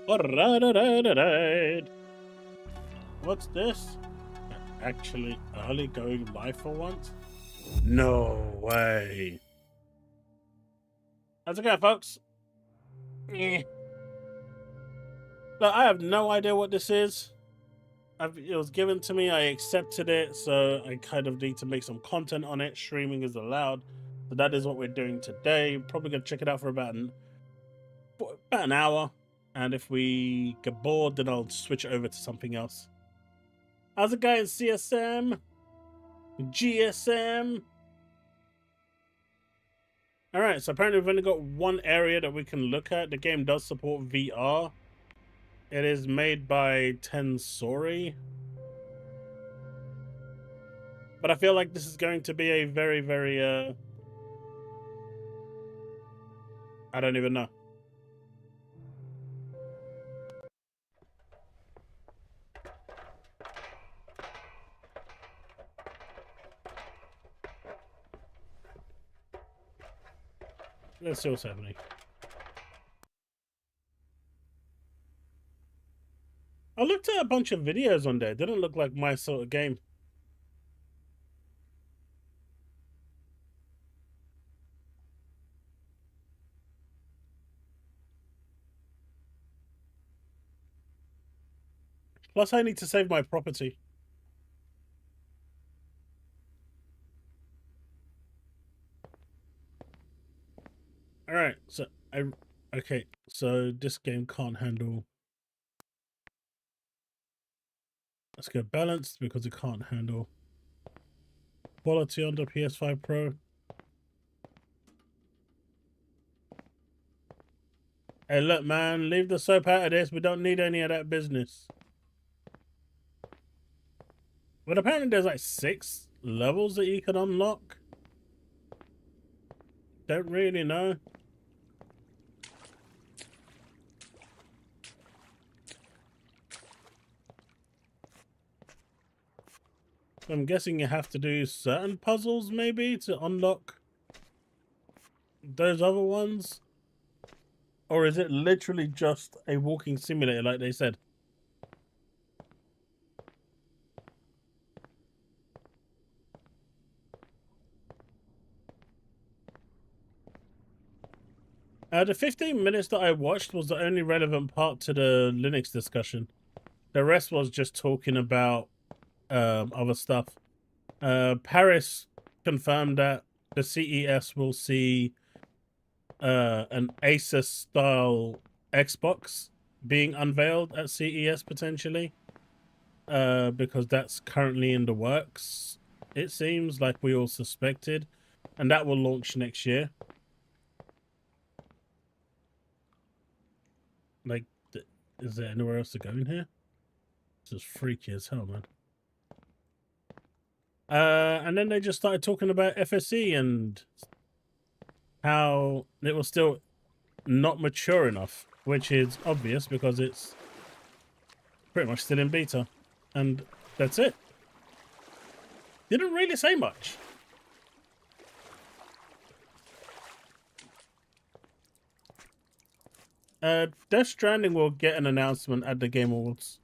Alright. What's this? Actually, early going live for once? No way. How's it going, folks? Eh. Look, I have no idea what this is. It was given to me, I accepted it, so I kind of need to make some content on it. Streaming is allowed. So that is what we're doing today. Probably going to check it out for about an hour. And if we get bored, then I'll switch over to something else. How's it going, CSM? GSM? Alright, so apparently we've only got one area that we can look at. The game does support VR. It is made by Tensori. But I feel like this is going to be a very, very, I don't even know. Let's see what's happening. I looked at a bunch of videos on there. It didn't look like my sort of game. Plus, I need to save my property. Alright, so okay, so this game can't handle. Let's go balanced because it can't handle quality on the PS5 Pro. Hey, look, man, leave the soap out of this. We don't need any of that business. But apparently there's like 6 levels that you can unlock. Don't really know. I'm guessing you have to do certain puzzles maybe to unlock those other ones. Or is it literally just a walking simulator like they said? The 15 minutes that I watched was the only relevant part to the Linux discussion. The rest was just talking about other stuff. Paris confirmed that the CES will see an Asus style Xbox being unveiled at CES potentially, because that's currently in the works. It seems like we all suspected, and that will launch next year. Like, is there anywhere else to go in here? This is freaky as hell, man. And then they just started talking about FSE and how it was still not mature enough, which is obvious because it's pretty much still in beta. And that's it. Didn't really say much. Death Stranding will get an announcement at the Game Awards.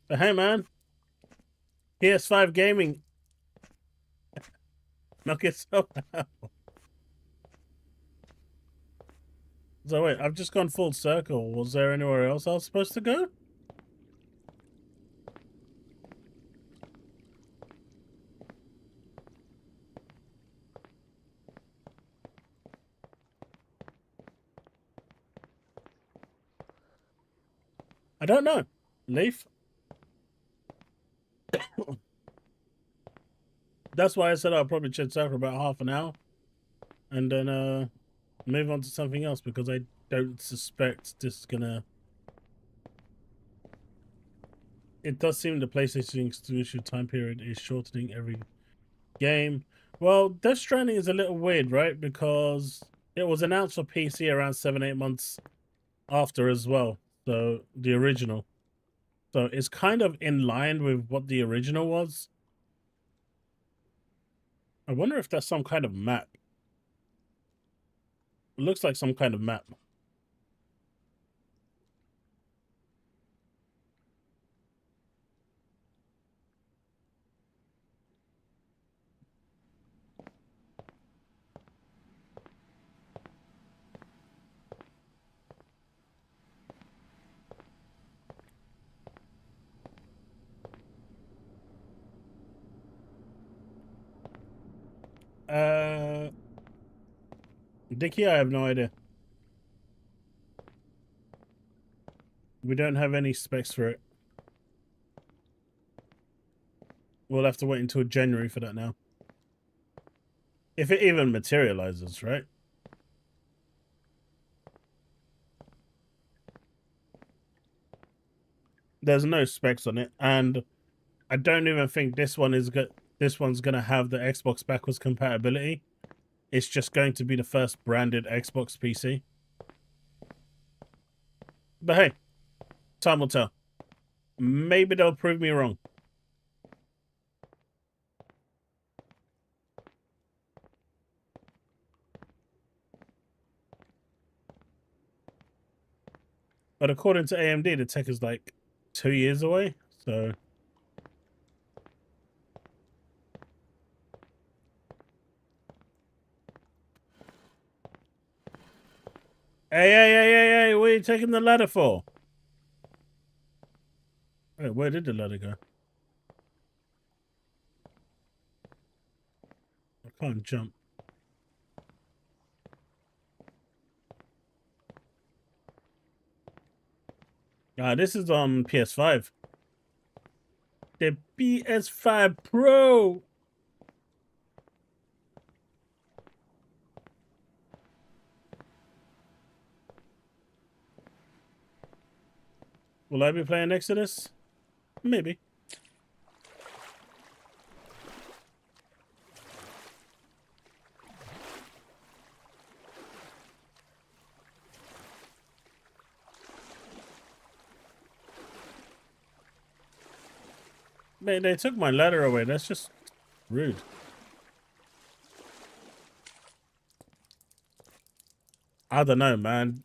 But hey, man, PS5 gaming. Knock yourself out. So wait, I've just gone full circle. Was there anywhere else I was supposed to go? I don't know. Leaf? That's why I said I'll probably chat out for about half an hour. And then move on to something else, because I don't suspect this is gonna It does seem the PlayStation exclusive time period is shortening every game. Well, Death Stranding is a little weird, right? Because it was announced for PC around 7-8 months after as well. So the original. So it's kind of in line with what the original was. I wonder if that's some kind of map. It looks like some kind of map. Dickie, I have no idea. We don't have any specs for it. We'll have to wait until January for that now. If it even materializes, right? There's no specs on it, and I don't even think this one is good. This one's gonna have the Xbox backwards compatibility. It's just going to be the first branded Xbox PC. But hey, time will tell. Maybe they'll prove me wrong. But according to AMD, the tech is like 2 years away. So hey, what are you taking the ladder for? Wait, where did the ladder go? I can't jump. This is on PS5. The PS5 Pro. Will I be playing next to this? Maybe. They took my ladder away. That's just rude. I don't know, man.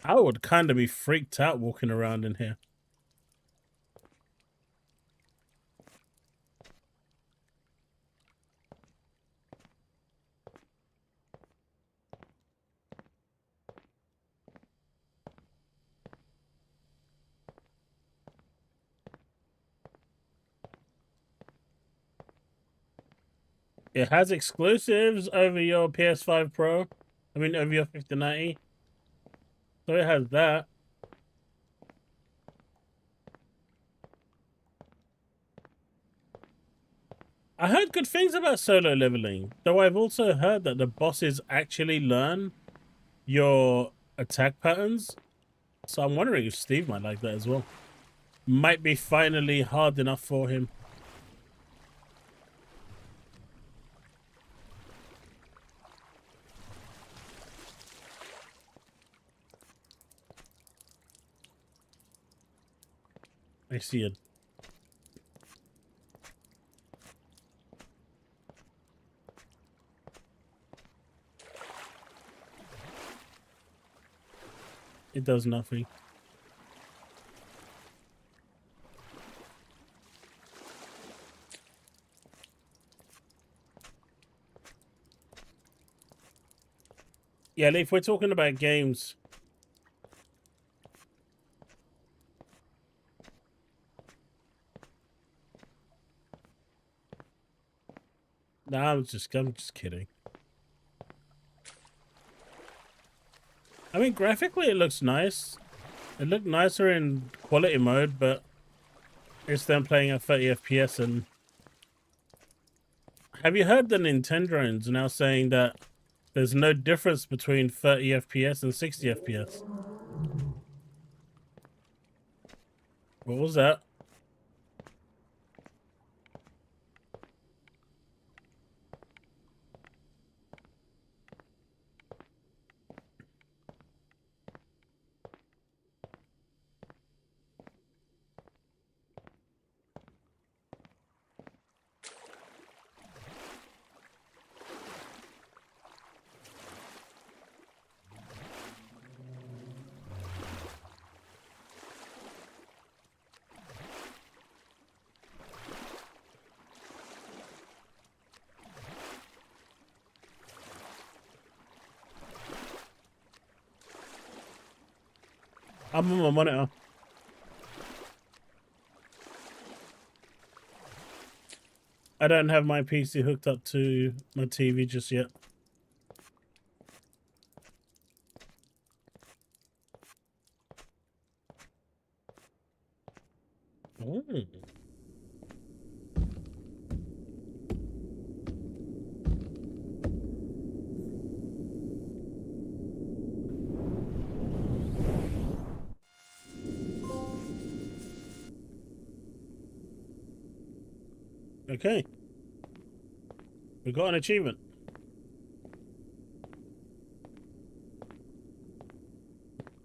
I would kind of be freaked out walking around in here. It has exclusives over your PS5 Pro. I mean, over your 5090. So it has that. I heard good things about solo leveling, though I've also heard that the bosses actually learn your attack patterns. So I'm wondering if Steve might like that as well. Might be finally hard enough for him. I see it. It does nothing. Yeah, if we're talking about games, nah, I'm just kidding. I mean, graphically it looks nice. It looked nicer in quality mode, but it's them playing at 30 FPS. And have you heard the Nintendoans now saying that there's no difference between 30 FPS and 60 FPS? What was that? I'm on my monitor. I don't have my PC hooked up to my TV just yet. Ooh. Okay. We got an achievement.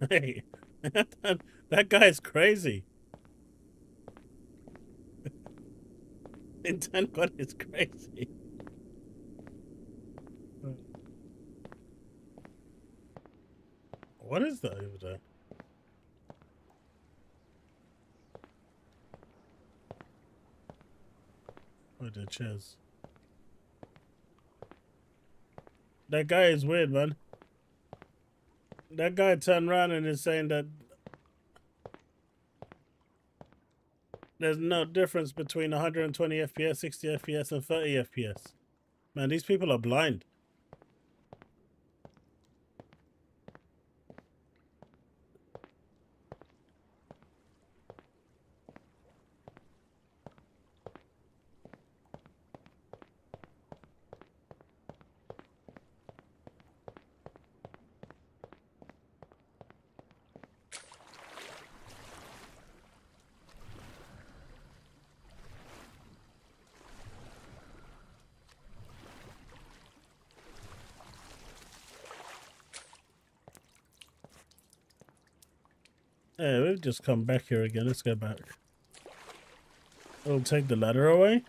Hey, that guy is crazy. Intent God is crazy. What is that over there? Oh, the chairs. That guy is weird, man. That guy turned around and is saying that there's no difference between 120 FPS, 60 FPS, and 30 FPS. Man, these people are blind. Yeah, we've just come back here again. Let's go back. We'll take the ladder away.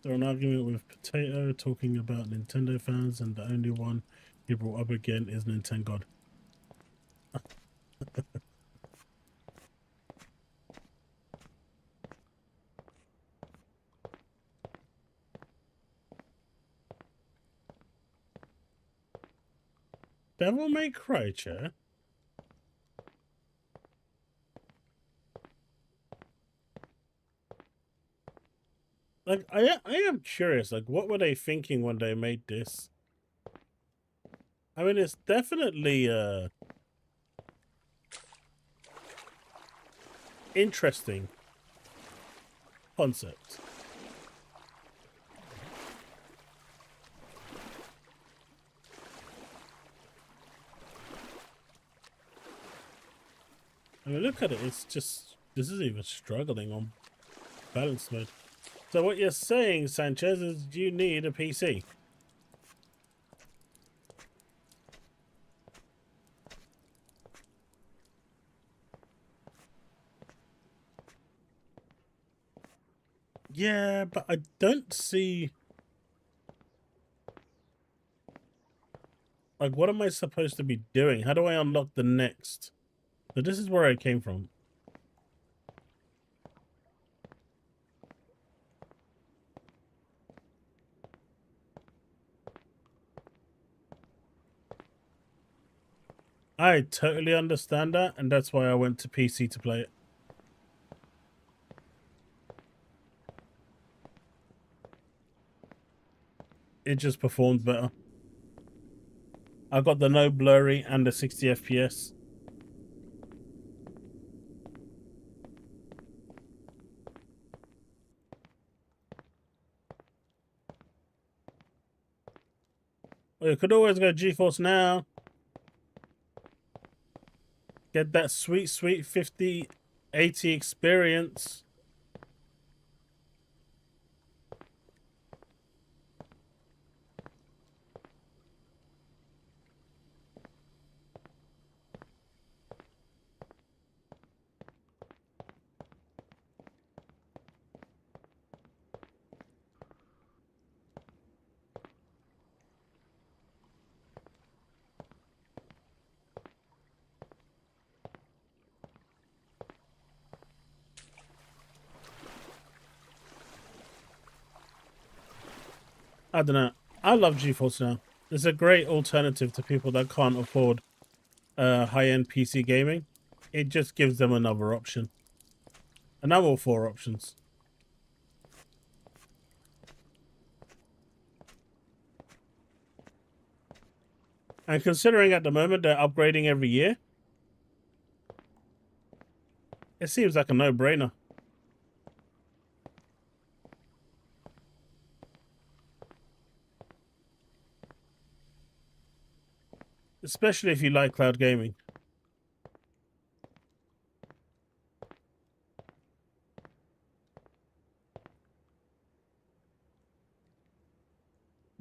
There an argument with Potato talking about Nintendo fans, and the only one he brought up again is Nintendo God. Devil May Cry chair? Like, I am curious, like, what were they thinking when they made this? I mean, it's definitely, interesting concept. I mean, look at it. It's just, this is even struggling on balance mode. So what you're saying, Sanchez, is you need a PC. Yeah, but I don't see... Like, what am I supposed to be doing? How do I unlock the next? So this is where I came from. I totally understand that, and that's why I went to PC to play it. It just performed better. I got the no blurry and the 60 FPS. Well, you could always go GeForce Now. Get that sweet, sweet 5080 experience. I don't know. I love GeForce Now. It's a great alternative to people that can't afford high-end PC gaming. It just gives them another option. And I'm all for options. And considering at the moment they're upgrading every year, it seems like a no-brainer. Especially if you like cloud gaming.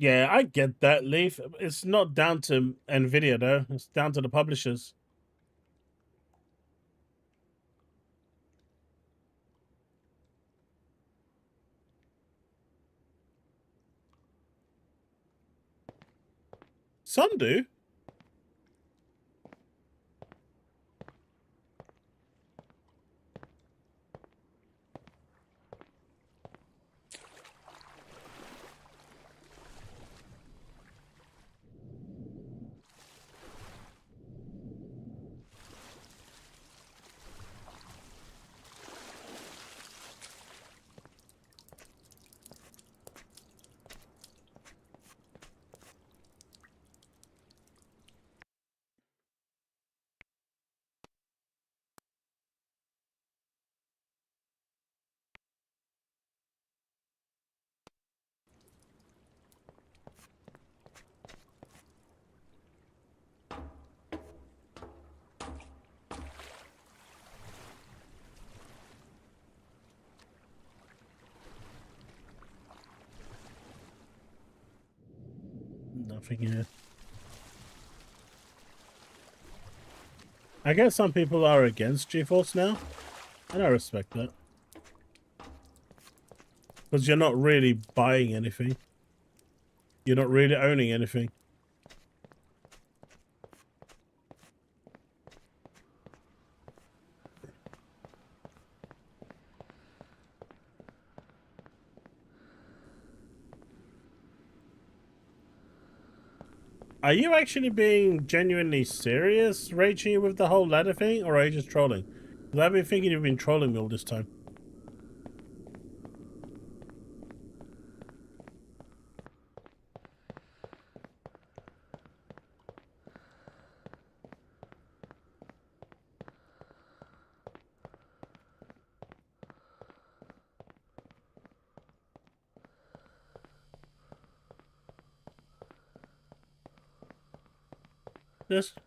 Yeah, I get that, Leaf. It's not down to Nvidia, though. It's down to the publishers. Some do. Nothing here. I guess some people are against GeForce Now, and I respect that. Because you're not really buying anything. You're not really owning anything. Are you actually being genuinely serious, Rachie, with the whole ladder thing, or are you just trolling? Because I've been thinking you've been trolling me all this time.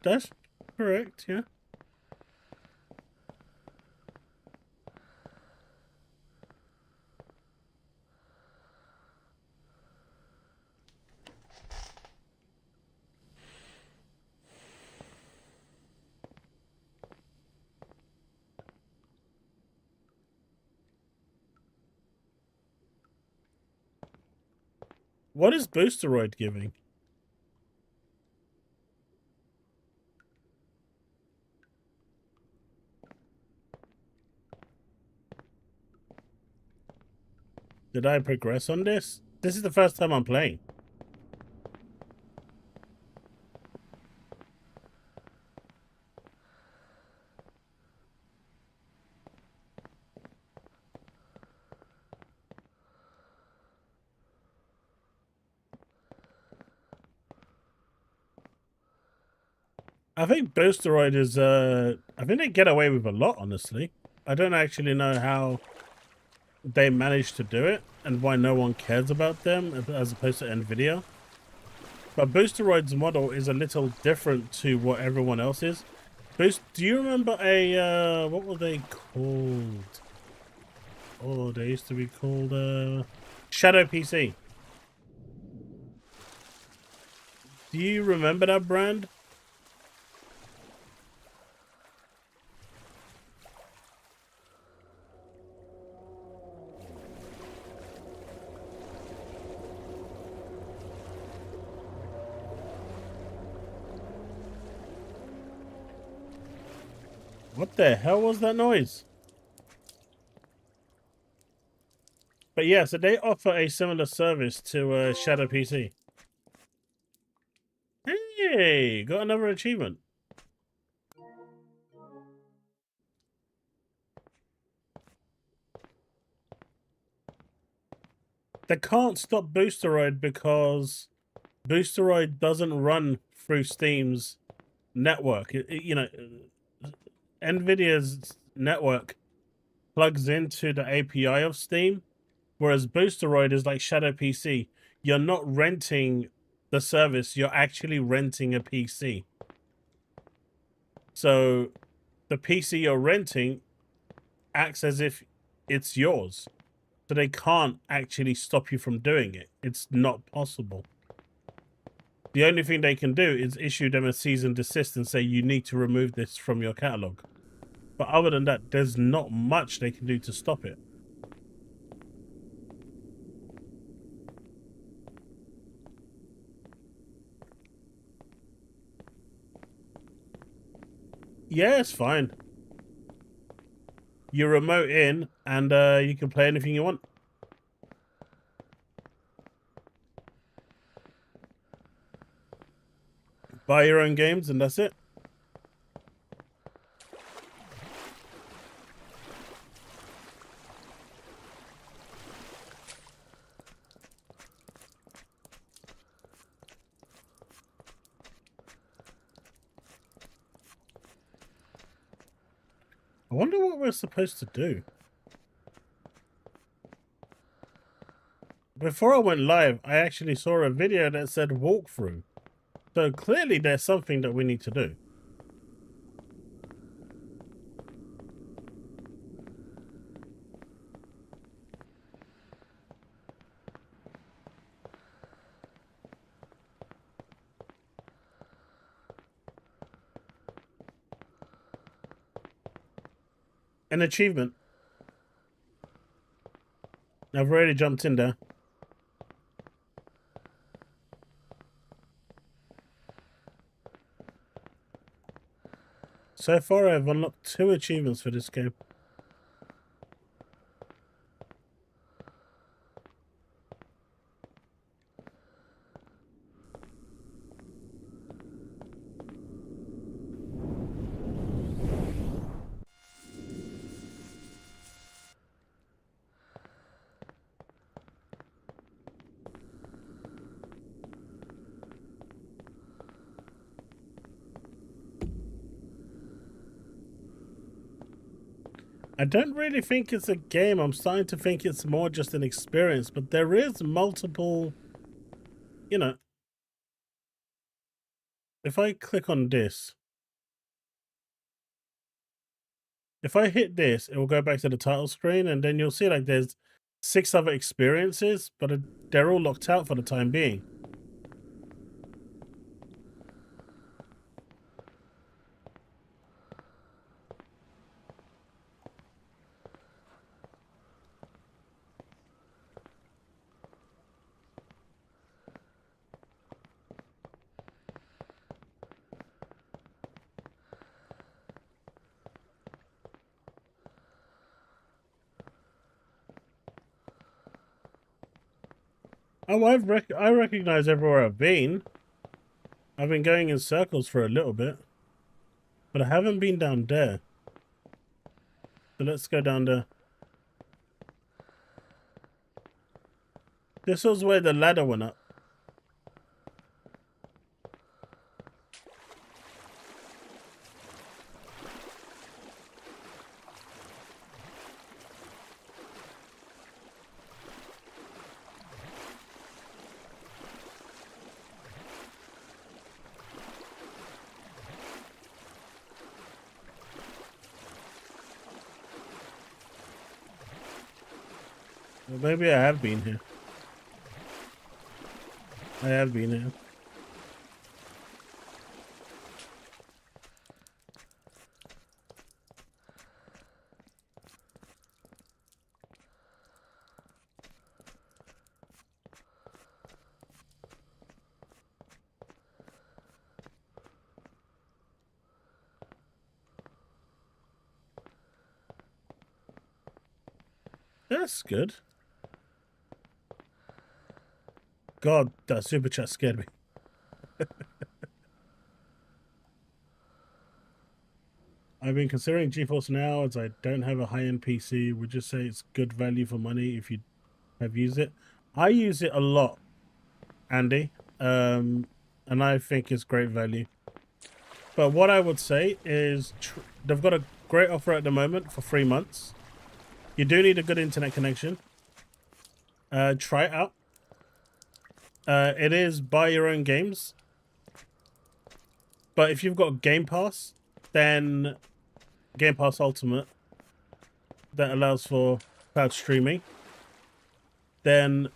That's correct, yeah. What is Boosteroid giving? Did I progress on this? This is the first time I'm playing. I think Boosteroid is, I think they get away with a lot, honestly. I don't actually know how they managed to do it and why no one cares about them as opposed to Nvidia. But Boosteroid's model is a little different to what everyone else is. Do you remember a, what were they called? Oh, they used to be called, Shadow PC. Do you remember that brand? What the hell was that noise? But yeah, so they offer a similar service to Shadow PC. Hey, got another achievement. They can't stop Boosteroid because Boosteroid doesn't run through Steam's network. You know, NVIDIA's network plugs into the API of Steam, whereas Boosteroid is like Shadow PC. You're not renting the service, you're actually renting a PC. So the PC you're renting acts as if it's yours. So they can't actually stop you from doing it. It's not possible. The only thing they can do is issue them a cease and desist and say you need to remove this from your catalog. But other than that, there's not much they can do to stop it. Yeah, it's fine. You remote in and you can play anything you want. Buy your own games and that's it. I wonder what we're supposed to do. Before I went live, I actually saw a video that said walkthrough. So clearly there's something that we need to do. An achievement. I've already jumped in there. So far, I've unlocked 2 achievements for this game. I don't really think it's a game. I'm starting to think it's more just an experience, but there is multiple, you know. If I click on this, if I hit this, it will go back to the title screen and then you'll see like there's 6 other experiences, but they're all locked out for the time being. Oh, I recognize everywhere I've been. I've been going in circles for a little bit, but I haven't been down there. So let's go down there. This was where the ladder went up. Well, maybe I have been here. I have been here. That's good. God, that super chat scared me. I've been considering GeForce Now as I don't have a high-end PC. Would you say it's good value for money if you have used it? I use it a lot, Andy, and I think it's great value. But what I would say is they've got a great offer at the moment for 3 months. You do need a good internet connection. Try it out. It is buy your own games. But if you've got Game Pass, then Game Pass Ultimate, that allows for cloud streaming, then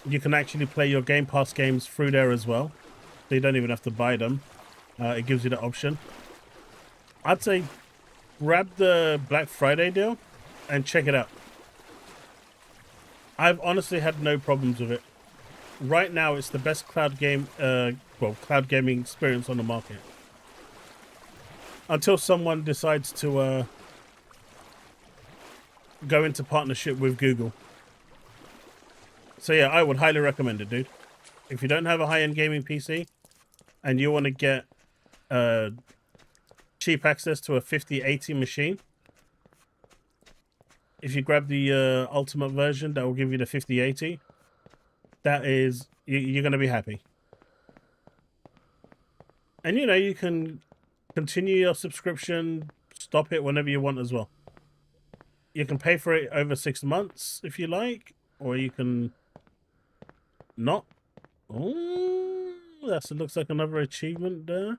you can actually play your Game Pass games through there as well. So you don't even have to buy them. It gives you that option. I'd say grab the Black Friday deal and check it out. I've honestly had no problems with it. Right now, it's the best cloud gaming experience on the market. Until someone decides to go into partnership with Google. So yeah, I would highly recommend it, dude. If you don't have a high-end gaming PC and you want to get cheap access to a 5080 machine, if you grab the ultimate version, that will give you the 5080. That is, you're going to be happy. And you know, you can continue your subscription, stop it whenever you want as well. You can pay for it over 6 months if you like, or you can not. Oh, that looks like another achievement there.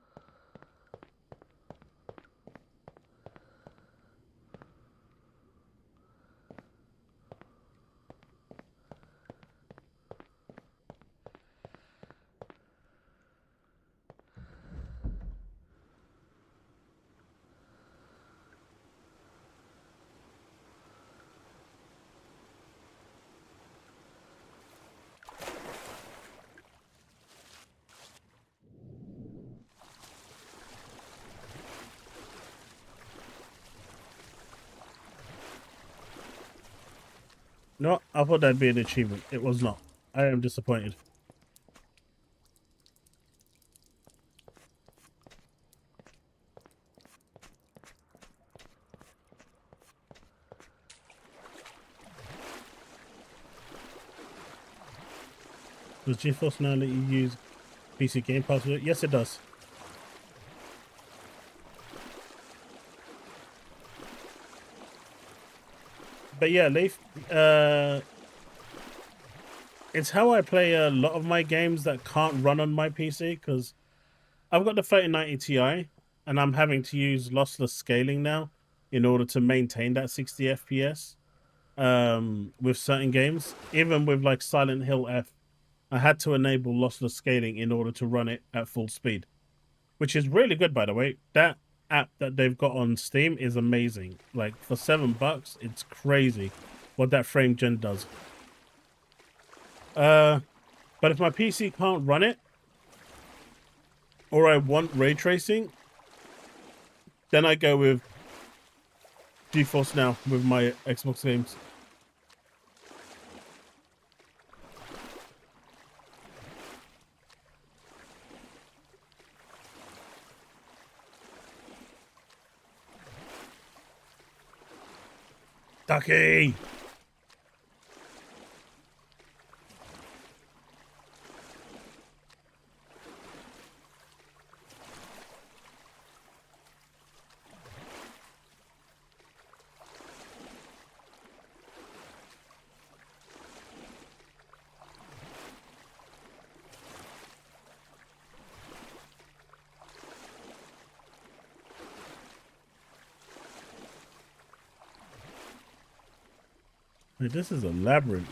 No, I thought that'd be an achievement. It was not. I am disappointed. Does GeForce Now let you use PC Game Pass? Yes, it does. But yeah, Leaf, it's how I play a lot of my games that can't run on my PC, because I've got the 3090 Ti and I'm having to use lossless scaling now in order to maintain that 60 FPS with certain games. Even with like Silent Hill F, I had to enable lossless scaling in order to run it at full speed, which is really good, by the way. That app that they've got on Steam is amazing. Like for $7, it's crazy what that frame gen does. But if my PC can't run it, or I want ray tracing, then I go with GeForce Now with my Xbox games. Ducky! Wait, this is a labyrinth.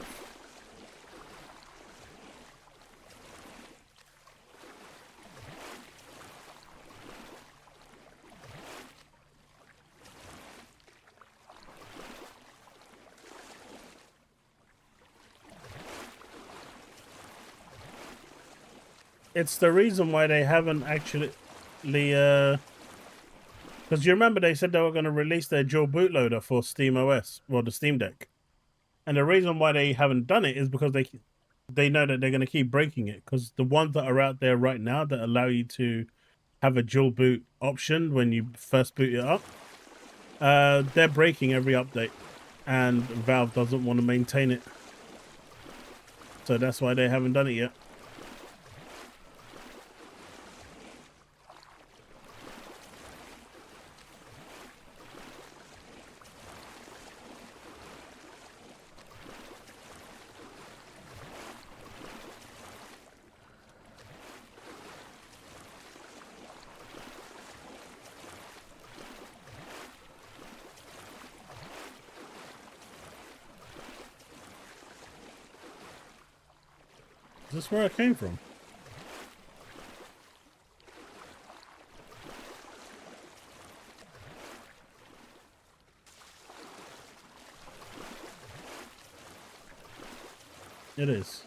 It's the reason why they haven't actually, because you remember they said they were going to release their dual bootloader for Steam OS, well, the Steam Deck. And the reason why they haven't done it is because they know that they're going to keep breaking it, because the ones that are out there right now that allow you to have a dual boot option when you first boot it up, they're breaking every update, and Valve doesn't want to maintain it. So that's why they haven't done it yet. Is this where I came from? It is.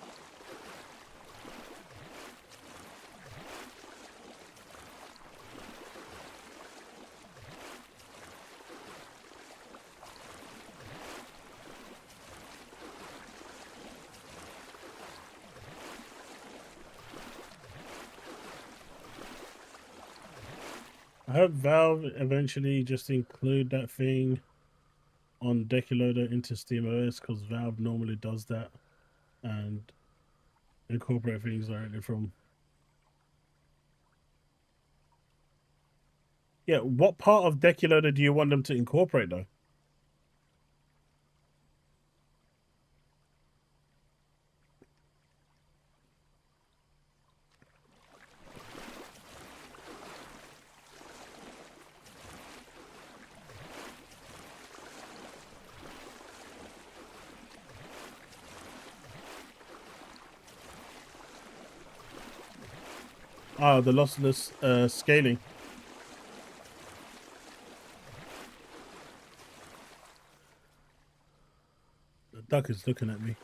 I hope Valve eventually just include that thing on DecuLoader into SteamOS, because Valve normally does that and incorporate things directly from. Yeah, what part of DecuLoader do you want them to incorporate though? Oh, the lossless scaling. The duck is looking at me.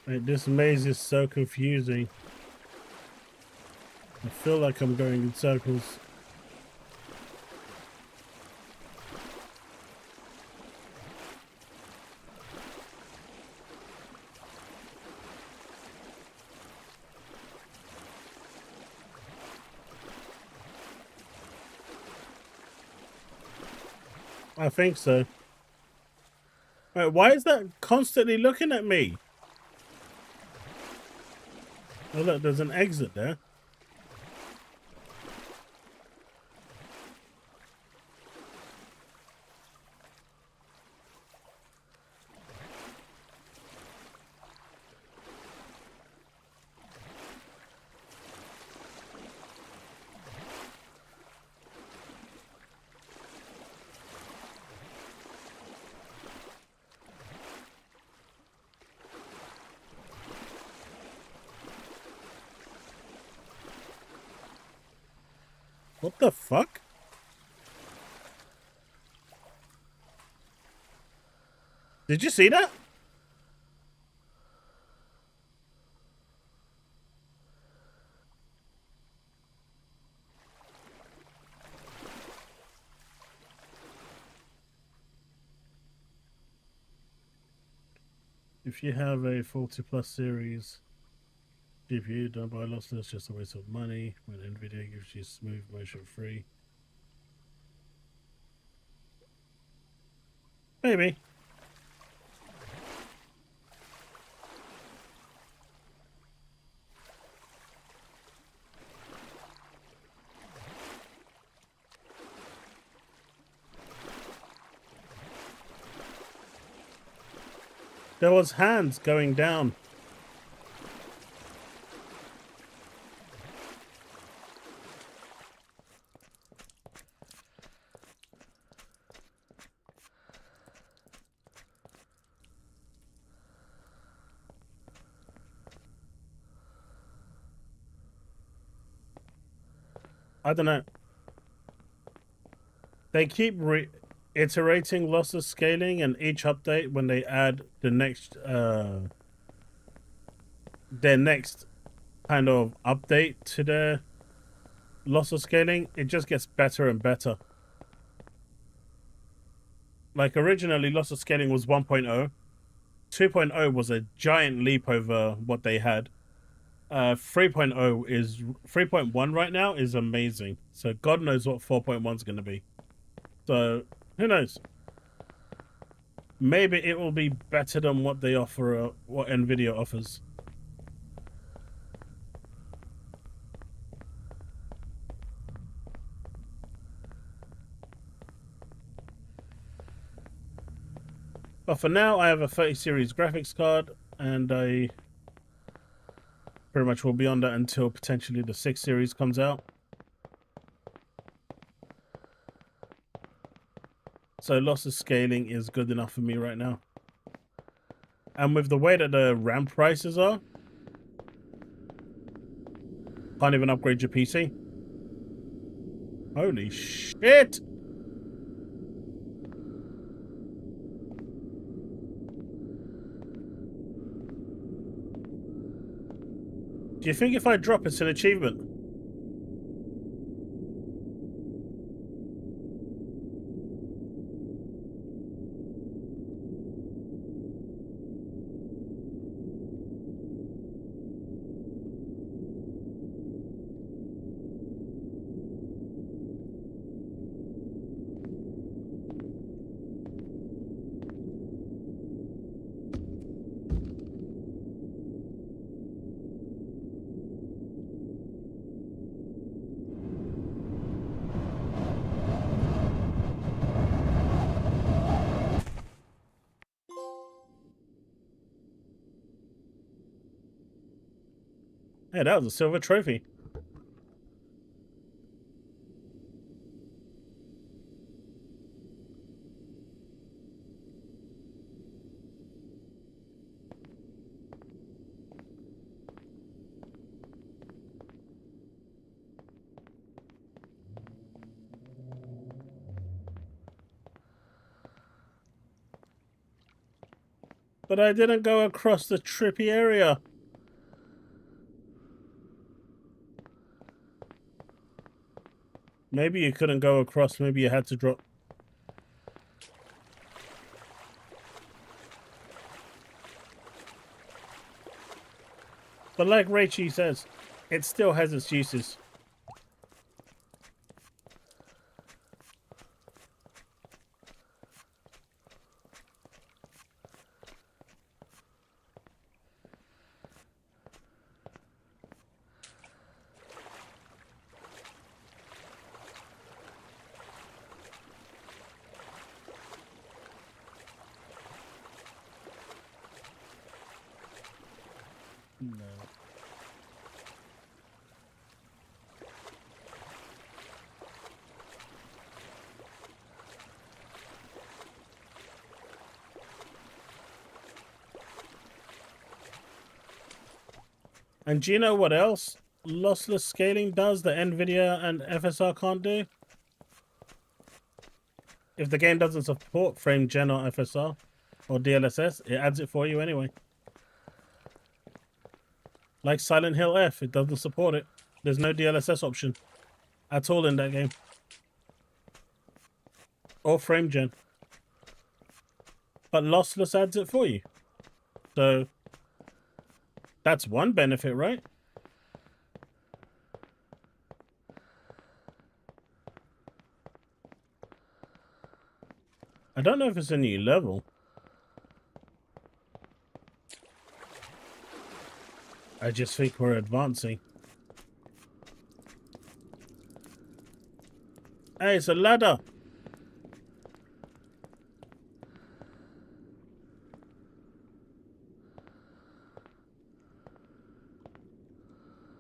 Mate, this maze is so confusing. I feel like I'm going in circles. I think so. Wait, why is that constantly looking at me? Oh look, there's an exit there. What the fuck? Did you see that? If you have a 40 plus series GPU done by lossless, just a waste of money when NVIDIA gives you smooth motion free. Maybe. There was hands going down. I don't know. They keep iterating lossless scaling, and each update when they add the next their next kind of update to their lossless scaling, it just gets better and better. Like originally, lossless scaling was 1.0. 2.0 was a giant leap over what they had. 3.0 is 3.1 right now is amazing. So God knows what 4.1 is going to be. So who knows? Maybe it will be better than what they offer, what Nvidia offers. But for now, I have a 30 series graphics card, and I pretty much will be on that until potentially the 6 series comes out. So lossless scaling is good enough for me right now. And with the way that the RAM prices are, can't even upgrade your PC. Holy shit! Do you think if I drop it's an achievement? Hey, that was a silver trophy. But I didn't go across the trippy area. Maybe you couldn't go across. Maybe you had to drop. But like Raichi says, it still has its uses. No. And do you know what else lossless scaling does that Nvidia and FSR can't do? If the game doesn't support frame gen or FSR or DLSS, it adds it for you anyway. Like Silent Hill F, it doesn't support it. There's no DLSS option at all in that game. Or frame gen. But lossless adds it for you. So that's one benefit, right? I don't know if it's a new level. I just think we're advancing. Hey, it's a ladder.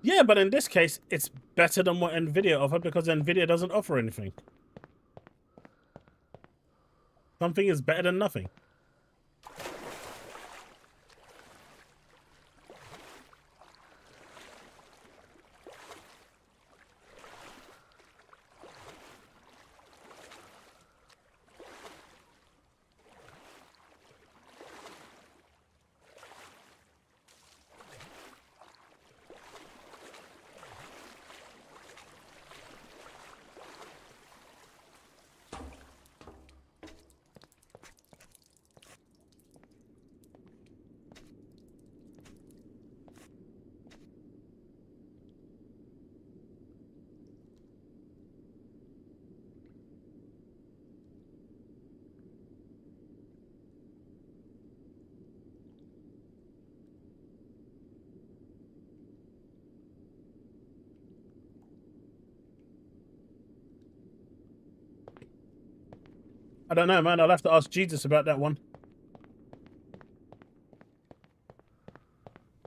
Yeah, but in this case, it's better than what Nvidia offered because Nvidia doesn't offer anything. Something is better than nothing. don't know, man. I'll have to ask Jesus about that one.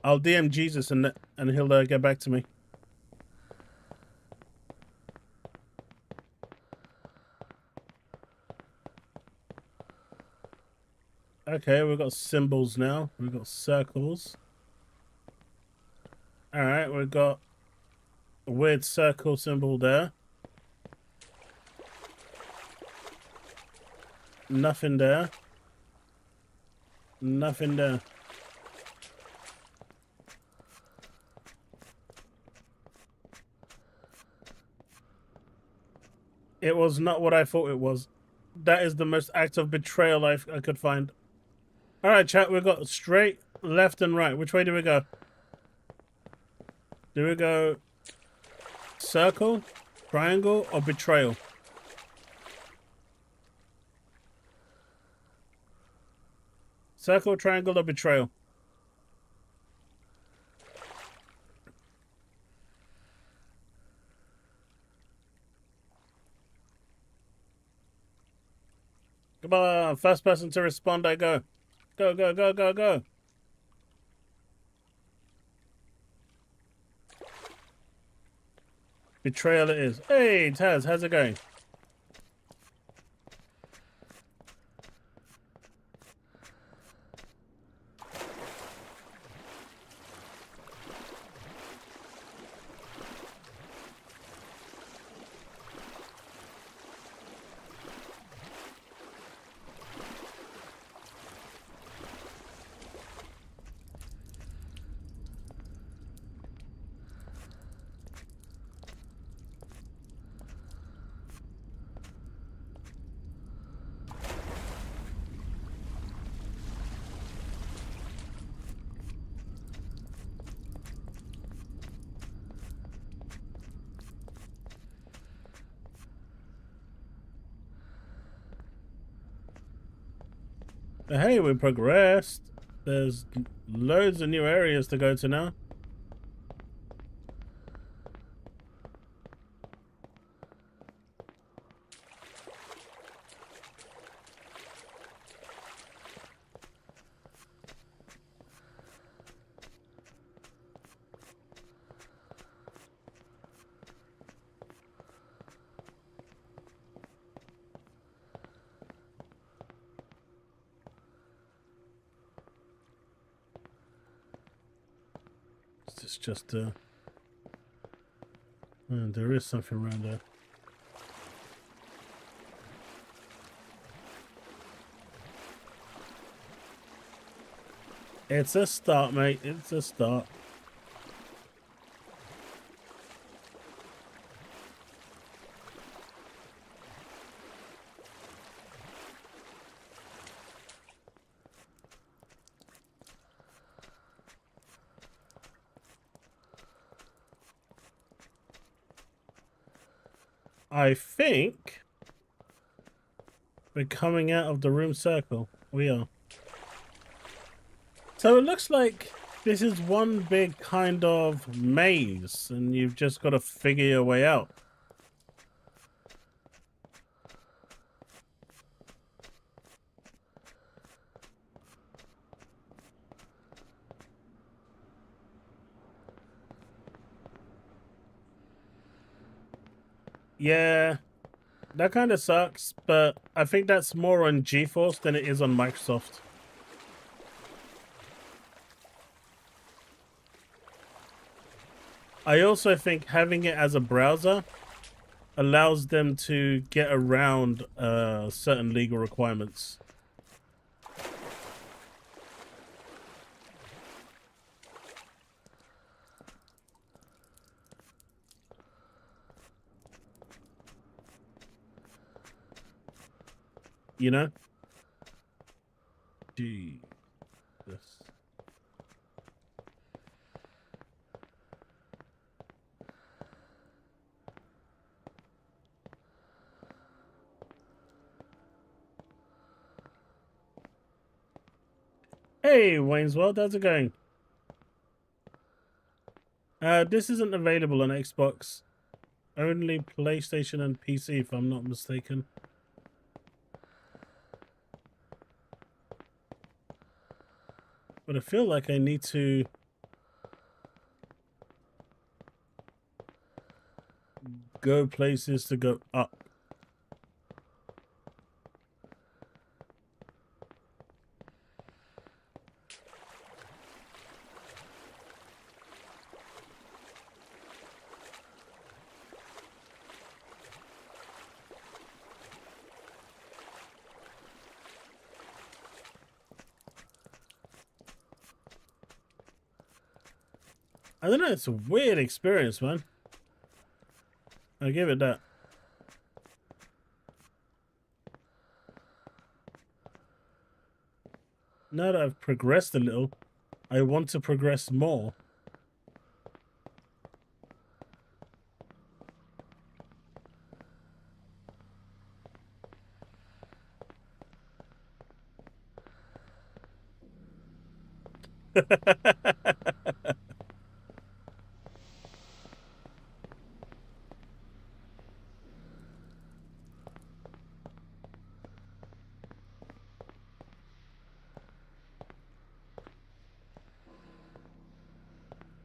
I'll DM Jesus and he'll get back to me. Okay, we've got symbols now. We've got circles. Alright, we've got a weird circle symbol there. Nothing there. Nothing there. It was not what I thought it was. That is the most act of betrayal I could find. Alright, chat, we've got straight, left, and right. Which way do we go? Do we go circle, triangle, or betrayal? Circle, triangle, or betrayal? Come on, first person to respond, I go. Go, go, go, go, go. Betrayal it is. Hey, Taz, how's it going? Hey, we progressed. There's loads of new areas to go to now. It's just there is something around there. It's a start, mate. It's a start. I think we're coming out of the room circle. We are. So it looks like this is one big kind of maze, and you've just got to figure your way out. Yeah, that kind of sucks, but I think that's more on GeForce than it is on Microsoft. I also think having it as a browser allows them to get around certain legal requirements. You know? Jesus. Hey, Wayne's World, how's it going? This isn't available on Xbox. Only PlayStation and PC, if I'm not mistaken. But I feel like I need to go places to go up. I don't know, it's a weird experience, man. I'll give it that. Now that I've progressed a little, I want to progress more.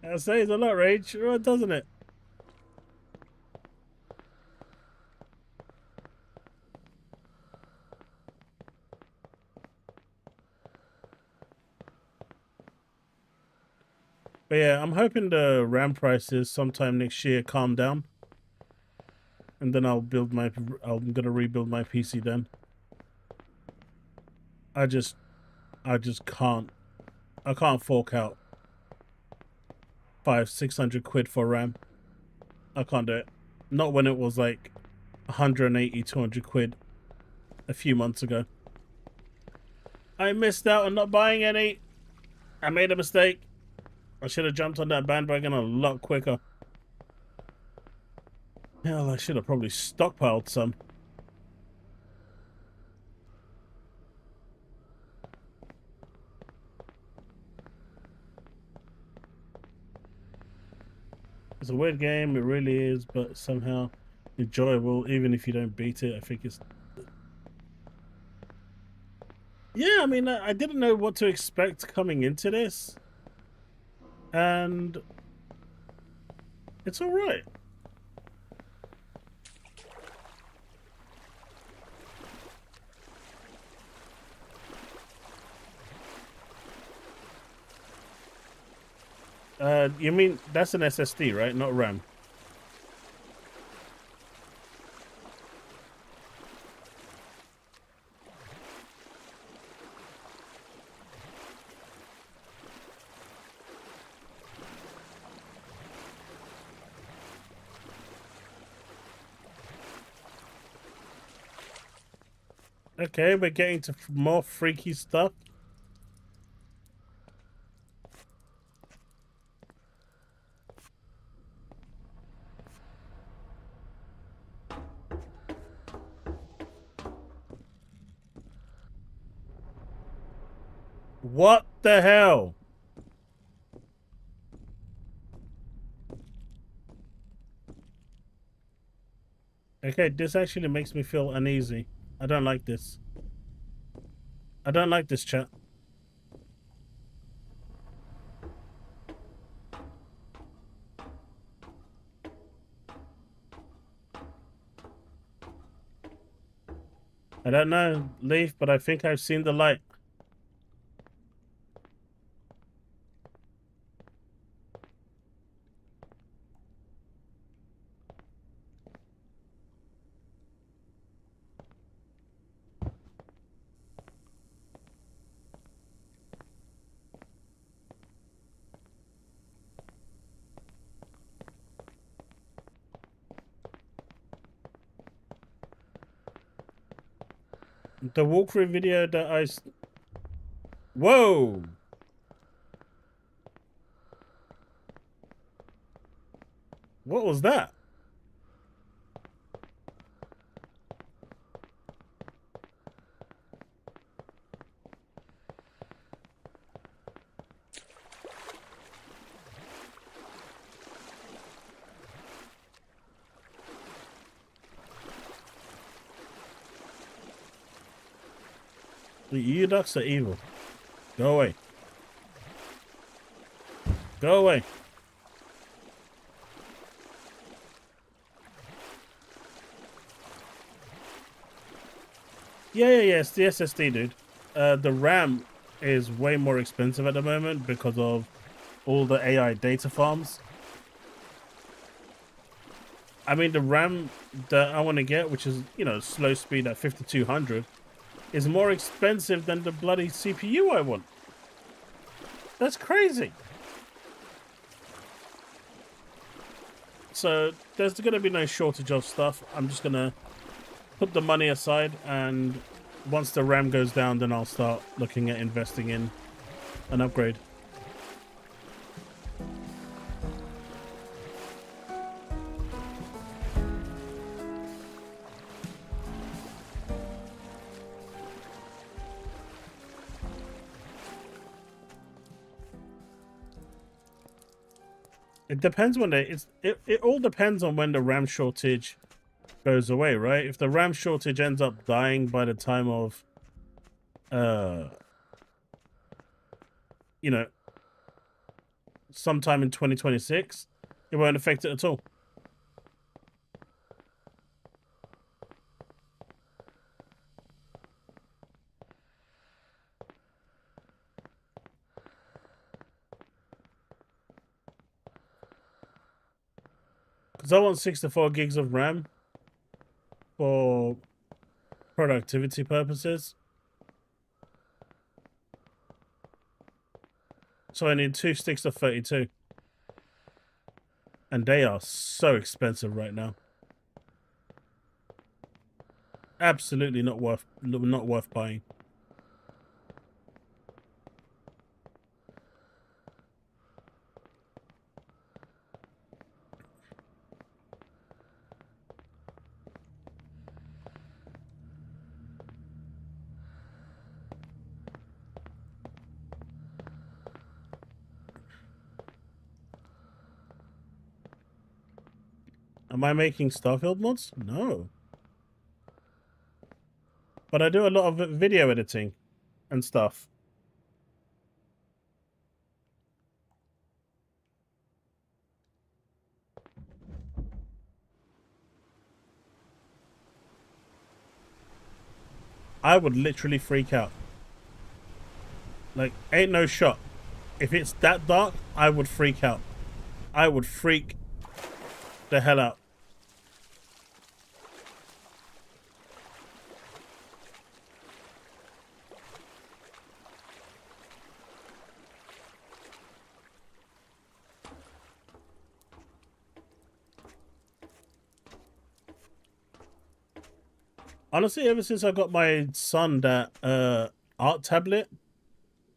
That says a lot, Rage, doesn't it? But yeah, I'm hoping the RAM prices sometime next year calm down. And then I'm gonna rebuild my PC then. I just can't. I can't fork out 500-600 quid for RAM. I can't do it. Not when it was like 180-200 quid a few months ago. I missed out on not buying any. I made a mistake. I should have jumped on that bandwagon a lot quicker. Hell, I should have probably stockpiled some. It's a weird game, it really is, but somehow enjoyable, even if you don't beat it. I think it's... Yeah, I mean, I didn't know what to expect coming into this. And it's alright. You mean that's an SSD, right? Not RAM. Okay, we're getting to more freaky stuff. What the hell? Okay, this actually makes me feel uneasy. I don't like this. I don't like this, chat. I don't know, Leaf, but I think I've seen the light. The walkthrough video that I... Whoa! What was that? The EU ducks are evil. Go away. Go away. Yeah, it's the SSD, dude. The RAM is way more expensive at the moment because of all the AI data farms. I mean, the RAM that I want to get, which is, you know, slow speed at 5200, is more expensive than the bloody CPU I want. That's crazy. So there's going to be no shortage of stuff. I'm just going to put the money aside, and once the RAM goes down, then I'll start looking at investing in an upgrade. It depends when it all depends on when the RAM shortage goes away, right? If the RAM shortage ends up dying by the time of you know, sometime in 2026, it won't affect it at all. Because I want 64 gigs of RAM for productivity purposes. So I need 2 sticks of 32. And they are so expensive right now. Absolutely not worth buying. Am I making Starfield mods? No. But I do a lot of video editing and stuff. I would literally freak out. Like, ain't no shot. If it's that dark, I would freak out. I would freak the hell out. Honestly, ever since I got my son that art tablet,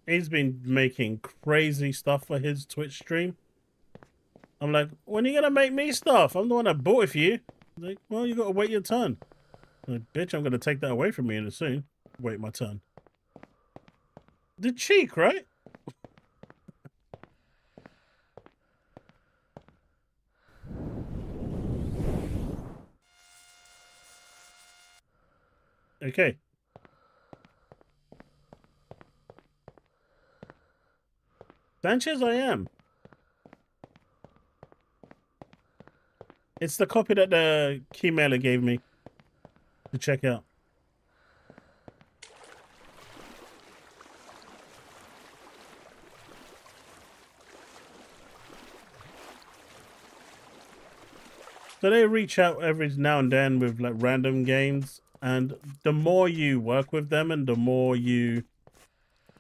he's been making crazy stuff for his Twitch stream. I'm like, when are you gonna make me stuff? I'm the one that bought it for you. Like, well, you gotta wait your turn. I'm like, bitch, I'm gonna take that away from you soon. Wait my turn. The cheek, right? Okay. Sanchez, I am. It's the copy that the keymailer gave me to check out. So they reach out every now and then with like random games, and the more you work with them and the more you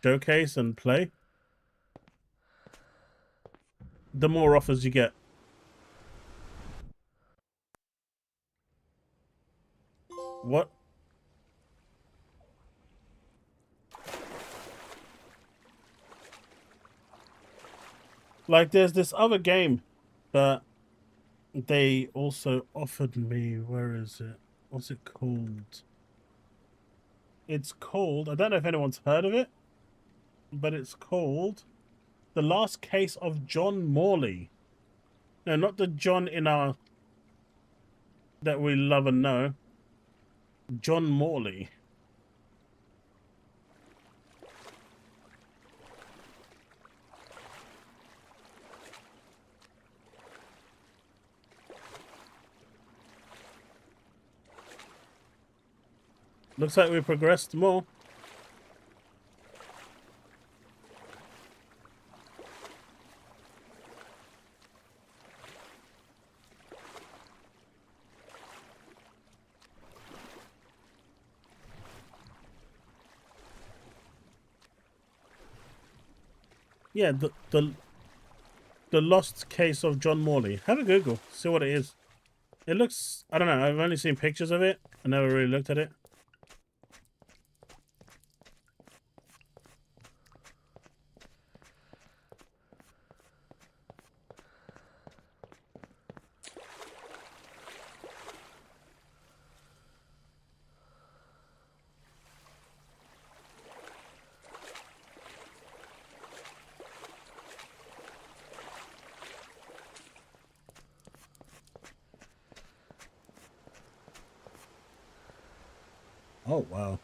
showcase and play, the more offers you get. What? Like, there's this other game that they also offered me. Where is it? What's it called? It's called, I don't know if anyone's heard of it, but it's called The Last Case of John Morley. No, not the John in our that we love and know. John Morley. Looks like we progressed more. Yeah, the lost case of John Morley. Have a Google, see what it is. It looks, I don't know, I've only seen pictures of it. I never really looked at it. Oh, wow.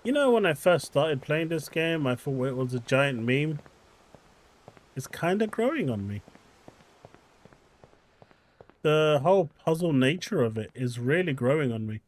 You know, when I first started playing this game, I thought it was a giant meme. It's kind of growing on me. The whole puzzle nature of it is really growing on me.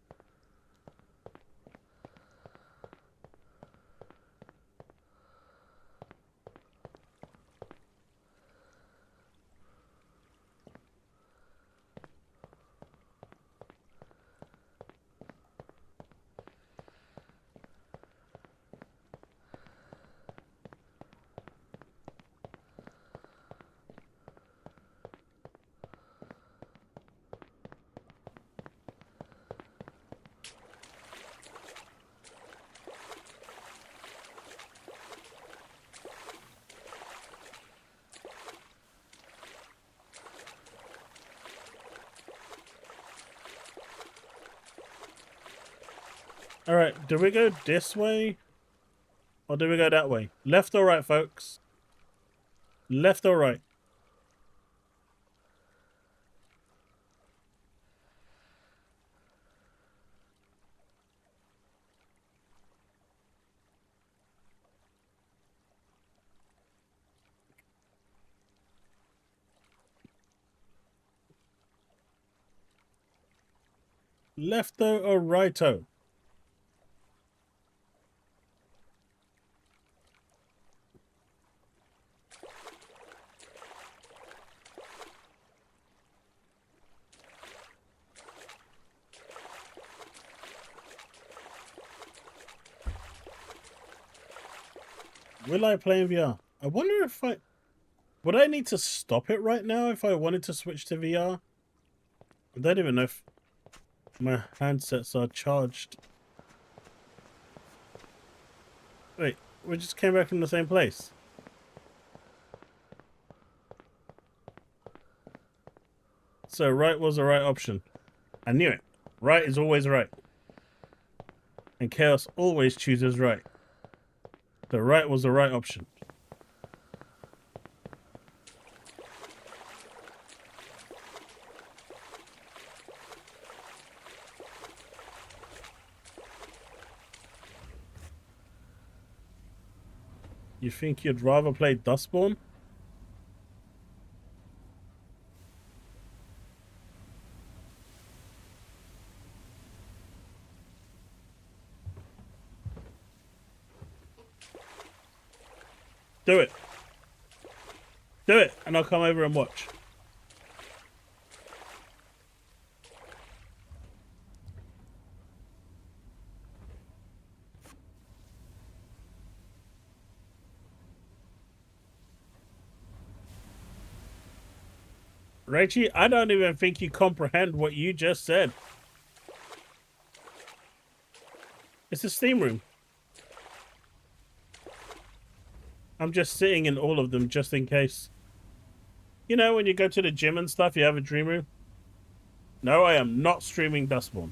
Alright, do we go this way? Or do we go that way? Left or right, folks? Left or right? Lefto or righto? Will I play in VR? I wonder if I... Would I need to stop it right now if I wanted to switch to VR? I don't even know if my handsets are charged. Wait, we just came back from the same place. So right was the right option. I knew it. Right is always right. And chaos always chooses right. The right was the right option. You think you'd rather play Dustborn? Do it. Do it, and I'll come over and watch. Rachie, I don't even think you comprehend what you just said. It's a steam room. I'm just sitting in all of them just in case. You know, when you go to the gym and stuff, you have a dream room? No, I am not streaming Dustborn.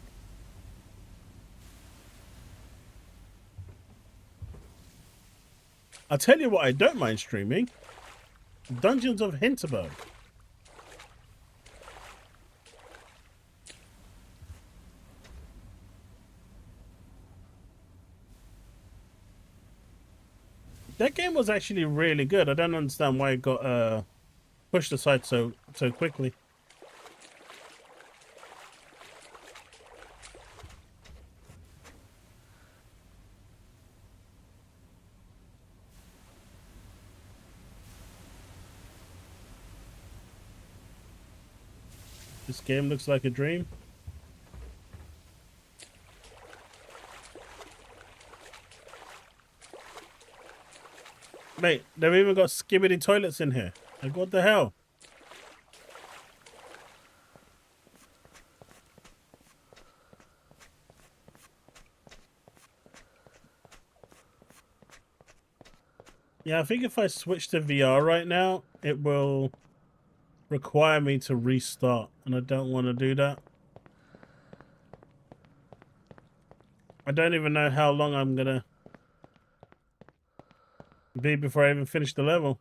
I'll tell you what I don't mind streaming. Dungeons of Hinterberg. That game was actually really good. I don't understand why it got pushed aside so quickly. This game looks like a dream. Mate, they've even got skibbity toilets in here. Like, what the hell? Yeah, I think if I switch to VR right now, it will require me to restart, and I don't want to do that. I don't even know how long I'm gonna be before I even finish the level.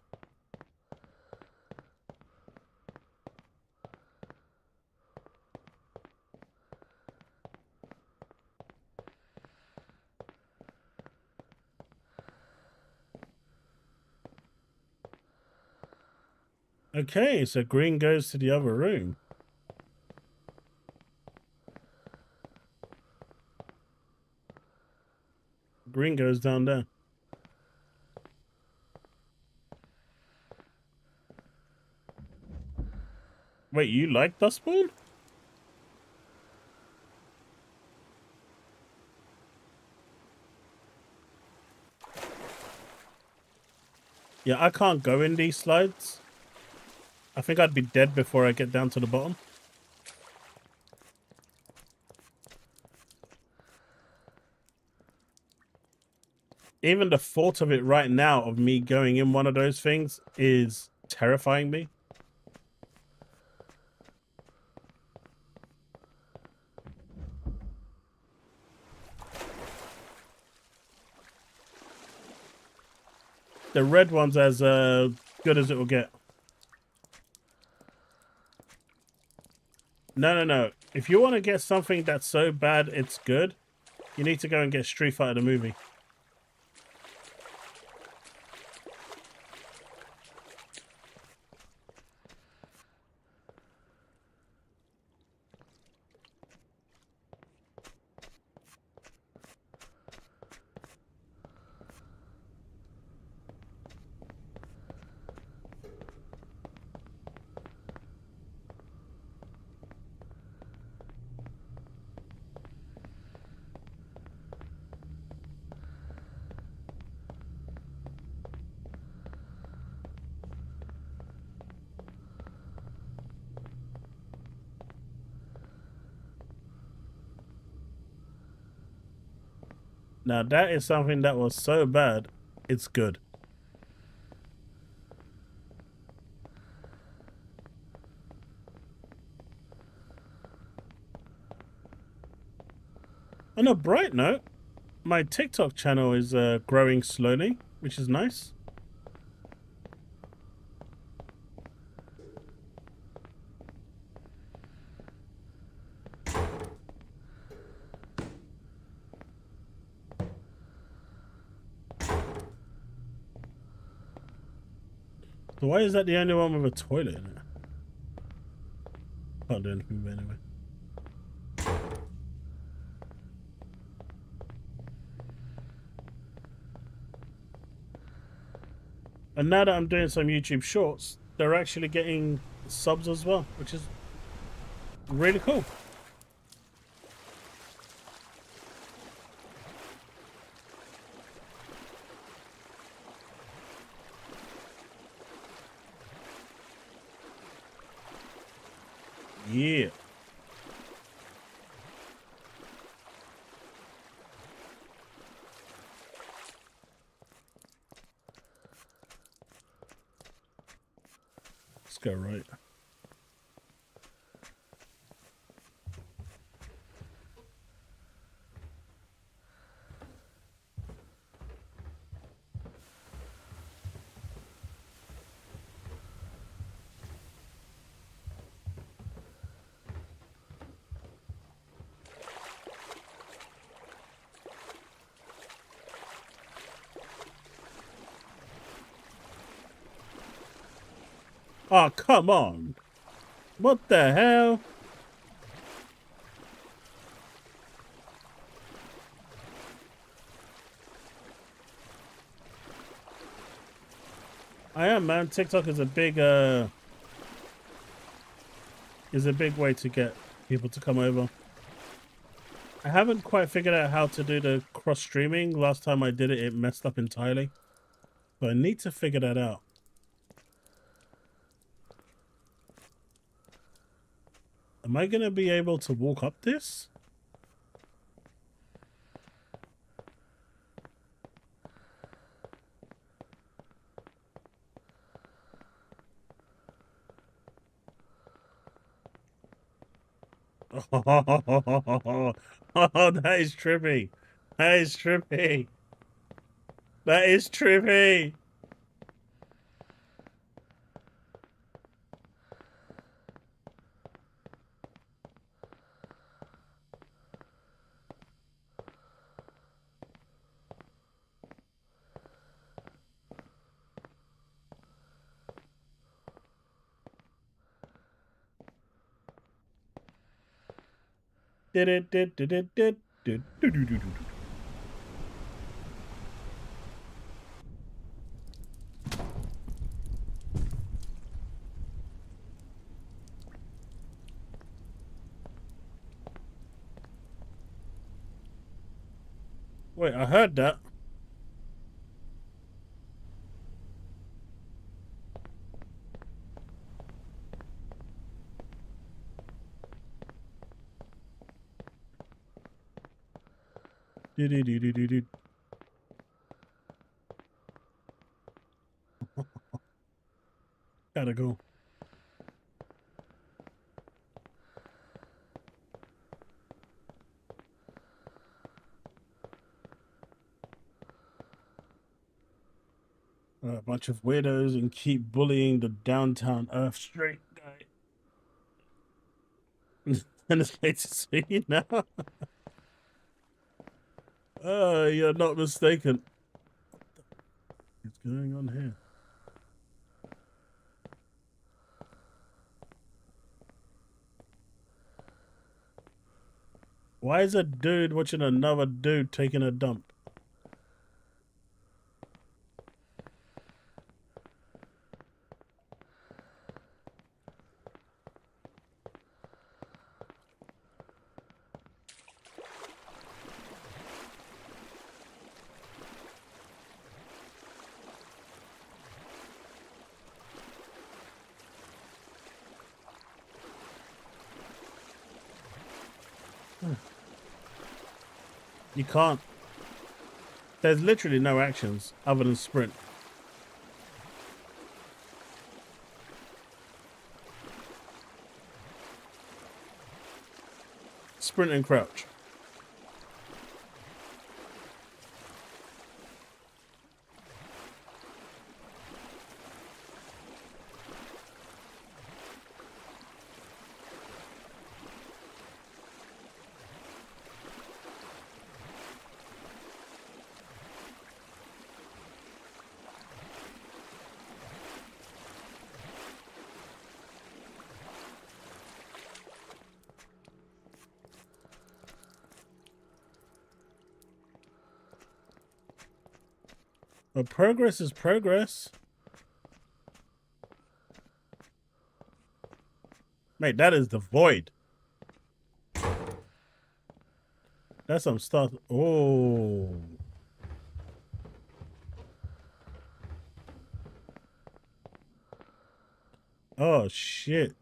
Okay, so green goes to the other room. Green goes down there. Wait, you like Dustborn? Yeah, I can't go in these slides. I think I'd be dead before I get down to the bottom. Even the thought of it right now, of me going in one of those things, is terrifying me. The red one's as good as it will get. No. If you want to get something that's so bad it's good, you need to go and get Street Fighter the movie. Now that is something that was so bad, it's good. On a bright note, my TikTok channel is growing slowly, which is nice. So why is that the only one with a toilet in it? Can't do anything with it anyway. And now that I'm doing some YouTube shorts, they're actually getting subs as well, which is really cool. Yeah. Let's go right. Oh, come on. What the hell? I am, man. TikTok is a big way to get people to come over. I haven't quite figured out how to do the cross streaming. Last time I did it, it messed up entirely. But I need to figure that out. Am I going to be able to walk up this? Oh, that is trippy. That is trippy. That is trippy. Did it, did it, did. Wait, I heard that. Gotta go. A bunch of weirdos and keep bullying the downtown Earth straight guy. And it's great to see you now. You're not mistaken. What's going on here? Why is a dude watching another dude taking a dump? You can't. There's literally no actions other than sprint. Sprint and crouch. But progress is progress. Mate, that is the void. That's some stuff. Oh. Oh, shit.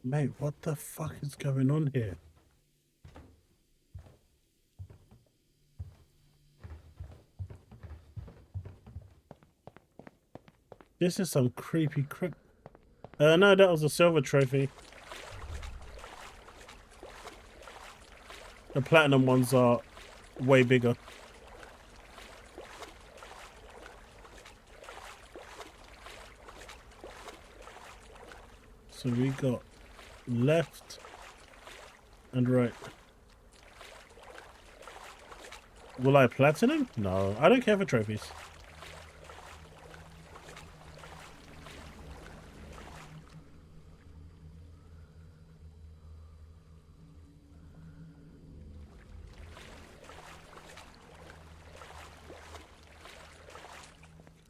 Mate, what the fuck is going on here? This is some creepy crap. No, that was a silver trophy. The platinum ones are way bigger. So we got left and right. Will I platinum? No, I don't care for trophies.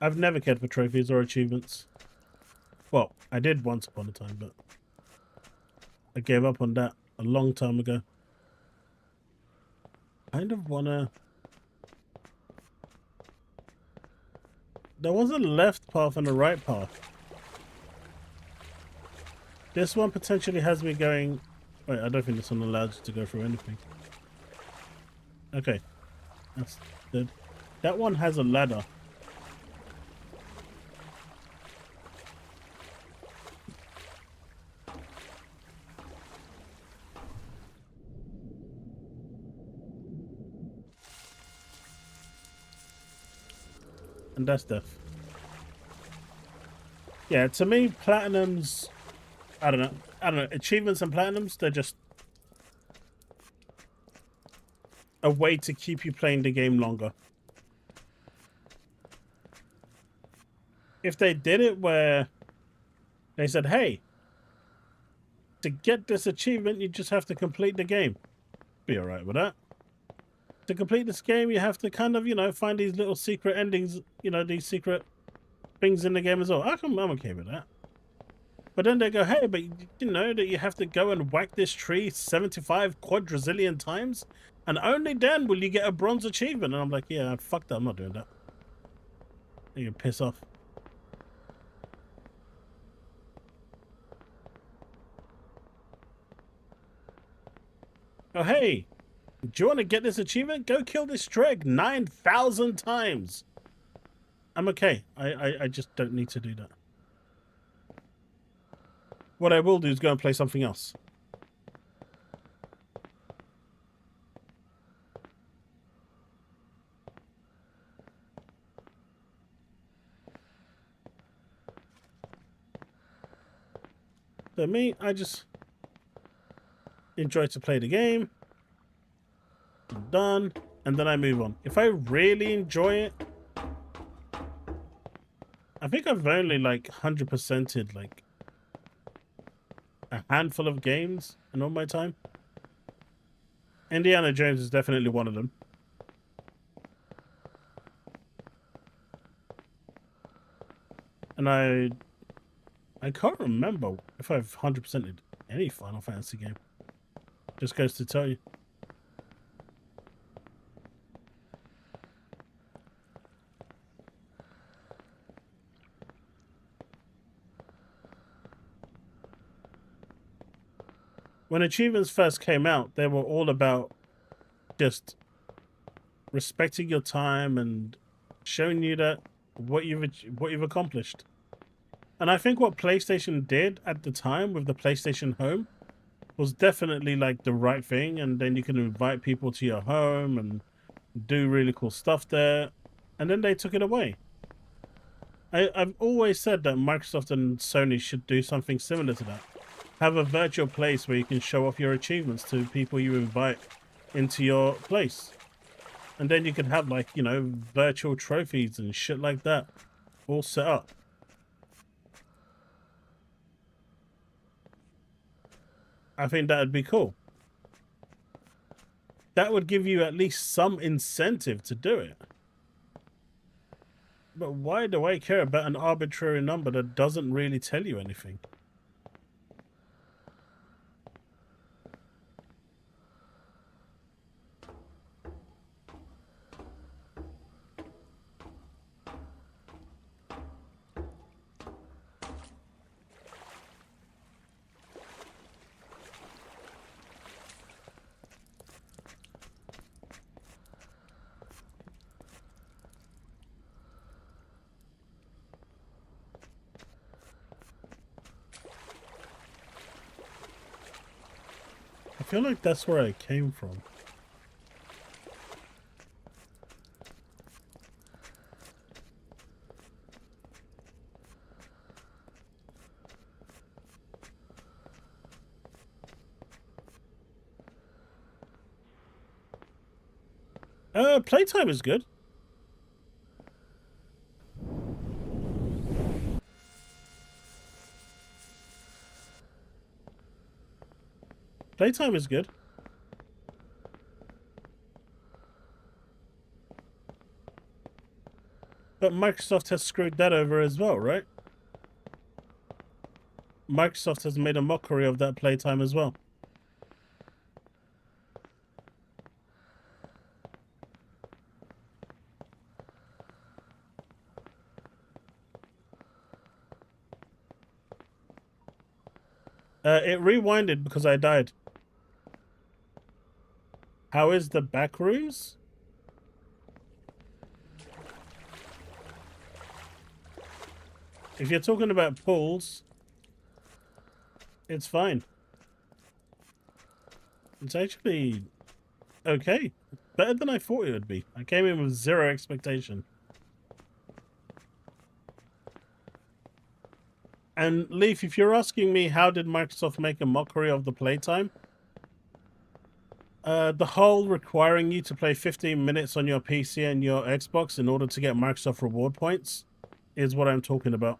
I've never cared for trophies or achievements. Well, I did once upon a time, but I gave up on that a long time ago. Kind of wanna... There was a left path and a right path. This one potentially has me going... Wait, I don't think this one allows you to go through anything. Okay. That's good. That one has a ladder. And that's death. Yeah, to me, platinums... I don't know. Achievements and platinums, they're just a way to keep you playing the game longer. If they did it where they said, hey, to get this achievement, you just have to complete the game. Be alright with that. To complete this game, you have to kind of, you know, find these little secret endings, you know, these secret things in the game as well. I'm okay with that. But then they go, hey, but you know that you have to go and whack this tree 75 quadrazillion times, and only then will you get a bronze achievement. And I'm like, yeah, fuck that, I'm not doing that. You can piss off. Oh, hey, do you want to get this achievement? Go kill this Streg 9,000 times. I'm okay. I just don't need to do that. What I will do is go and play something else. So me, I just enjoy to play the game. I'm done. And then I move on. If I really enjoy it, I think I've only like 100%ed like a handful of games in all my time. Indiana Jones is definitely one of them. And I can't remember if I've 100%ed any Final Fantasy game. Just goes to tell you. When achievements first came out, they were all about just respecting your time and showing you that what you've accomplished. And I think what PlayStation did at the time with the PlayStation Home was definitely like the right thing. And then you can invite people to your home and do really cool stuff there. And then they took it away. I've always said that Microsoft and Sony should do something similar to that. Have a virtual place where you can show off your achievements to people you invite into your place. And then you could have, like, you know, virtual trophies and shit like that all set up. I think that would be cool. That would give you at least some incentive to do it. But why do I care about an arbitrary number that doesn't really tell you anything? feel like that's where I came from. Playtime is good. Playtime is good. But Microsoft has screwed that over as well, right? Microsoft has made a mockery of that playtime as well. It rewinded because I died. How is the back rooms? If you're talking about pools, it's fine. It's actually okay. Better than I thought it would be. I came in with zero expectation. And Leaf, if you're asking me how did Microsoft make a mockery of the playtime, the whole requiring you to play 15 minutes on your PC and your Xbox in order to get Microsoft reward points is what I'm talking about.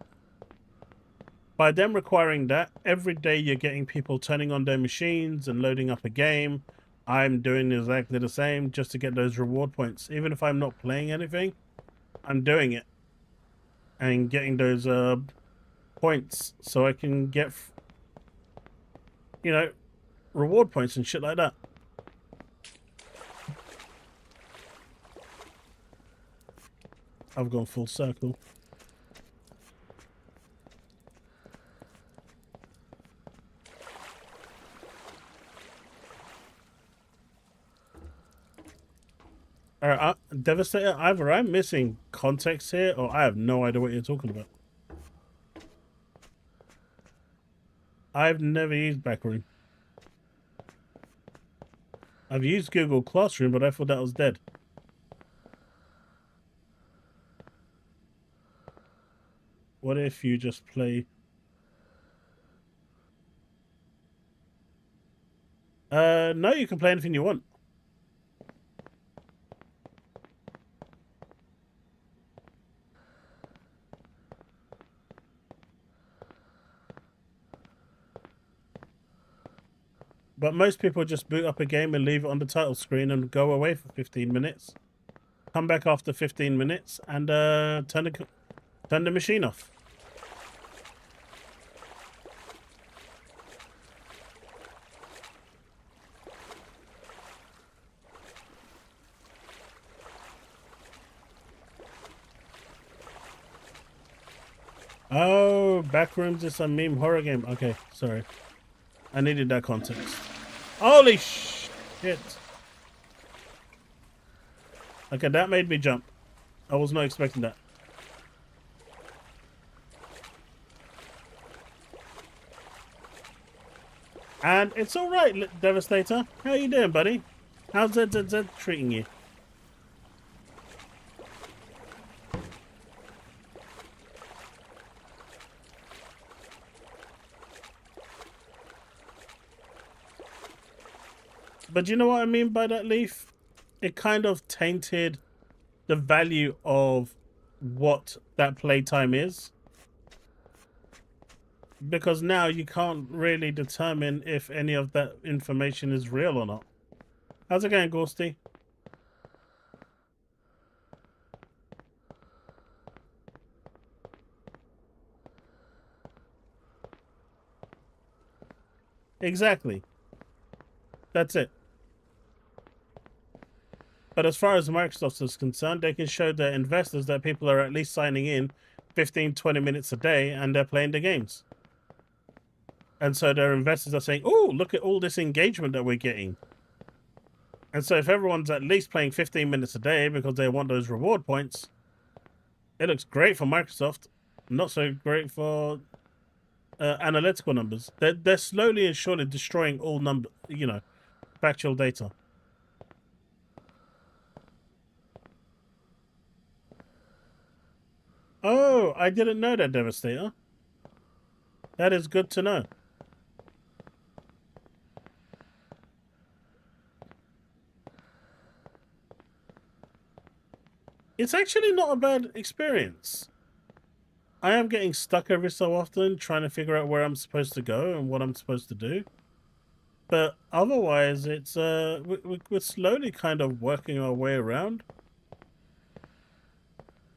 By them requiring that, every day you're getting people turning on their machines and loading up a game. I'm doing exactly the same just to get those reward points. Even if I'm not playing anything, I'm doing it. And getting those points so I can get, you know, reward points and shit like that. I've gone full circle. Alright, Devastator, either I'm missing context here or I have no idea what you're talking about. I've never used Backroom. I've used Google Classroom, but I thought that was dead. What if you just play... no, you can play anything you want. But most people just boot up a game and leave it on the title screen and go away for 15 minutes. Come back after 15 minutes and turn the machine off. Oh, Backrooms is a meme horror game. Okay, sorry. I needed that context. Holy shit. Okay, that made me jump. I was not expecting that. And it's alright, Devastator. How you doing, buddy? How's ZZZ treating you? But you know what I mean by that, Leaf? It kind of tainted the value of what that playtime is. Because now you can't really determine if any of that information is real or not. How's it going, Ghosty? Exactly. That's it. But as far as Microsoft is concerned, they can show their investors that people are at least signing in 15, 20 minutes a day and they're playing the games. And so their investors are saying, oh, look at all this engagement that we're getting. And so if everyone's at least playing 15 minutes a day because they want those reward points, it looks great for Microsoft. Not so great for analytical numbers. They're slowly and surely destroying all factual data. Oh, I didn't know that, Devastator. That is good to know. It's actually not a bad experience. I am getting stuck every so often trying to figure out where I'm supposed to go and what I'm supposed to do. But otherwise, it's we're slowly kind of working our way around.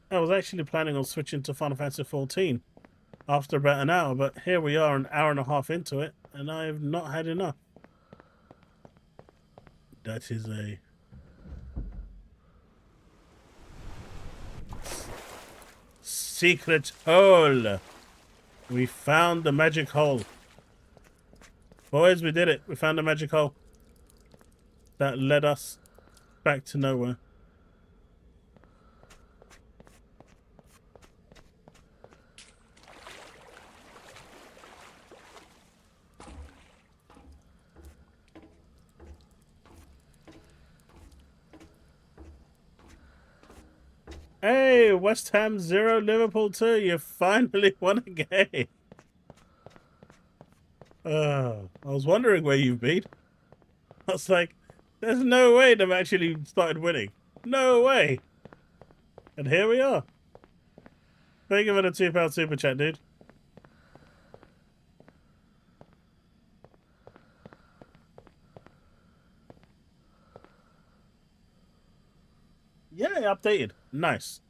I was actually planning on switching to Final Fantasy 14 after about an hour, but here we are an hour and a half into it, and I've not had enough. That is a secret hole. We found the magic hole. Boys, we did it. We found the magic hole that led us back to nowhere. Hey, West Ham 0, Liverpool 2. You finally won a game. I was wondering where you've been. I was like, there's no way they've actually started winning. No way. And here we are. Thank you for the £2 super chat, dude. Yeah, it updated. Nice.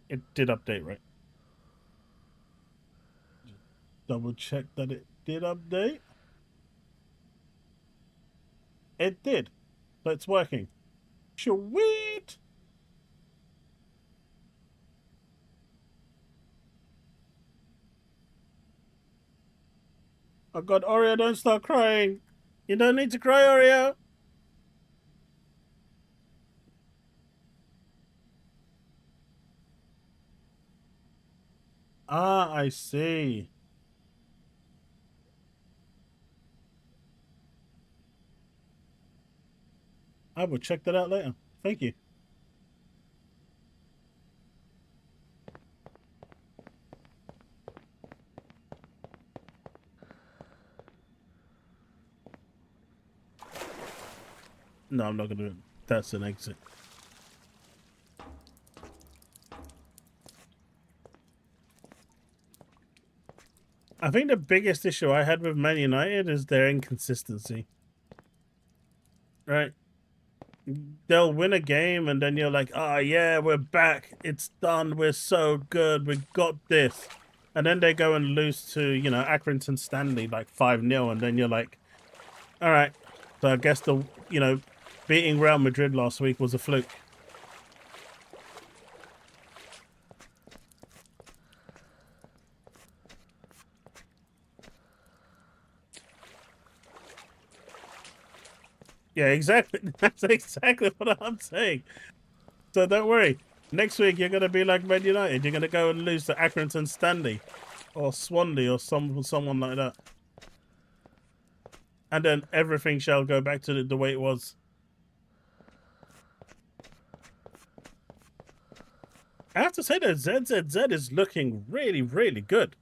It did update, right? Double check that it did update. It did. So it's working. Sweet. Oh God, Oreo, don't start crying. You don't need to cry, Oreo. Ah, I see. I will check that out later. Thank you. No, I'm not going to do it. That's an exit. I think the biggest issue I had with Man United is their inconsistency. Right? They'll win a game and then you're like, oh yeah, we're back. It's done. We're so good. We got this. And then they go and lose to, you know, Accrington Stanley like 5-0. And then you're like, all right. So I guess the, you know, beating Real Madrid last week was a fluke. Yeah, exactly. That's exactly what I'm saying. So don't worry. Next week, you're going to be like Man United. You're going to go and lose to Accrington Stanley or Swansea or someone like that. And then everything shall go back to the way it was. I have to say that ZZZ is looking really, really good.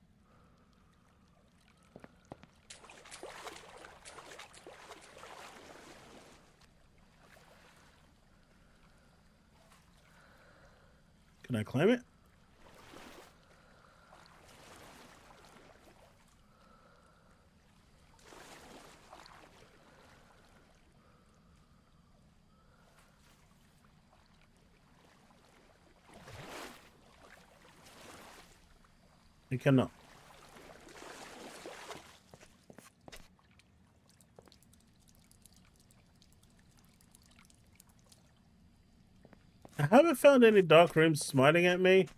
Can I claim it? You cannot. I haven't found any dark rooms smiling at me.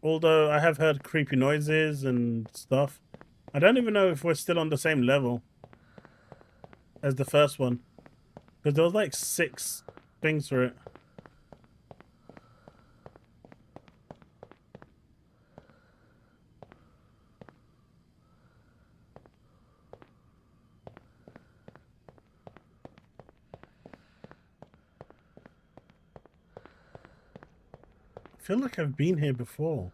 Although I have heard creepy noises and stuff. I don't even know if we're still on the same level as the first one. Because there was like 6 things for it. I feel like I've been here before.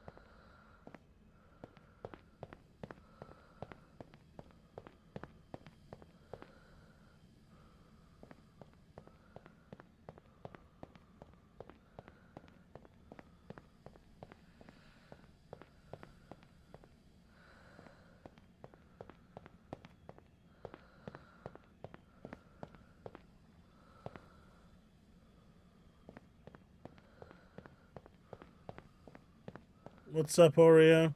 What's up, Oreo?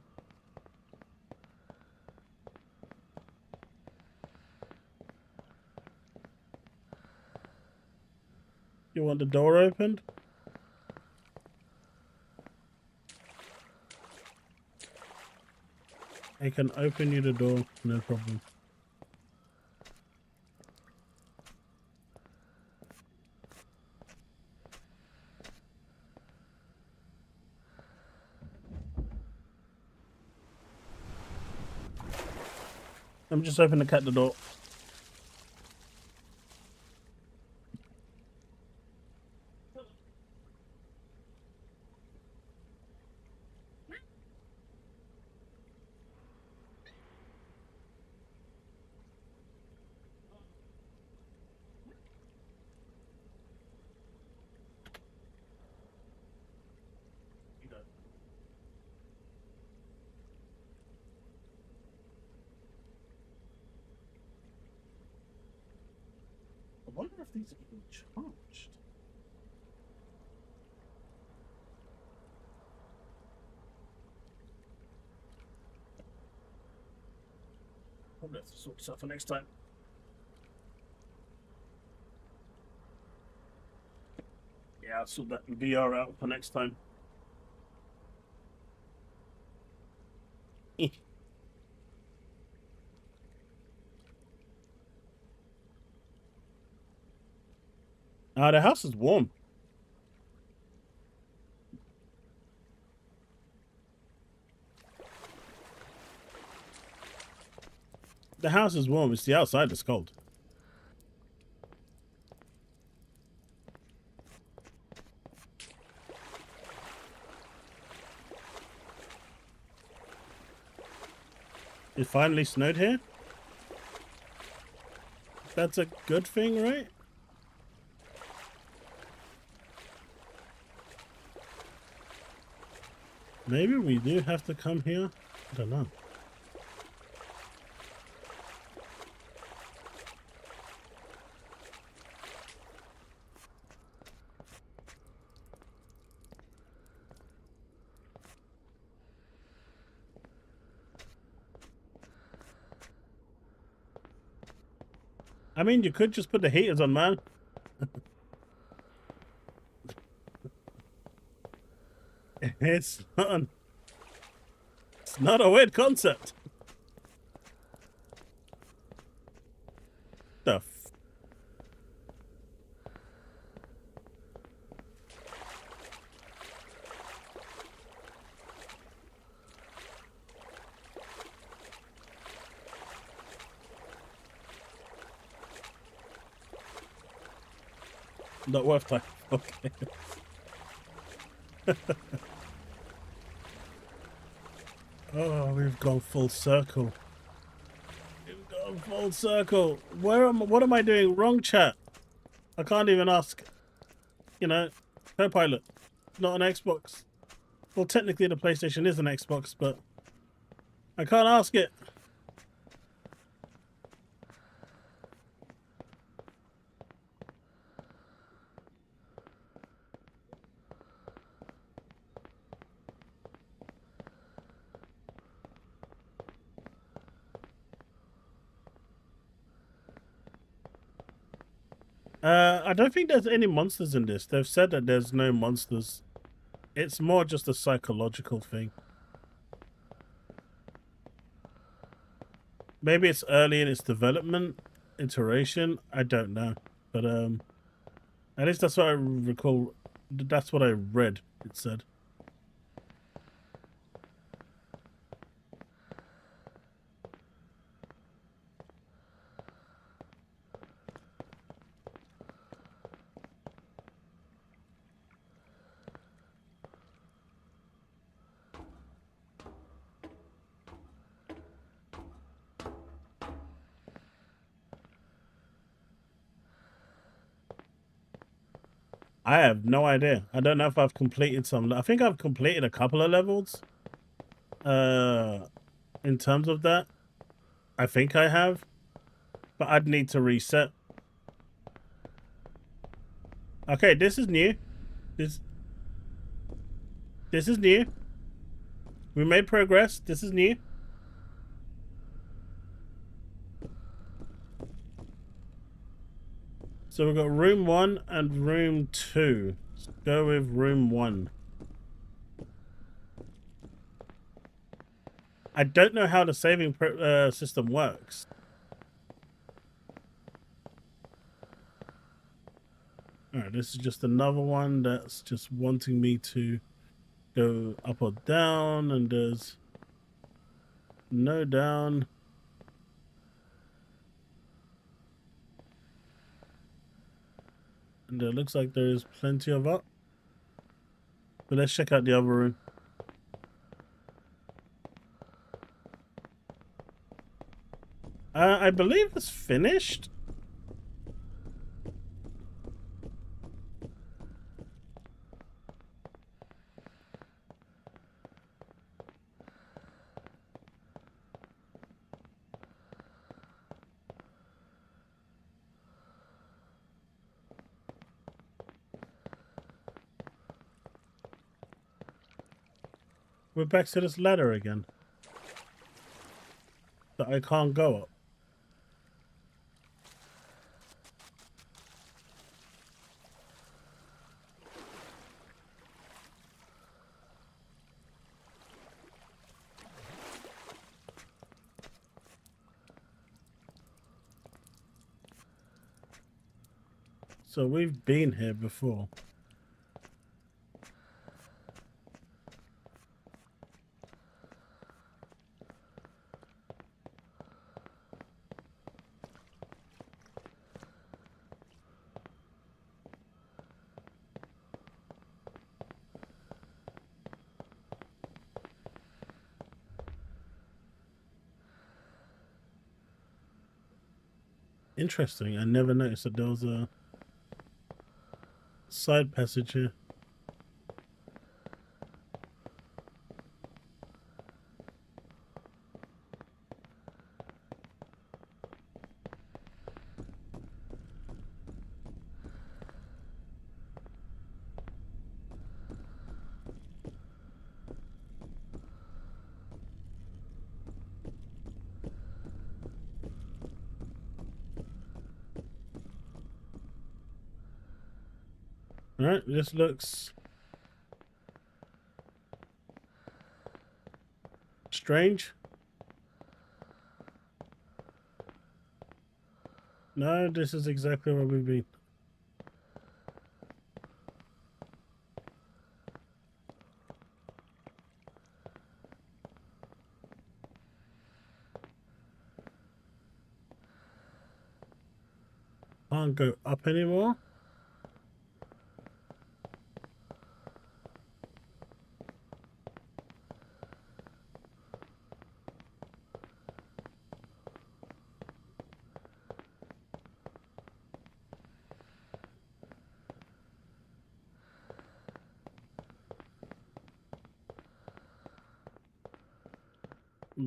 You want the door opened? I can open you the door, no problem. I'm just opening the cat the door. I wonder if these are even charged. Probably have to sort this out for next time. Yeah, I'll sort that VR out for next time. The house is warm. The house is warm. It's the outside that's cold. It finally snowed here. That's a good thing, right? Maybe we do have to come here. I don't know. I mean, you could just put the heaters on, man. It's not a weird concept. The f Not worth time. Okay. Oh, we've gone full circle. We've gone full circle. What am I doing wrong, chat? I can't even ask. You know, co-pilot, not an Xbox. Well, technically the PlayStation is an Xbox, but I can't ask it. I don't think there's any monsters in this. They've said that there's no monsters. It's more just a psychological thing. Maybe it's early in its development, iteration. I don't know. But at least that's what I recall. That's what I read, it said. I have no idea. I don't know if I've completed some. I think I've completed a couple of levels. In terms of that, I think I have, but I'd need to reset. Okay, this is new. This is new. We made progress. This is new. So we've got room 1 and room 2. Let's go with room 1. I don't know how the saving system works. Alright, this is just another one that's just wanting me to go up or down, and there's no down. And it looks like there is plenty of up. But let's check out the other room. I believe it's finished. We're back to this ladder again that I can't go up. So we've been here before. Interesting. I never noticed that there was a side passage here. Alright, this looks strange. No, this is exactly where we've been. Can't go up anymore.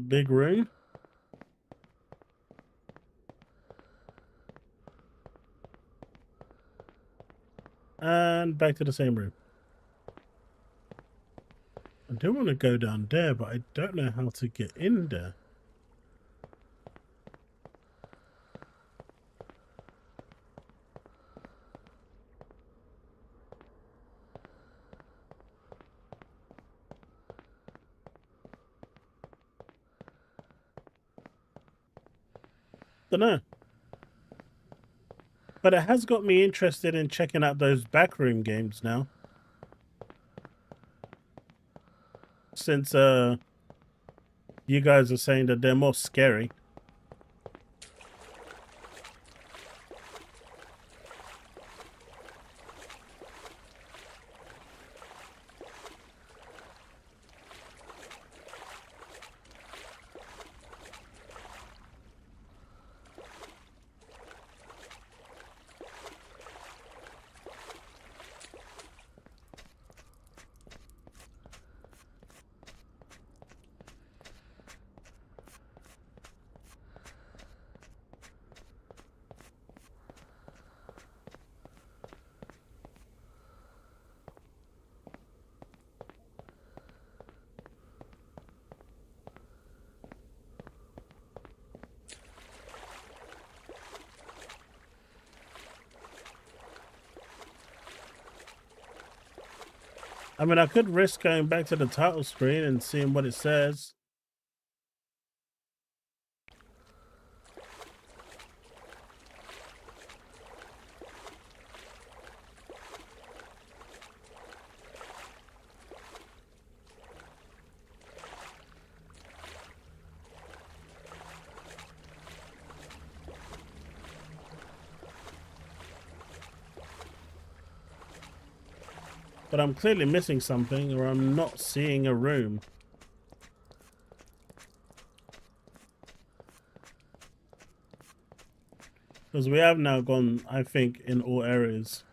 Big room. And back to the same room. I do want to go down there, but I don't know how to get in there. Don't know. But it has got me interested in checking out those backroom games now. Since you guys are saying that they're more scary. I mean, I could risk going back to the title screen and seeing what it says. But I'm clearly missing something, or I'm not seeing a room. Because we have now gone, I think, in all areas.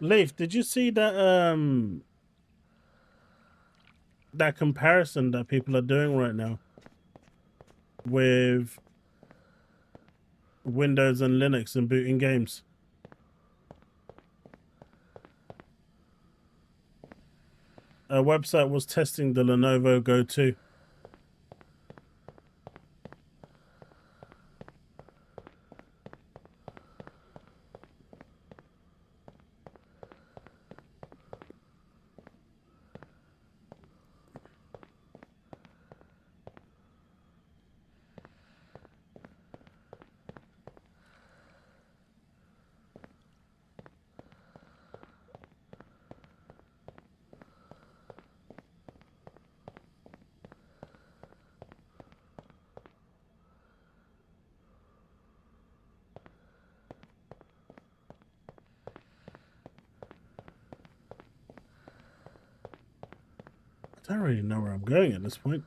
Leaf, did you see that that comparison that people are doing right now with Windows and Linux and booting games? A website was testing the Lenovo Go 2. I don't really know where I'm going at this point.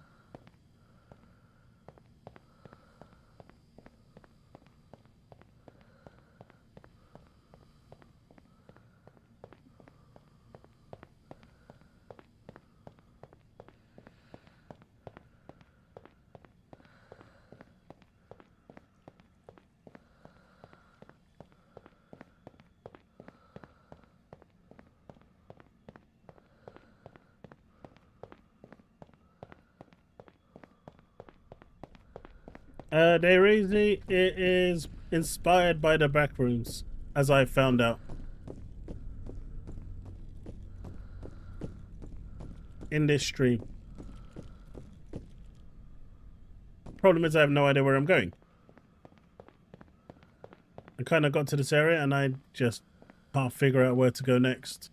It is inspired by the backrooms, as I found out in this stream. Problem is, I have no idea where I'm going. I kind of got to this area and I just can't figure out where to go next.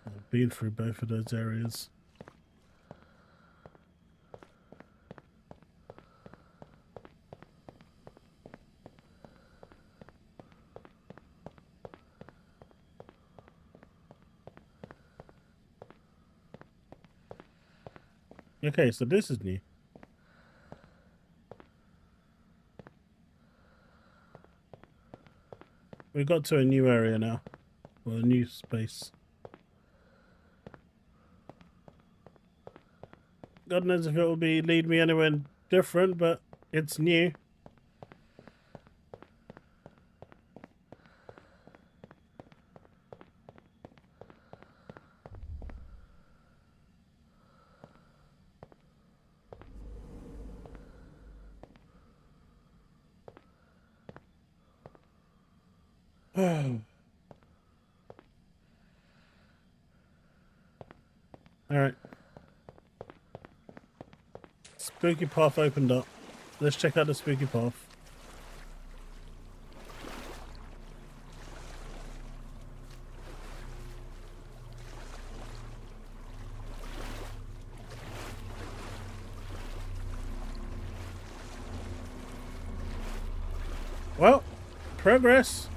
I've been through both of those areas. Okay, so this is new. We got to a new area now, or a new space. God knows if it will lead me anywhere different, but it's new. Alright. Spooky path opened up. Let's check out the spooky path. Well, progress.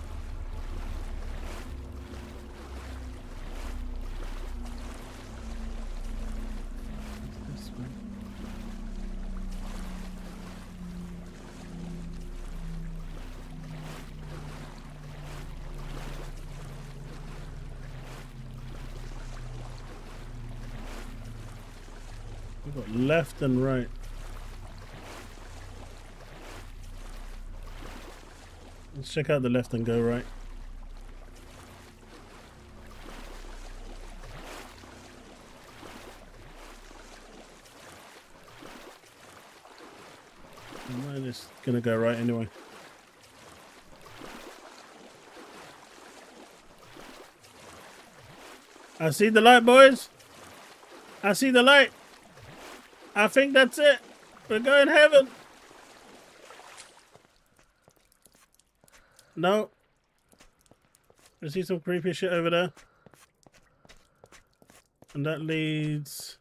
This way. We've got left and right. Let's check out the left and go right. Mine is gonna go right anyway. I see the light, boys. I see the light. I think that's it. We're going heaven. No. I see some creepy shit over there. And that leads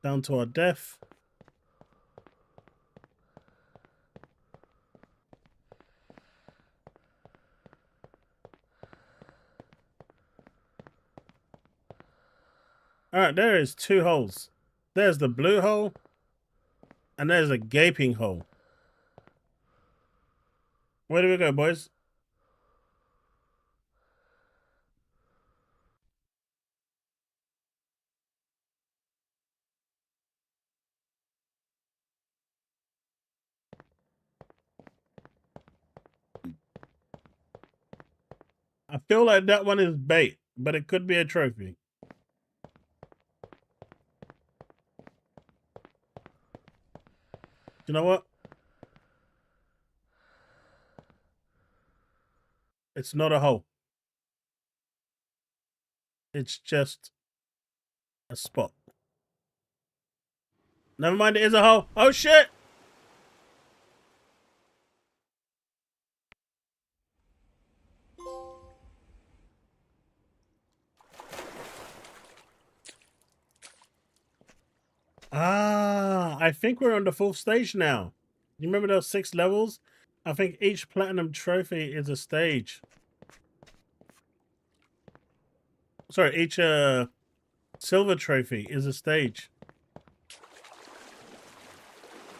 down to our death. Alright, there is 2 holes. There's the blue hole. And there's a gaping hole. Where do we go, boys? I feel like that one is bait, but it could be a trophy. You know what? It's not a hole. It's just a spot. Never mind, it is a hole. Oh shit! Ah, I think we're on the 4th stage now. You remember those 6 levels? I think each platinum trophy is a stage. Sorry, each silver trophy is a stage.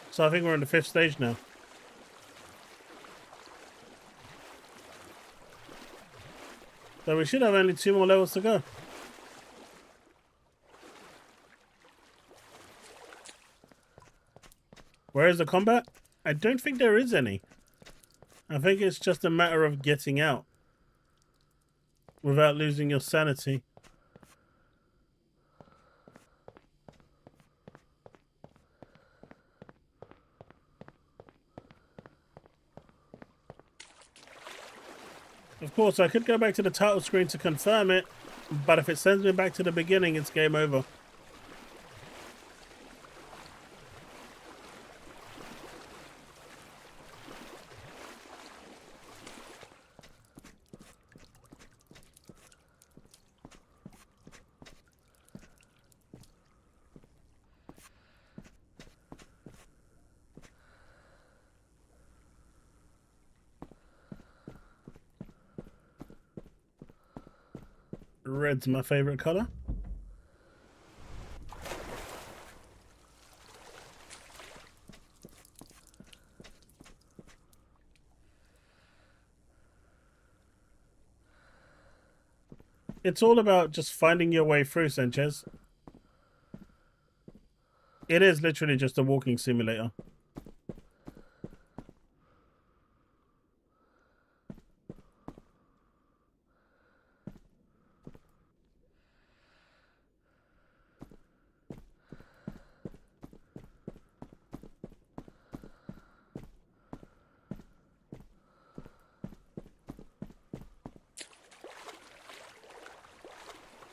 So I think we're on the 5th stage now. So we should have only 2 more levels to go. Where is the combat? I don't think there is any. I think it's just a matter of getting out without losing your sanity. Of course, I could go back to the title screen to confirm it, but if it sends me back to the beginning, it's game over. Red's my favorite color. It's all about just finding your way through, Sanchez. It is literally just a walking simulator.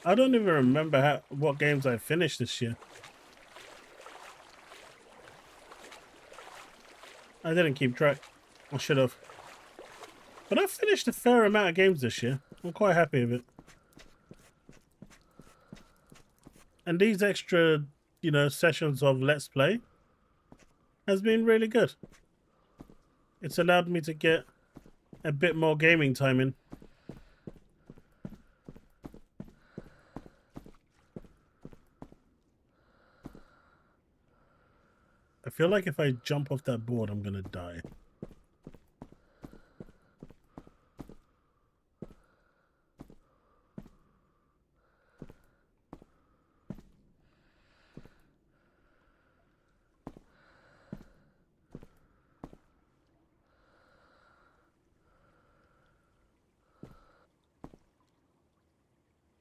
I don't even remember what games I finished this year. I didn't keep track. I should have. But I've finished a fair amount of games this year. I'm quite happy with it. And these extra, sessions of Let's Play has been really good. It's allowed me to get a bit more gaming time in. I feel like if I jump off that board, I'm gonna die.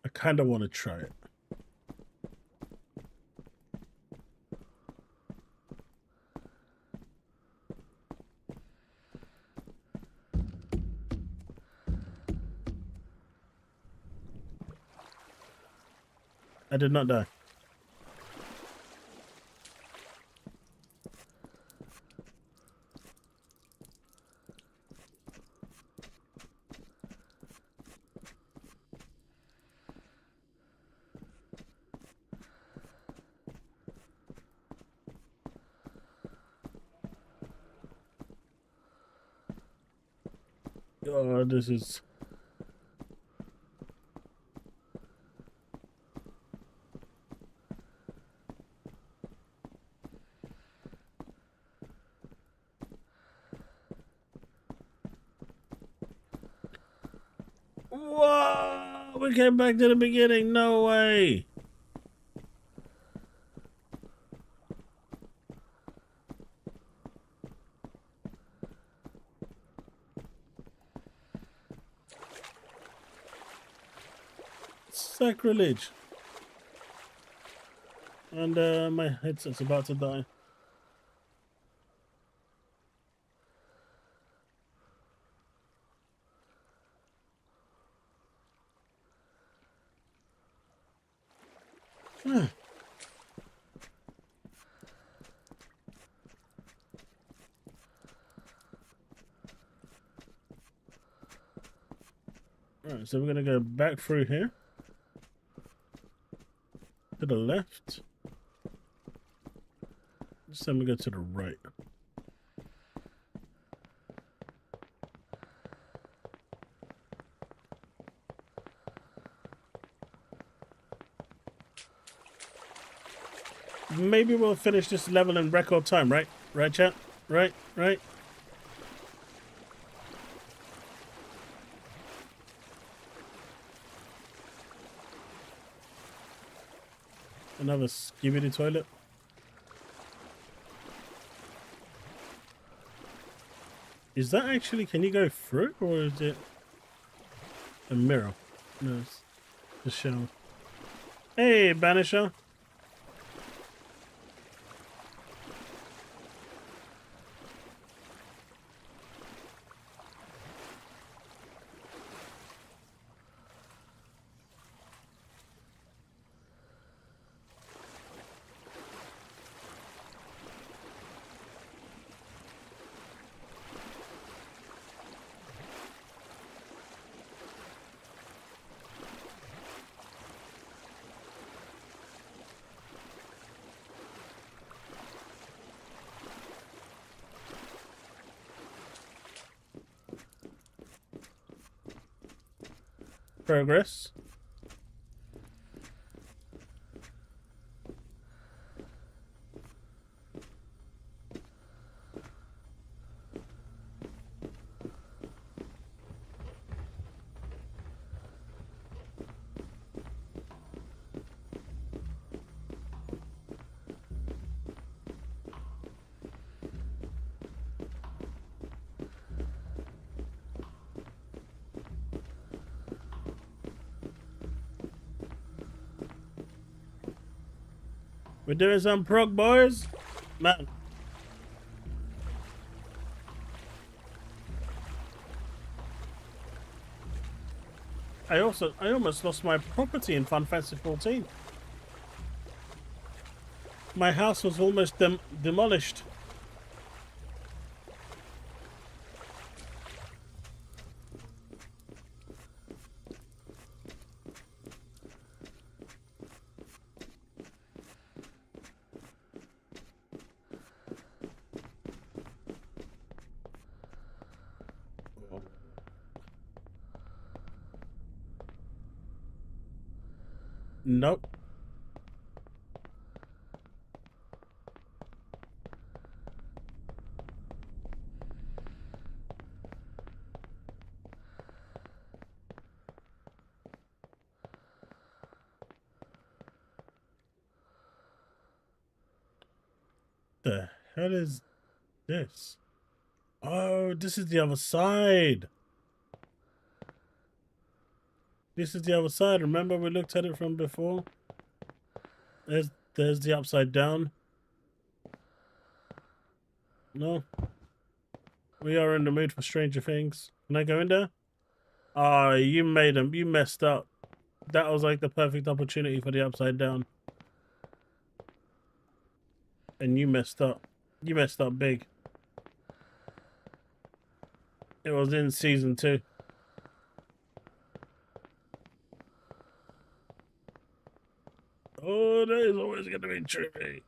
I kind of want to try it. I did not die. Oh, this is... Whoa! We came back to the beginning. No way. Sacrilege. And my headset's about to die. Alright, so we're gonna go back through here. To the left. Just then we go to the right. Maybe we'll finish this level in record time, right? Right, chat? Right? Another skibidi toilet. Is that actually, can you go through, or is it a mirror? No, it's the shower. Hey, Banisher. Progress. We're doing some prog, boys. Man. I almost lost my property in Final Fantasy 14. My house was almost demolished. Nope. The hell is this? Oh, this is the other side. This is the other side. Remember we looked at it from before? There's the upside down. No. We are in the mood for Stranger Things. Can I go in there? Oh, you made them. You messed up. That was like the perfect opportunity for the upside down. And you messed up. You messed up big. It was in season 2. Oh, that is always going to be trippy.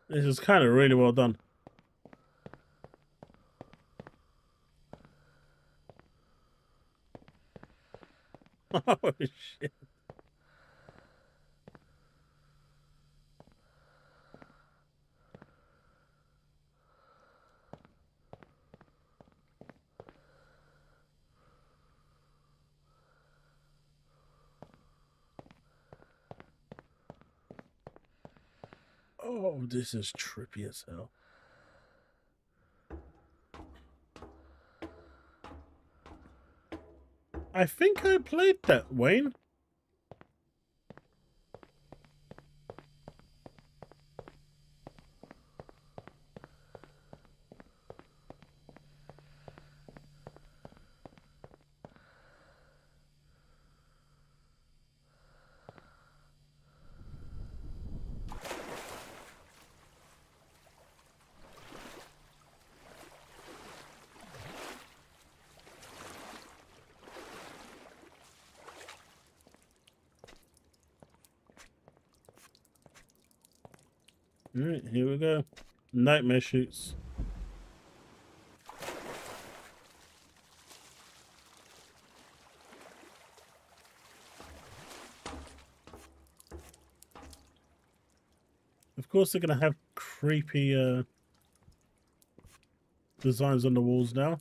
This is kind of really well done. Oh, shit. Oh, this is trippy as hell. I think I played that, Wayne. Alright, here we go. Nightmare shoots. Of course they're going to have creepy designs on the walls now.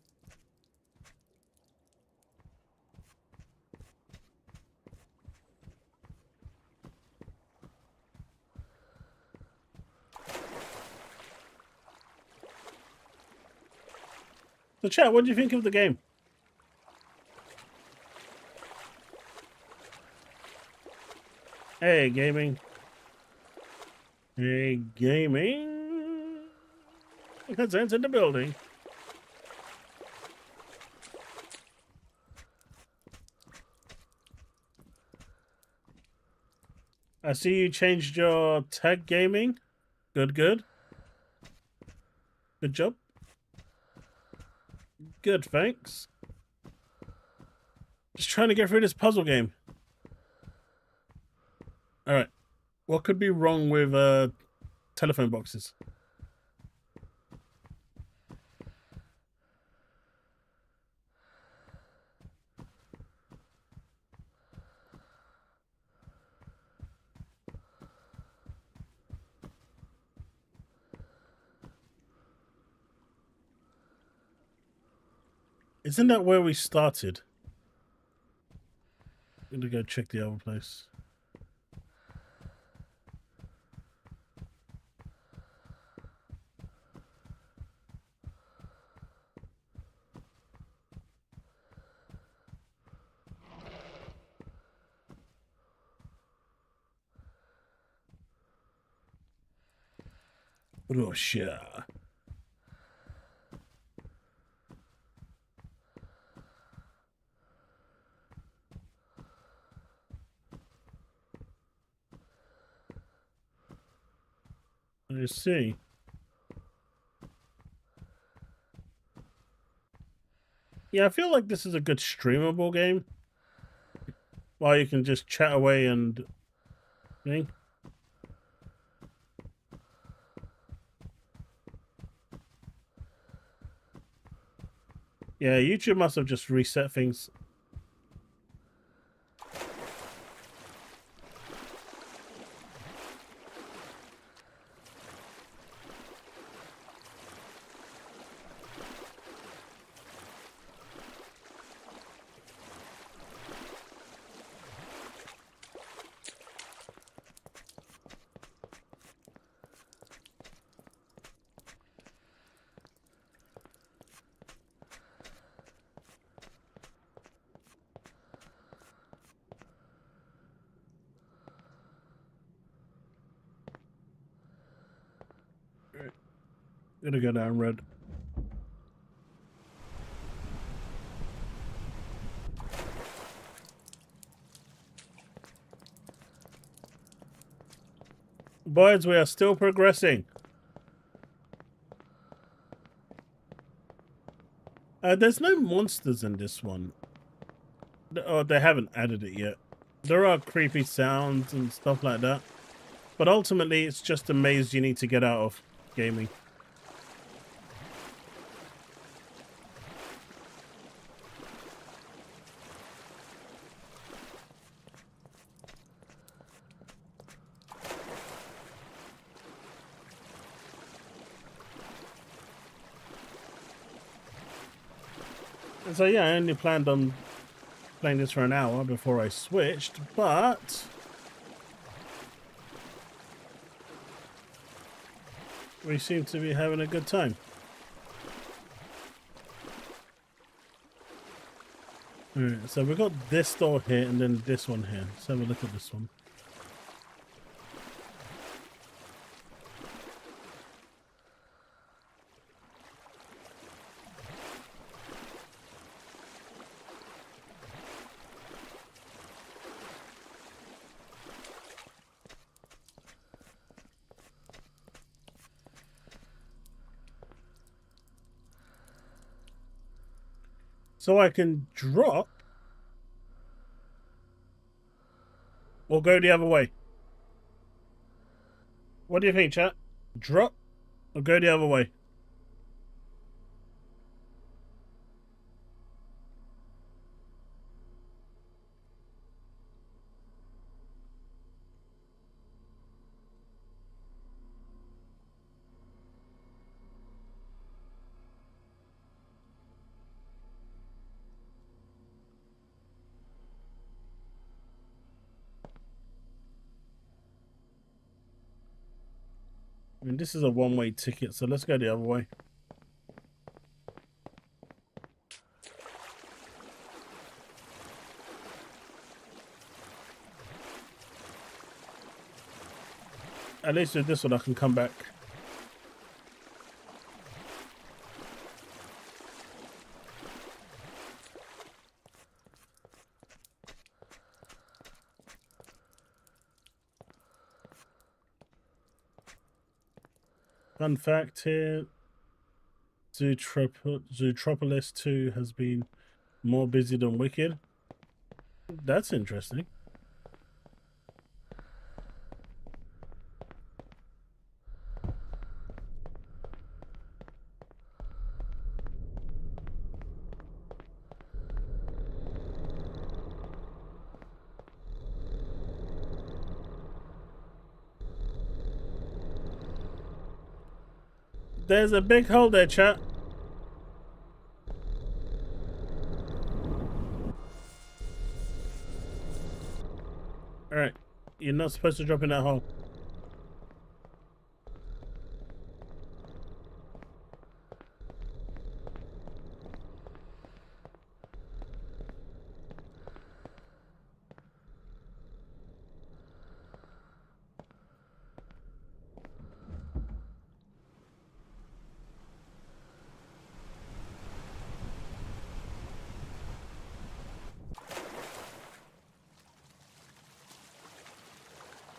So chat, what do you think of the game? Hey, gaming. Hey, gaming. Let's enter the building. I see you changed your tag gaming. Good, good. Good job. Good, thanks. Just trying to get through this puzzle game. Alright. What could be wrong with telephone boxes? Isn't that where we started? I'm gonna go check the other place. Russia. I see. Yeah, I feel like this is a good streamable game. While you can just chat away and thing. Yeah, YouTube must have just reset things. Gonna go down red. Boys, we are still progressing. There's no monsters in this one. Oh, they haven't added it yet. There are creepy sounds and stuff like that. But ultimately, it's just a maze you need to get out of gaming. And so yeah, I only planned on playing this for an hour before I switched, but we seem to be having a good time. Alright, so we've got this door here and then this one here. Let's have a look at this one. So I can drop or go the other way. What do you think, chat? Drop or go the other way? I mean, this is a one-way ticket, so let's go the other way. At least with this one, I can come back. Fun fact here, Zootropolis 2 has been more busy than Wicked. That's interesting. There's a big hole there, chat. Alright. You're not supposed to drop in that hole.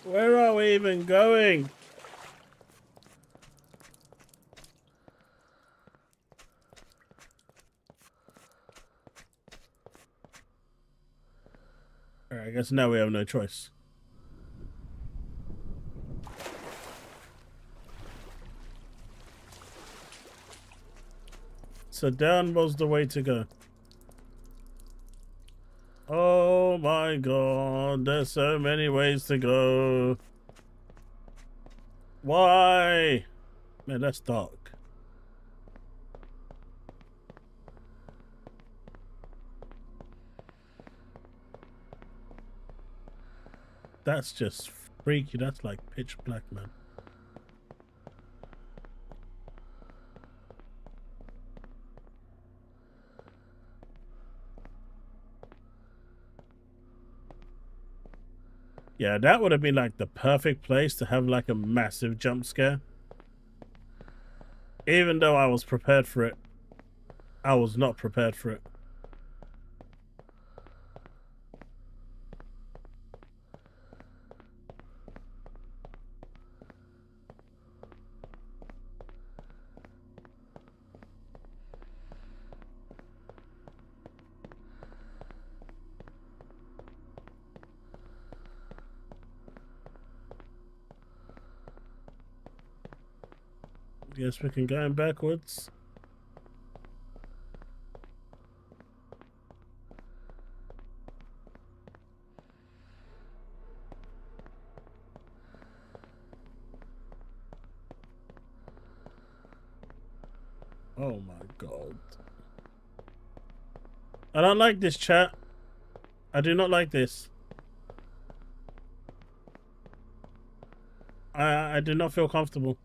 Where are we even going? Alright, I guess now we have no choice. So down was the way to go. Oh my god, there's so many ways to go. Why? Man, that's dark. That's just freaky. That's like pitch black, man. Yeah, that would have been like the perfect place to have like a massive jump scare. Even though I was prepared for it, I was not prepared for it. Guess we can go in backwards. Oh my god. I don't like this, chat. I do not like this. I do not feel comfortable.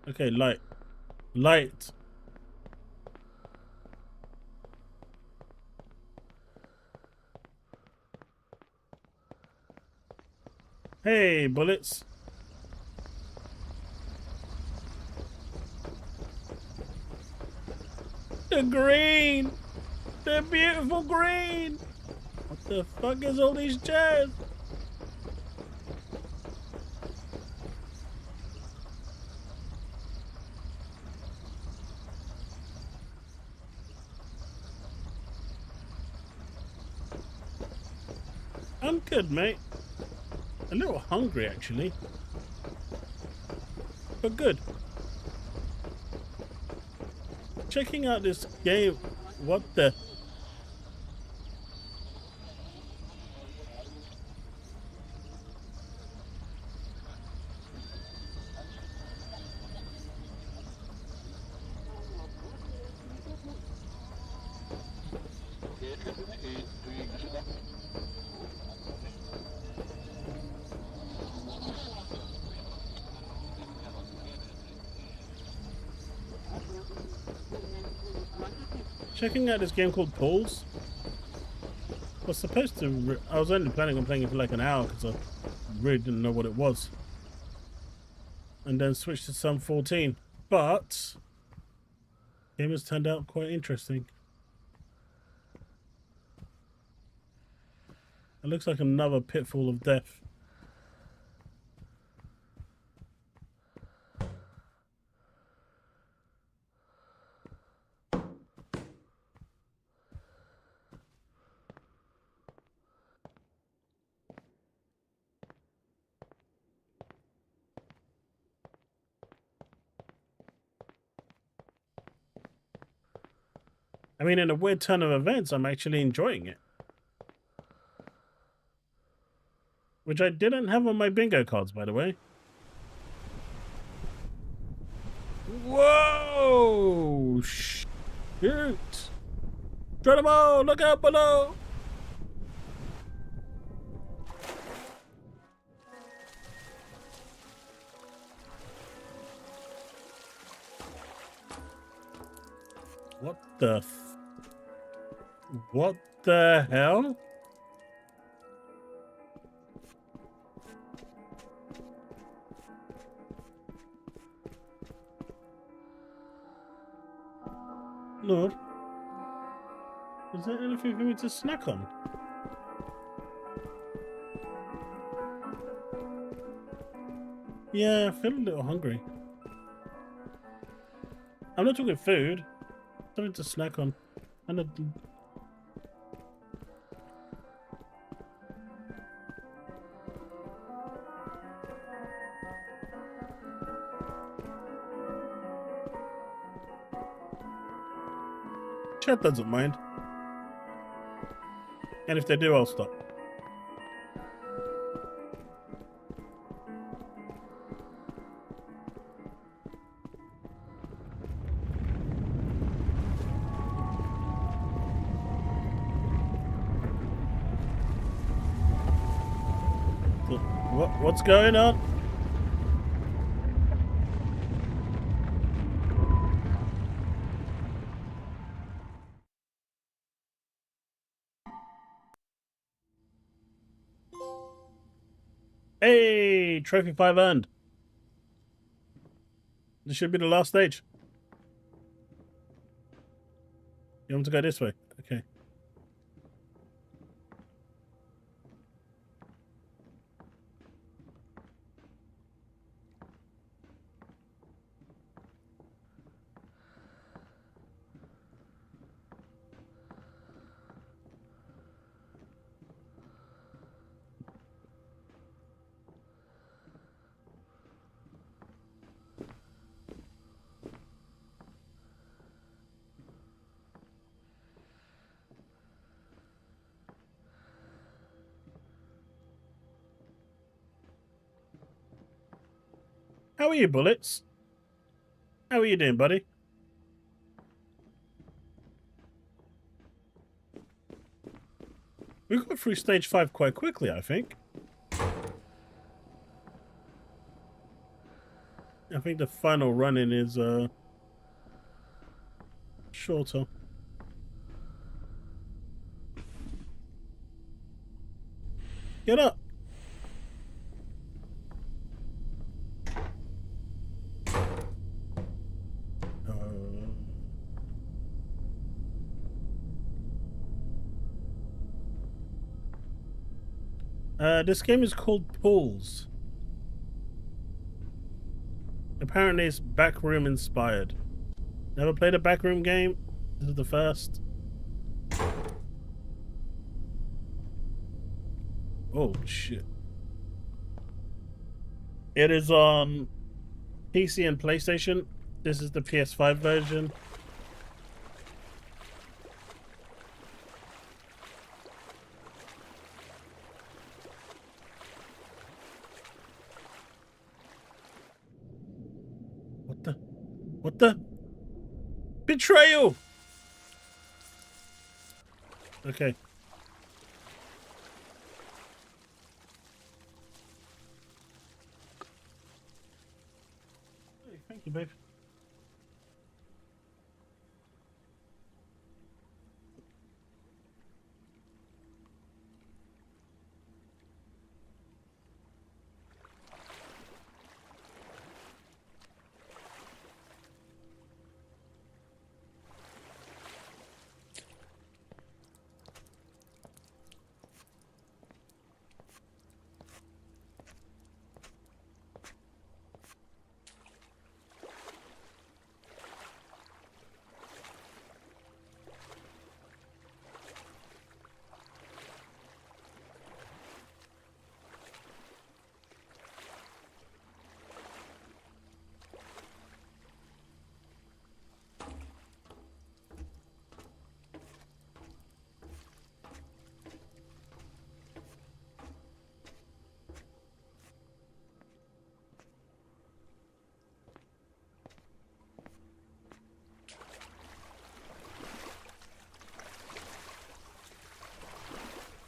Okay, light. Light. Hey, bullets. The green. The beautiful green. What the fuck is all these jazz? I'm good, mate. A little hungry, actually. But good. Checking out this game. What the? Checking out this game called Pools. Was supposed to. I was only planning on playing it for like an hour because I really didn't know what it was. And then switched to Sum 14. But the game has turned out quite interesting. It looks like another pitfall of death. I mean, in a weird turn of events, I'm actually enjoying it. Which I didn't have on my bingo cards, by the way. Whoa! Shoot! Geronimo, look out below! What the hell? Lord, is there anything for me to snack on? Yeah, I feel a little hungry. I'm not talking food. Something to snack on. I'm not... Chat doesn't mind. And if they do, I'll stop. What's going on? Hey, trophy 5 earned. This should be the last stage. You want to go this way? Okay. How are you, Bullets? How are you doing, buddy? We got through stage 5 quite quickly, I think. I think the final run-in is shorter. Get up. This game is called Pools. Apparently it's backroom inspired. Never played a backroom game? This is the first. Oh shit. It is on PC and PlayStation. This is the PS5 version. What the? Betrayal! Okay. Hey, thank you, babe.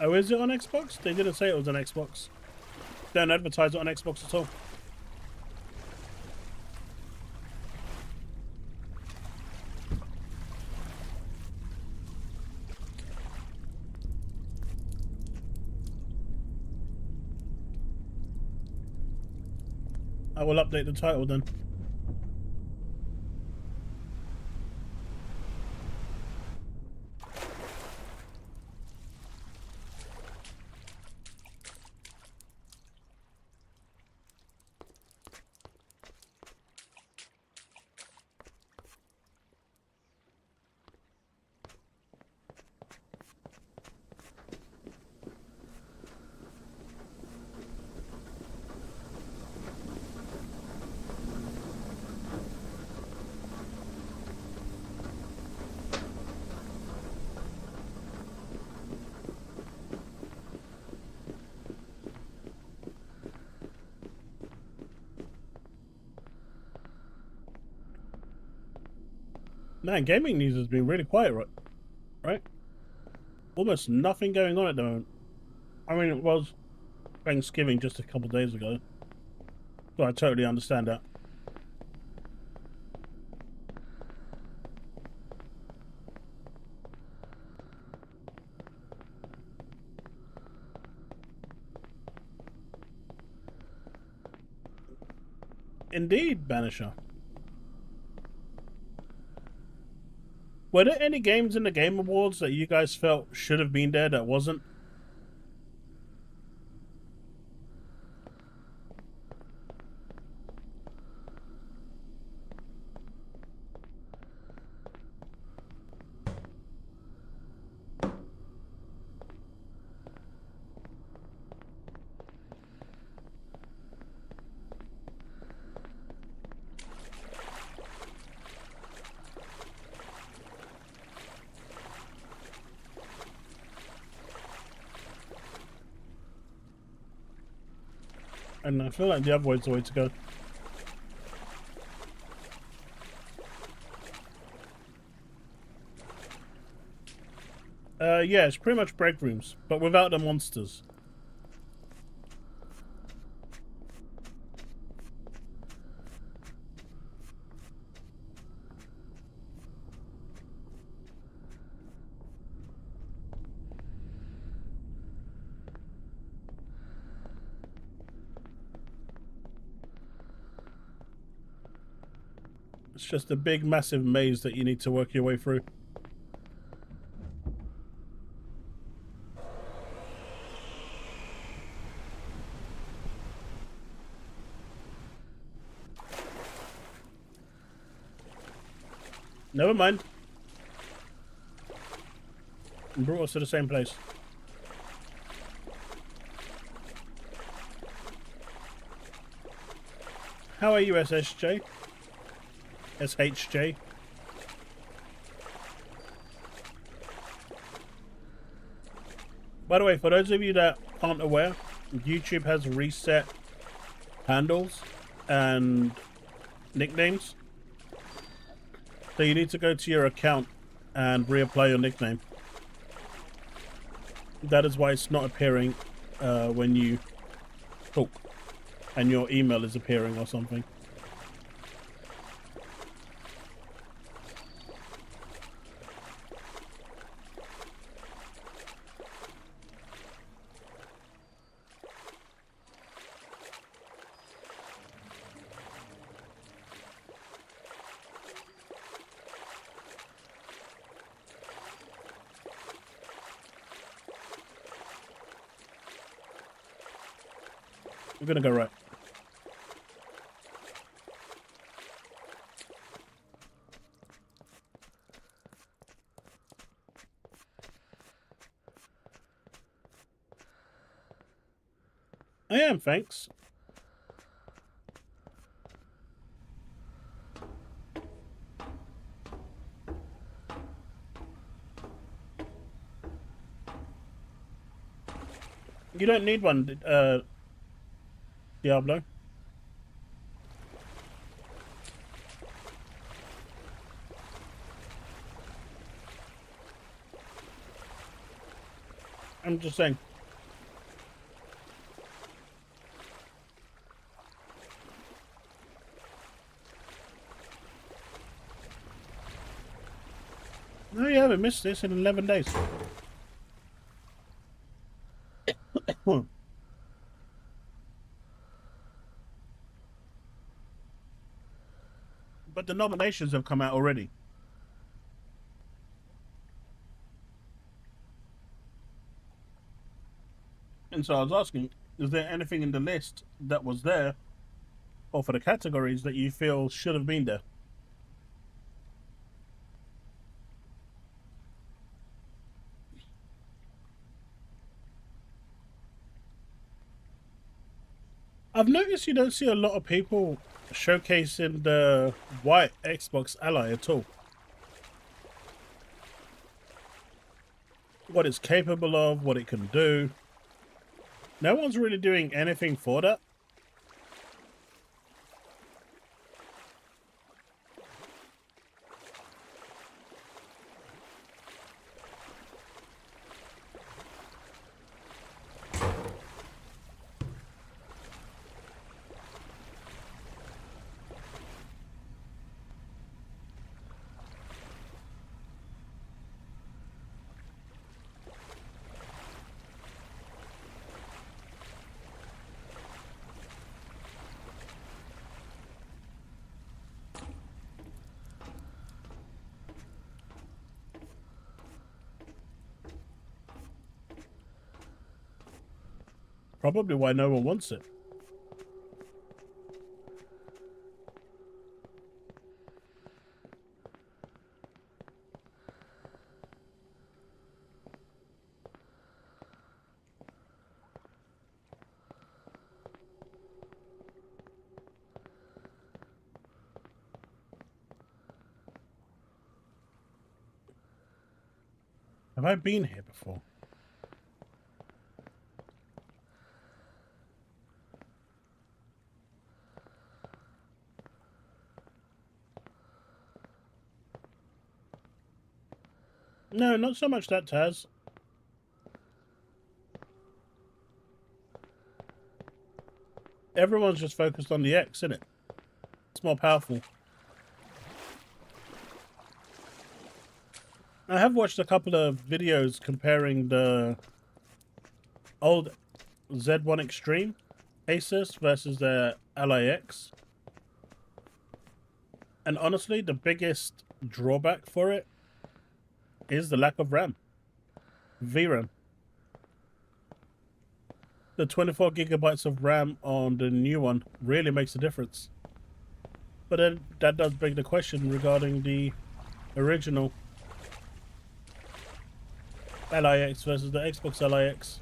Oh, is it on Xbox? They didn't say it was on Xbox. They don't advertise it on Xbox at all. I will update the title then. Man, gaming news has been really quiet, right? Almost nothing going on at the moment. I mean, it was Thanksgiving just a couple of days ago, so I totally understand that. Indeed, Banisher. Were there any games in the Game Awards that you guys felt should have been there that wasn't? And I feel like the other way's the way to go. Yeah, it's pretty much break rooms, but without the monsters. It's just a big, massive maze that you need to work your way through. Never mind. And brought us to the same place. How are you, SSJ? SHJ? By the way, for those of you that aren't aware, YouTube has reset handles and nicknames. So you need to go to your account and reapply your nickname. That is why it's not appearing when you talk and your email is appearing or something. We're gonna go right. I am, thanks. You don't need one, Diablo. I'm just saying. No, you haven't missed this in 11 days. But the nominations have come out already. And so I was asking, is there anything in the list that was there, or for the categories, that you feel should have been there? I've noticed you don't see a lot of people showcasing the white Xbox Ally at all. What it's capable of, what it can do. No one's really doing anything for that. Probably why no one wants it. Have I been here before? No, not so much that, Taz. Everyone's just focused on the X, isn't it? It's more powerful. I have watched a couple of videos comparing the old Z1 Extreme Asus versus the Ally X. And honestly, the biggest drawback for it is the lack of RAM. VRAM. The 24 gigabytes of RAM on the new one really makes a difference. But then that does beg the question regarding the original LIX versus the Xbox LIX.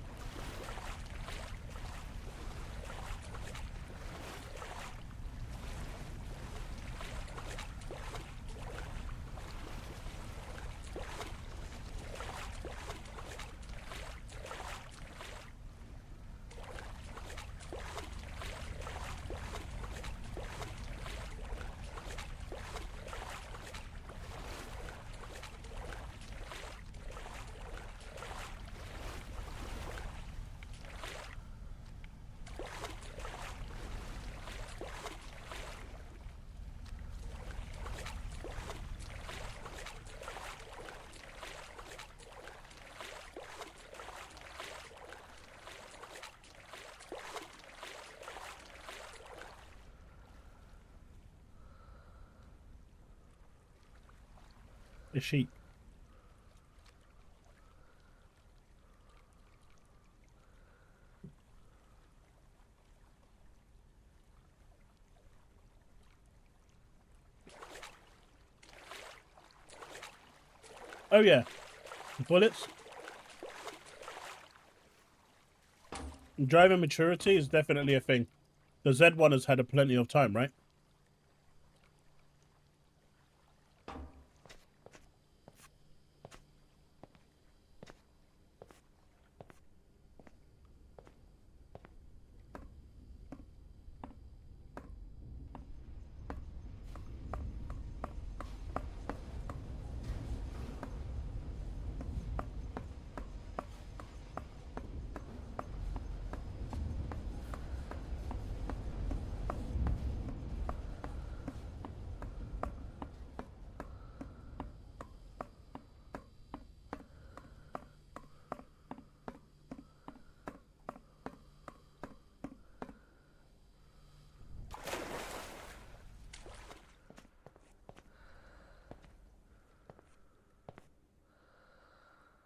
A sheep. Oh yeah, bullets. Driver maturity is definitely a thing. The Z1 has had a plenty of time, right?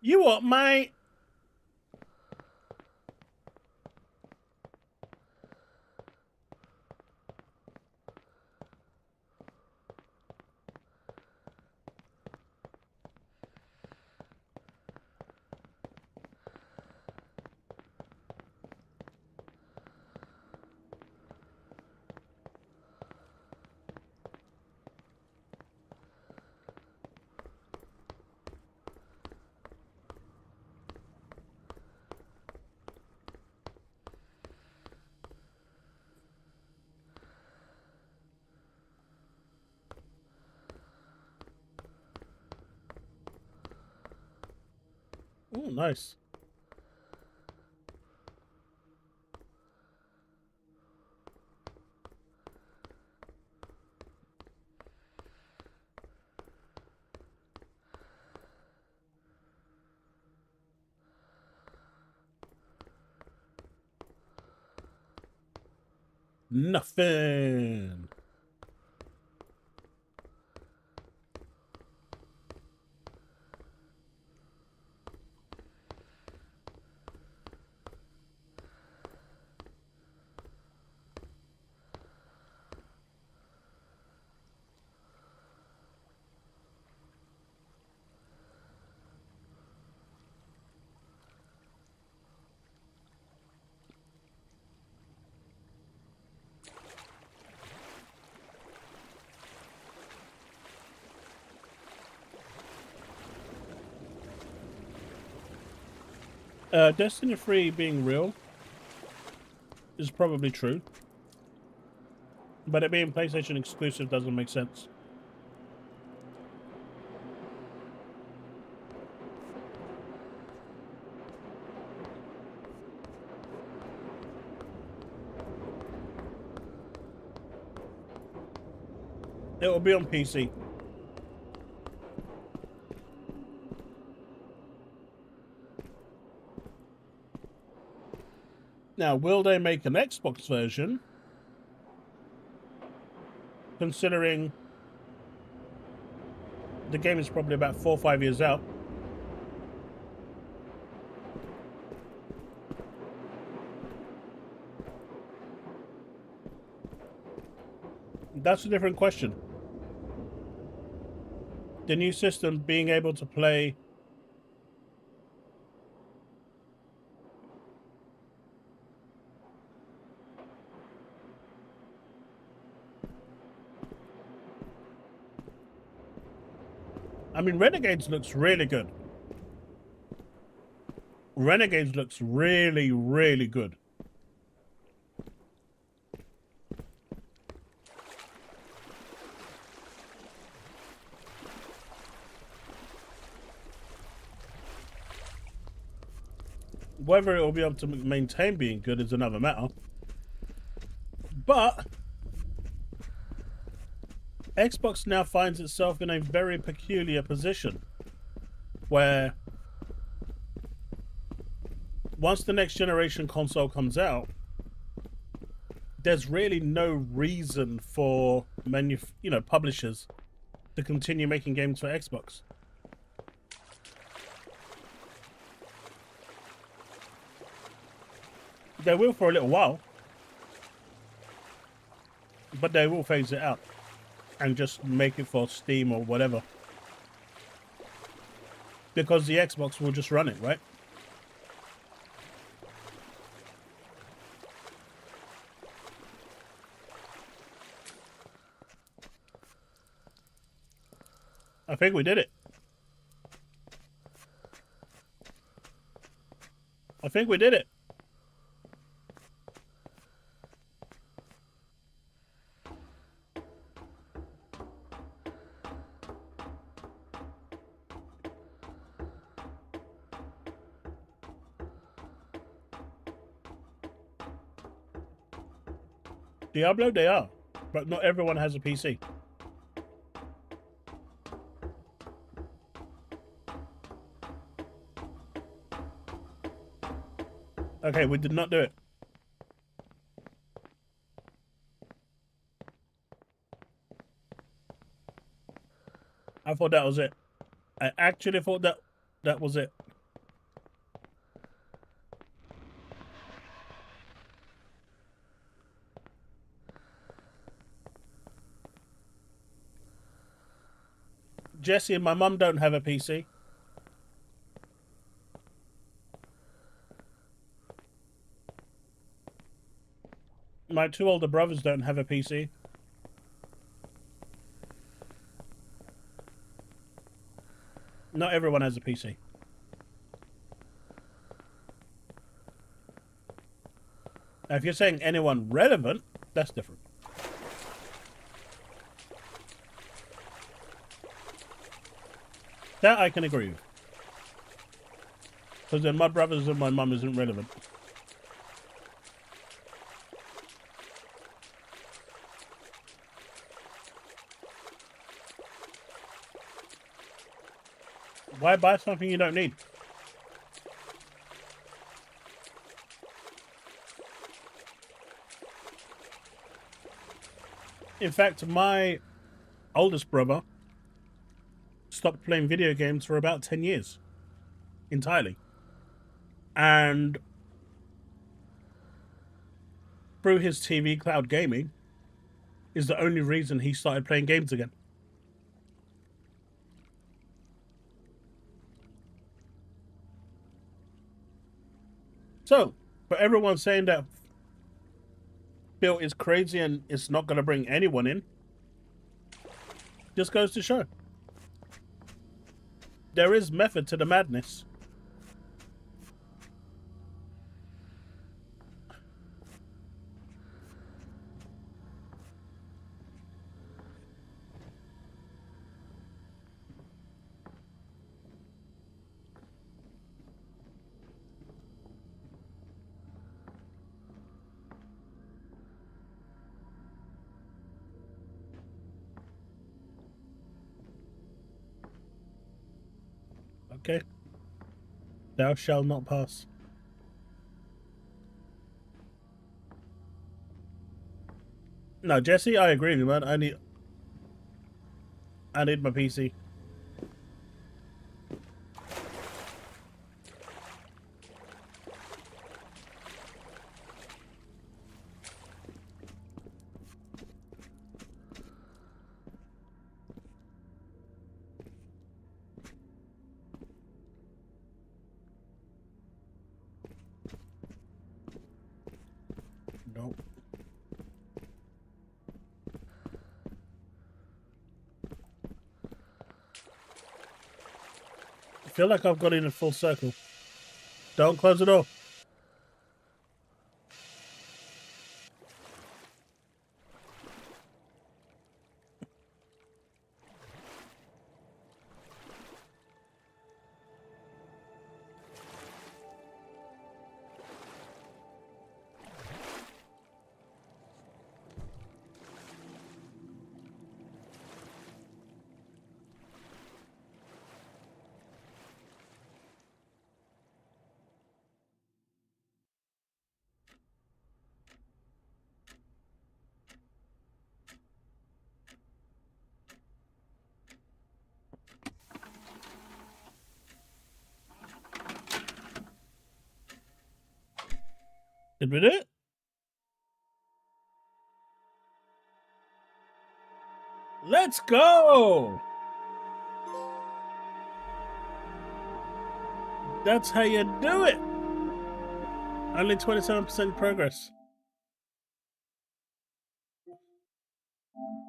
You what, mate? Oh, nice. Nothing. Destiny 3 being real is probably true. But it being PlayStation exclusive doesn't make sense. It will be on PC. Now, will they make an Xbox version? Considering the game is probably about 4 or 5 years out. That's a different question. The new system being able to play I mean, Renegades looks really good. Renegades looks really, really good. Whether it will be able to maintain being good is another matter. But Xbox now finds itself in a very peculiar position where once the next generation console comes out, there's really no reason for publishers to continue making games for Xbox. They will for a little while, but they will phase it out and just make it for Steam or whatever. Because the Xbox will just run it, right? I think we did it. I think we did it. Diablo, they are, but not everyone has a PC. Okay, we did not do it. I thought that was it. I actually thought that was it. Jesse and my mum don't have a PC. My 2 older brothers don't have a PC. Not everyone has a PC. Now, if you're saying anyone relevant, that's different. That I can agree with. Because then my brothers and my mum isn't relevant. Why buy something you don't need? In fact, my oldest brother stopped playing video games for about 10 years. Entirely. And through his TV cloud gaming is the only reason he started playing games again. So, for everyone saying that Bill is crazy and it's not going to bring anyone in, just goes to show. There is method to the madness. Okay. Thou shalt not pass. No, Jesse, I agree with you, man. I need my PC. Nope. I feel like I've got in a full circle. Don't close the door. Did we do it? Let's go! That's how you do it! Only 27% progress.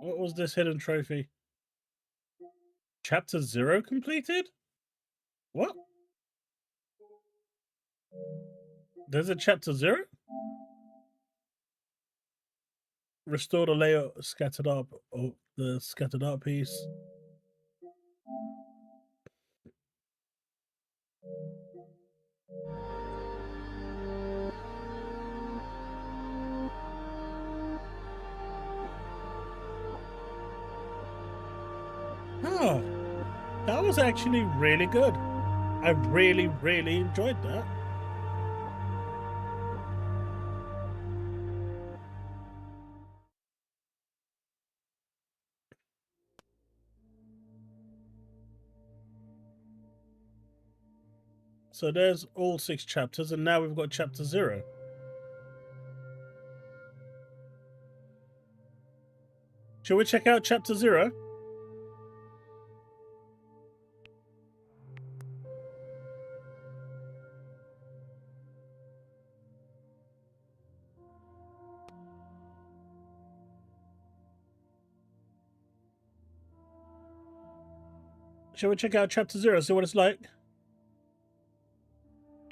What was this hidden trophy? Chapter 0 completed? What? There's a chapter 0? Restore the layout scattered up, or the scattered art piece. Oh, that was actually really good. I really, really enjoyed that. So there's all 6 chapters, and now we've got chapter 0. Shall we check out chapter 0? Shall we check out Chapter 0, see what it's like?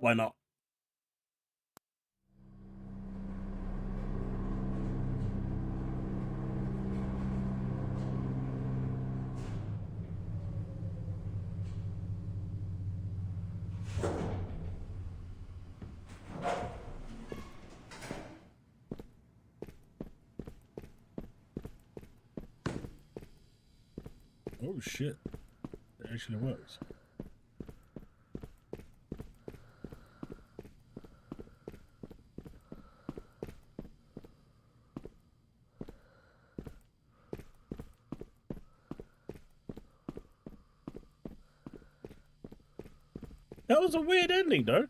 Why not? Oh shit, it actually works. That was a weird ending, though.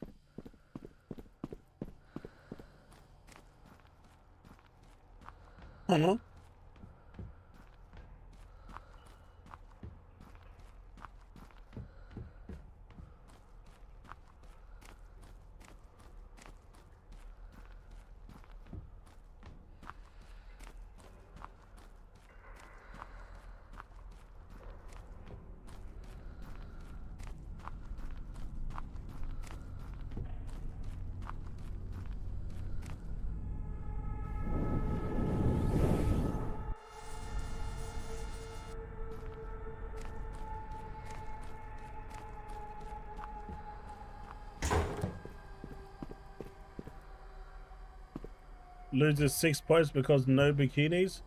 Uh-huh. Loses 6 points because no bikinis.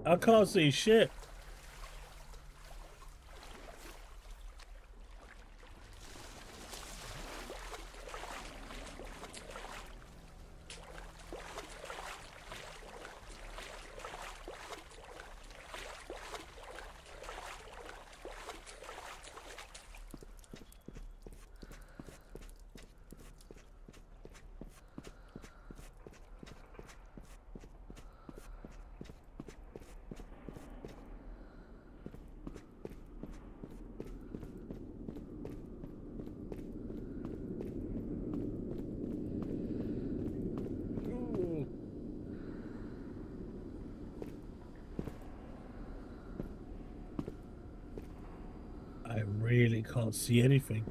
I can't see shit. I really can't see anything.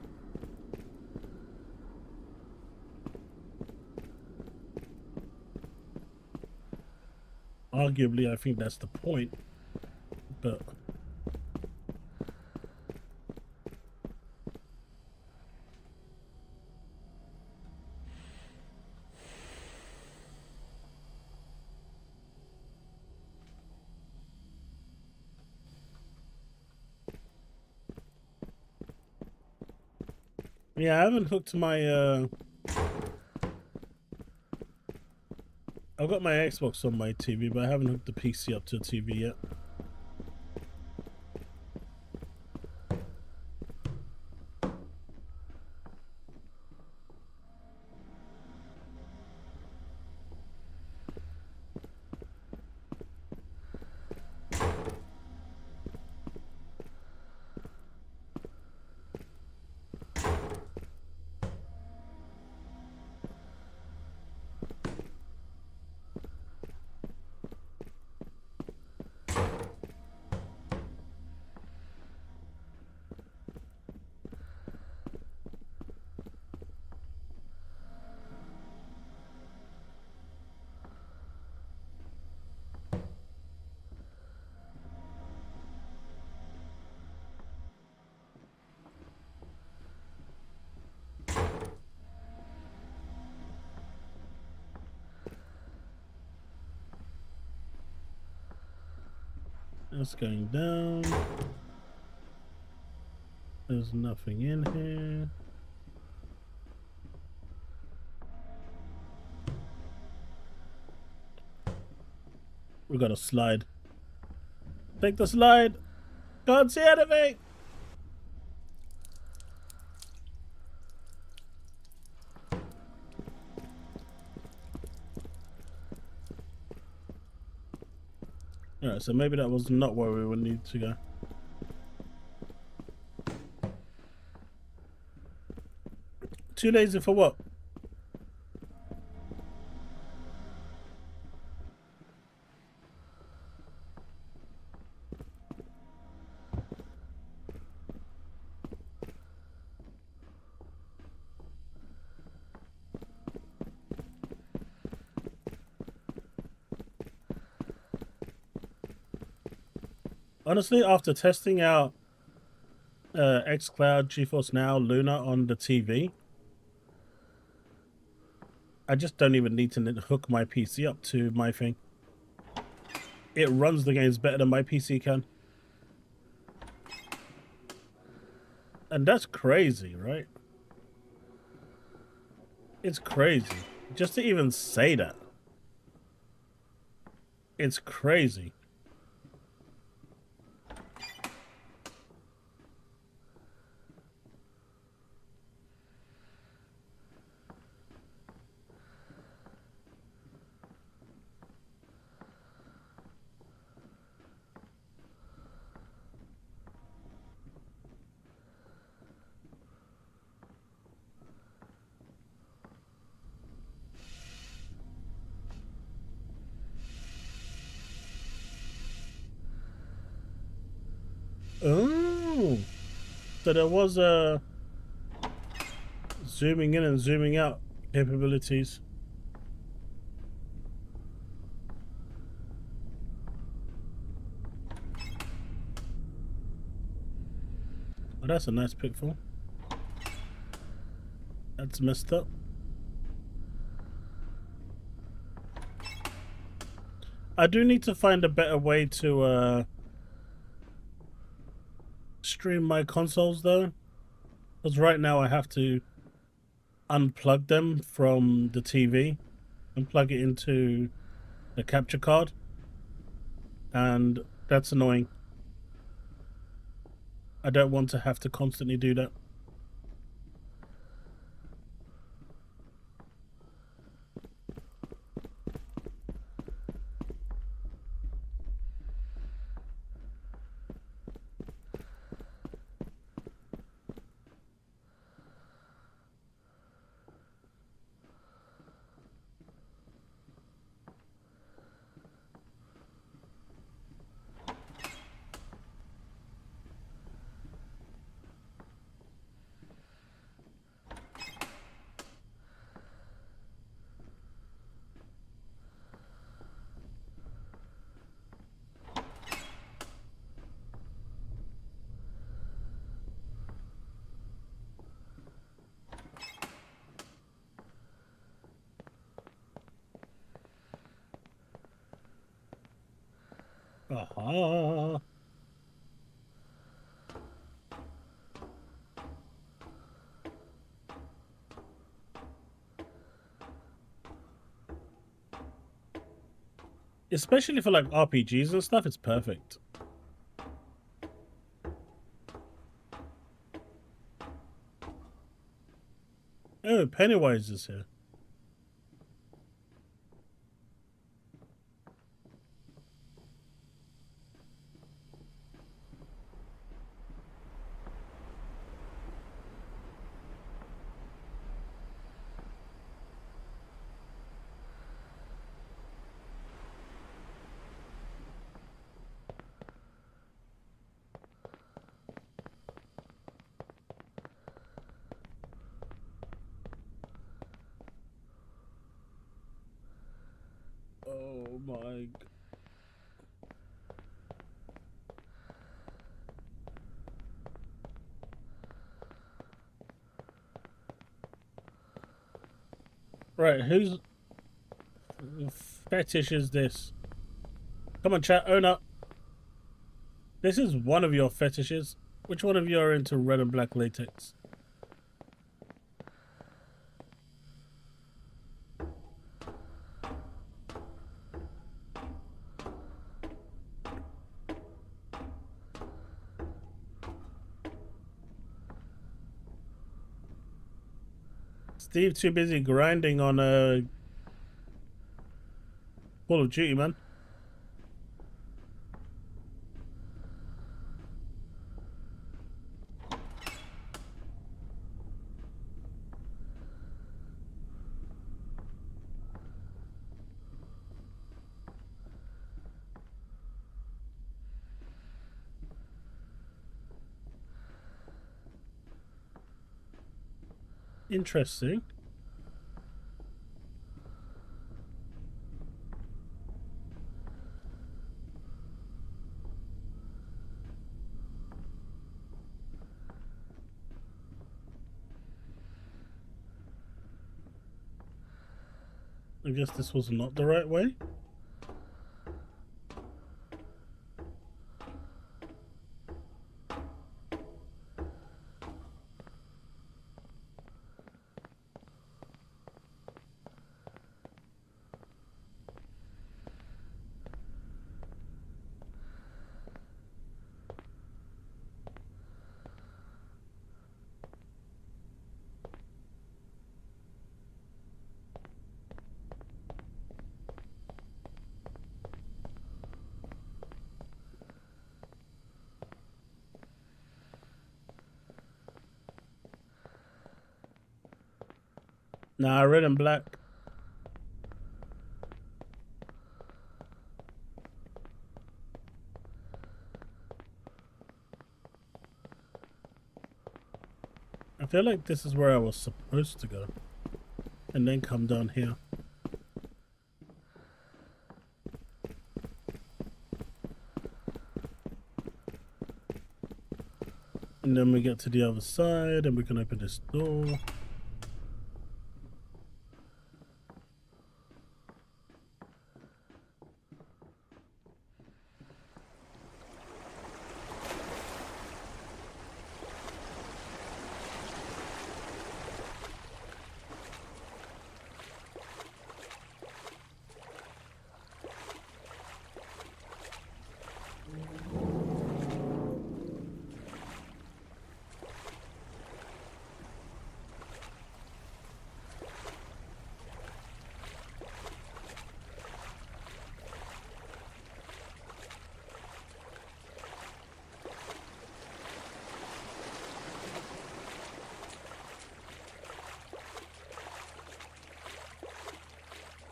Arguably, I think that's the point, but yeah, I haven't hooked my I've got my Xbox on my TV, but I haven't hooked the PC up to the TV yet. That's going down. There's nothing in here. We got a slide. Take the slide. Can't see anything. Alright, so maybe that was not where we would need to go. Too lazy for what? Honestly, after testing out xCloud, GeForce Now, Luna on the TV, I just don't even need to hook my PC up to my thing. It runs the games better than my PC can. And that's crazy, right? It's crazy. Just to even say that. It's crazy. Oh, so there was a zooming in and zooming out capabilities. Oh, that's a nice pitfall. That's messed up. I do need to find a better way to stream my consoles though, because right now I have to unplug them from the TV and plug it into the capture card, and that's annoying. I don't want to have to constantly do that. Aha. Especially for like RPGs and stuff, it's perfect. Oh, Pennywise is here. Oh my. Right, whose fetish is this? Come on, chat, own up. This is one of your fetishes. Which one of you are into red and black latex? Steve too busy grinding on Call of Duty, man. Interesting. I guess this was not the right way. Nah, red and black. I feel like this is where I was supposed to go. And then come down here. And then we get to the other side and we can open this door.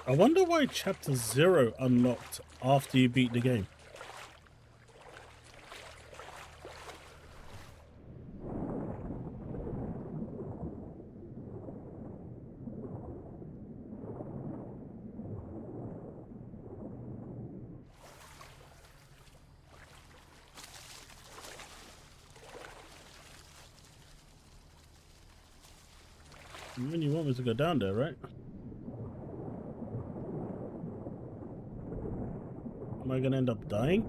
I wonder why Chapter 0 unlocked after you beat the game. I mean, you want me to go down there, right? Am I gonna end up dying?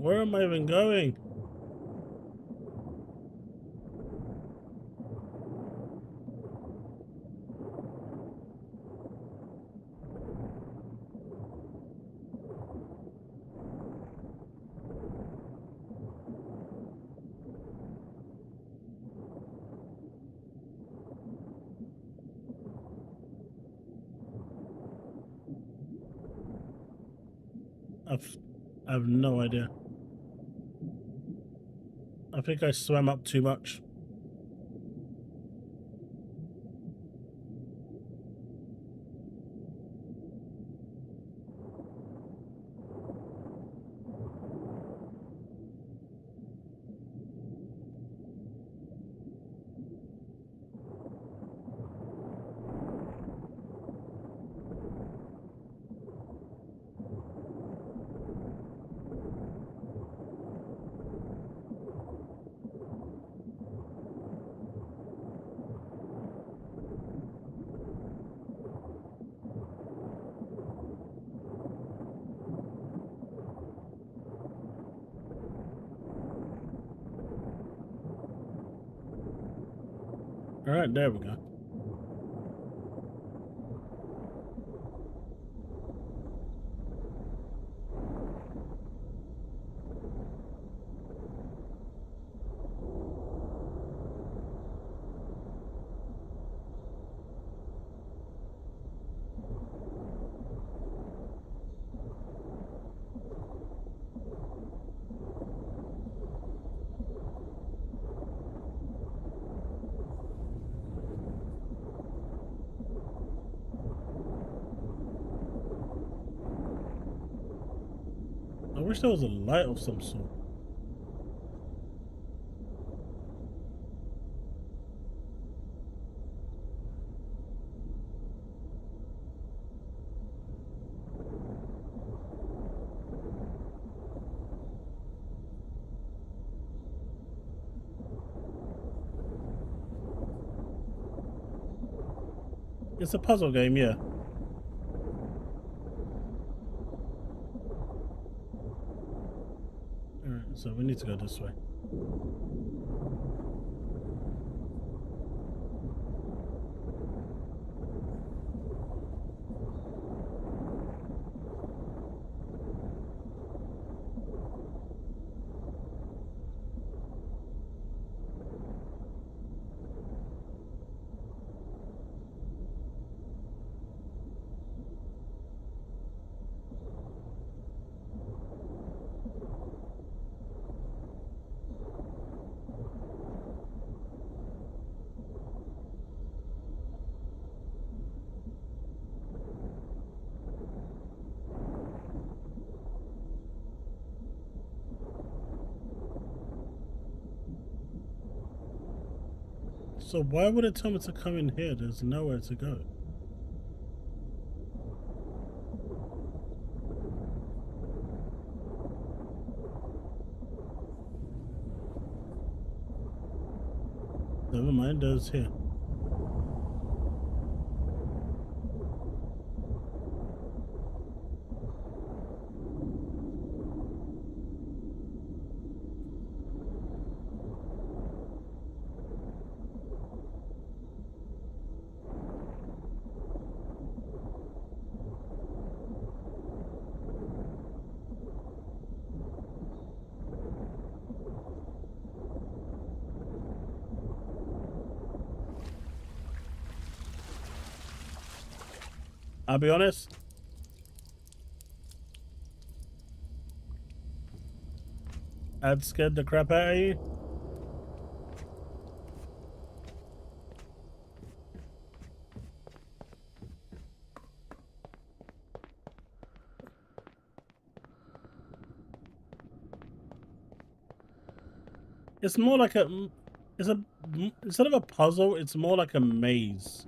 Where am I even going? I have no idea. I think I swam up too much. All right, there we go. I wish there was a light of some sort. It's a puzzle game, yeah. Alright, so we need to go this way. So why would it tell me to come in here? There's nowhere to go. Never mind, there's here. I'll be honest. I'd scared the crap out of you. It's more like a, instead of a puzzle, it's more like a maze.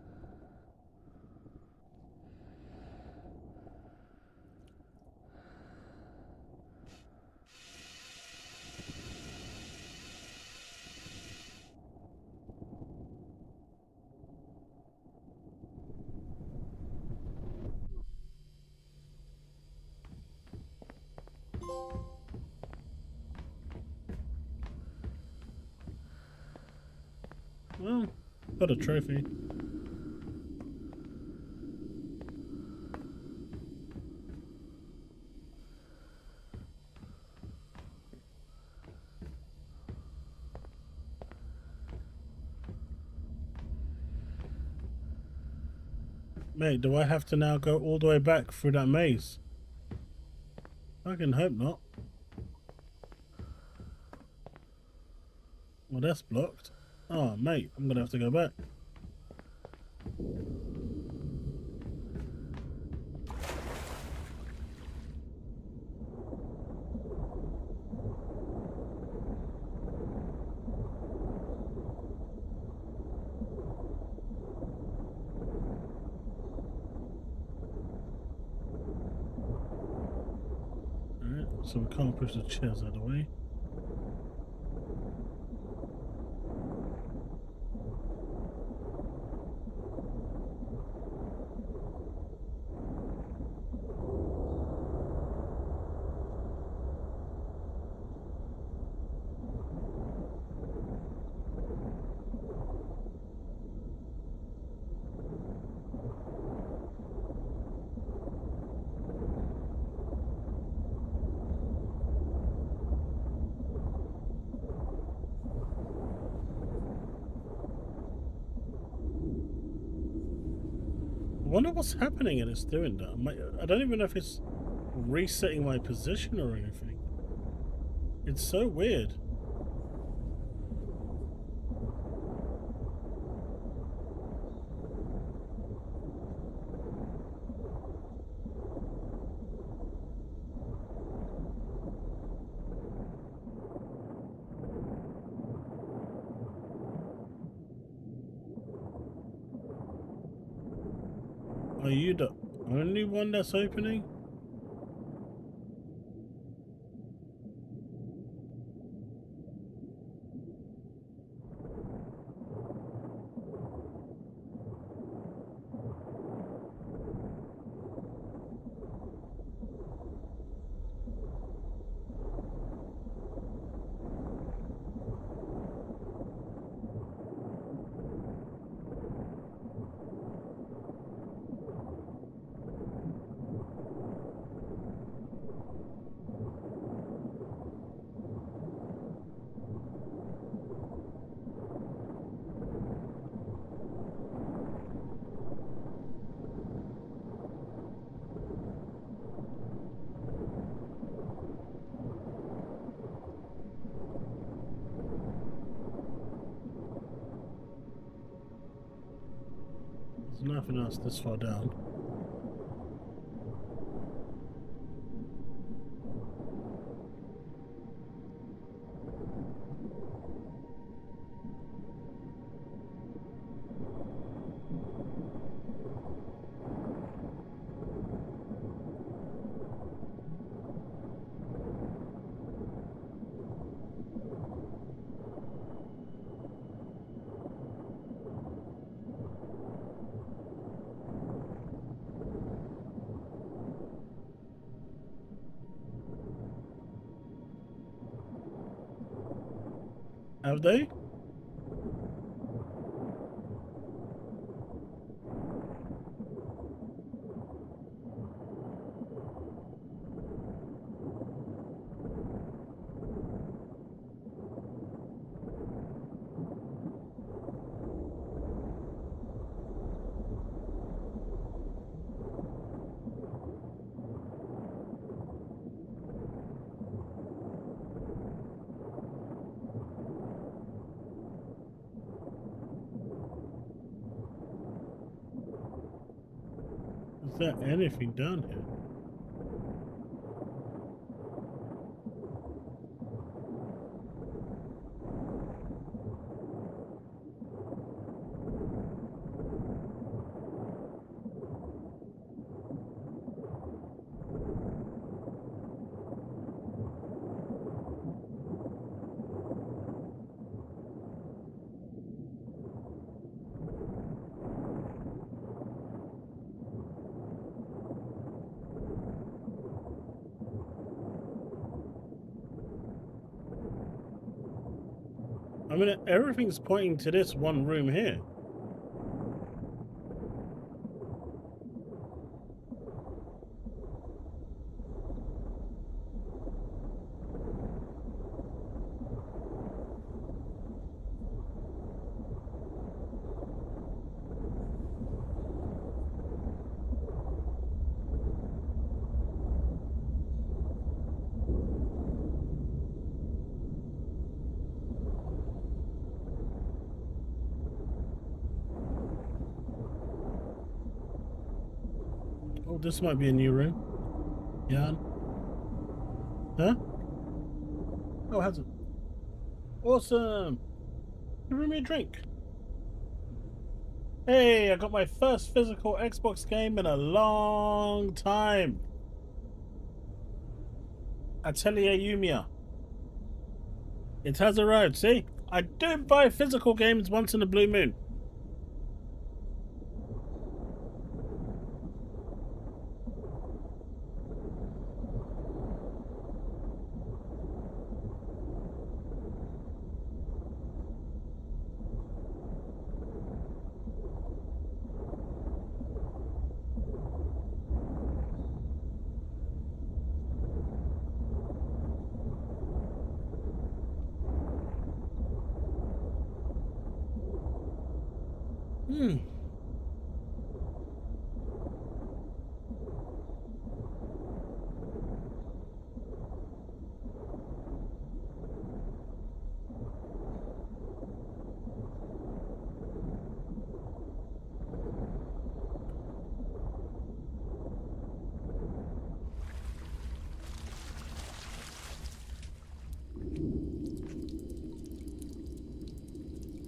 Well, got a trophy. Mate, do I have to now go all the way back through that maze? I can hope not. Well, that's blocked. Oh, mate, I'm gonna have to go back. Alright, so we can't push the chairs out of the way. wonder what's happening and it's doing that. I don't even know if it's resetting my position or anything. It's so weird. Are you the only one that's opening? There's nothing else this far down. Have they? Is there anything down here? I mean, everything's pointing to this one room here. Oh, this might be a new room. Yeah. Huh? Oh, it hasn't. Awesome. Give me a drink. Hey, I got my first physical Xbox game in a long time. Atelier Yumia. It has arrived, see? I do buy physical games once in a blue moon.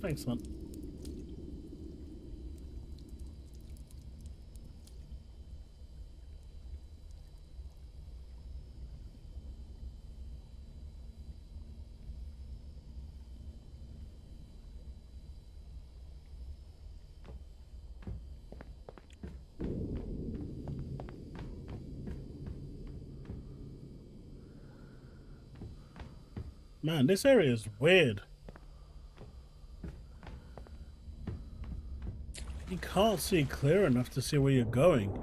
Thanks, son. Man, this area is weird. You can't see clear enough to see where you're going.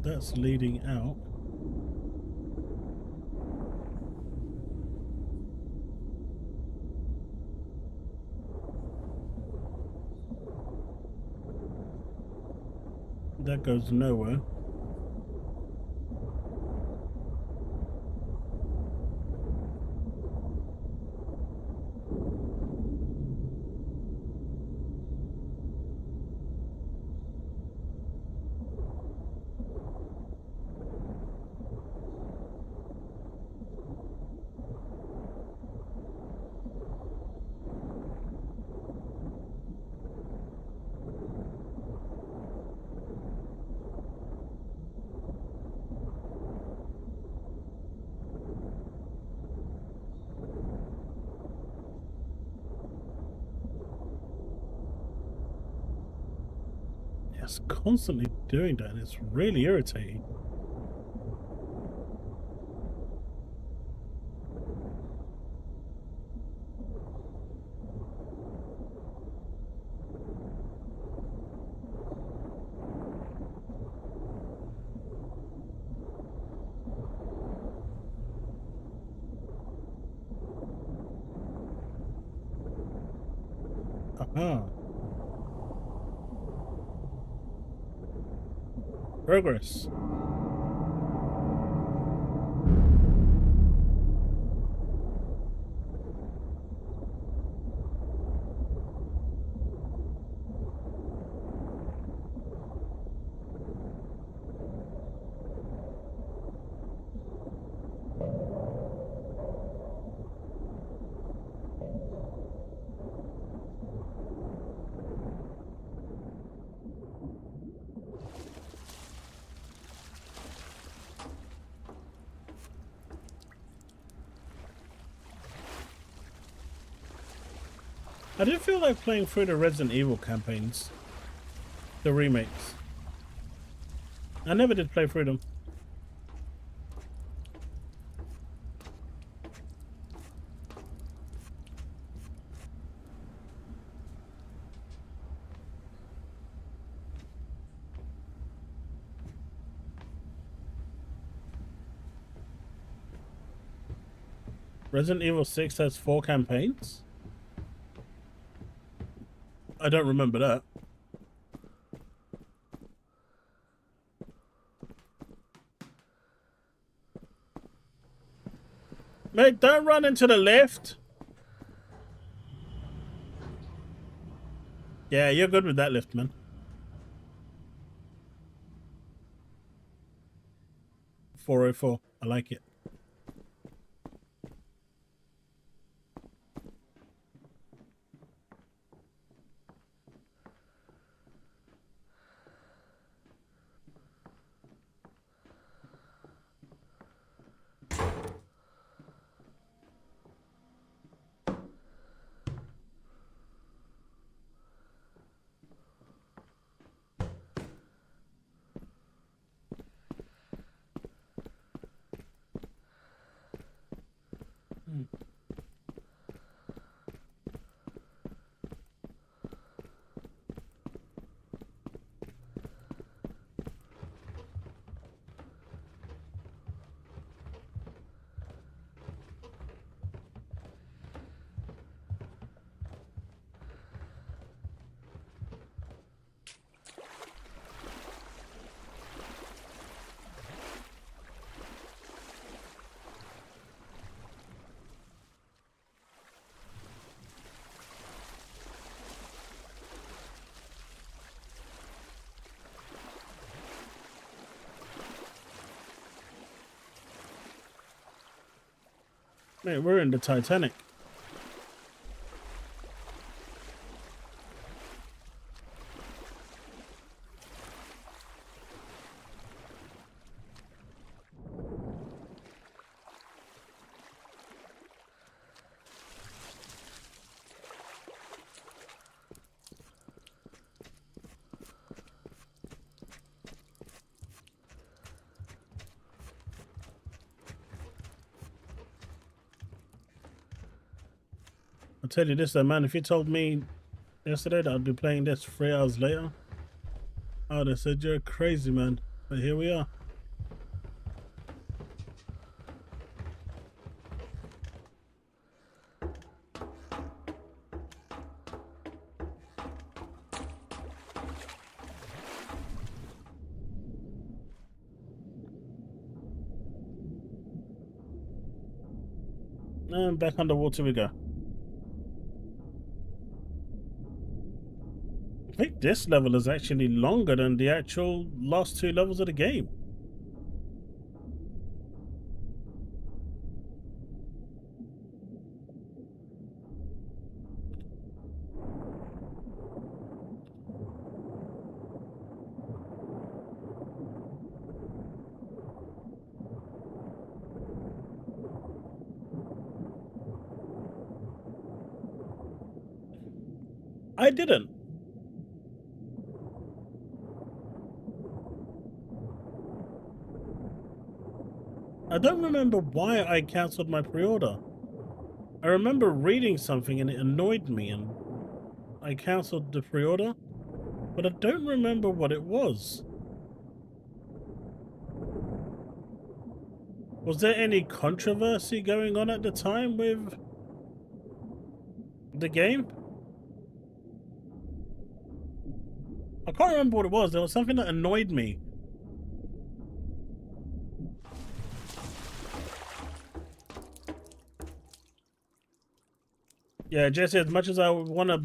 That's leading out. That goes nowhere. It's constantly doing that, and it's really irritating. Aha. Progress. I did feel like playing through the Resident Evil campaigns. The remakes. I never did play through them. Resident Evil 6 has 4 campaigns? I don't remember that. Mate, don't run into the lift. Yeah, you're good with that lift, man. 404. I like it. Mate, we're in the Titanic. I'll tell you this though, man, if you told me yesterday that I'd be playing this 3 hours later, I would have said you're crazy, man. But here we are. And back underwater we go. I think this level is actually longer than the actual last 2 levels of the game. I didn't. I don't remember why I cancelled my pre-order. I remember reading something and it annoyed me and I cancelled the pre-order, but I don't remember what it was. Was there any controversy going on at the time with the game? I can't remember what it was. There was something that annoyed me. Yeah, Jesse, as much as I want to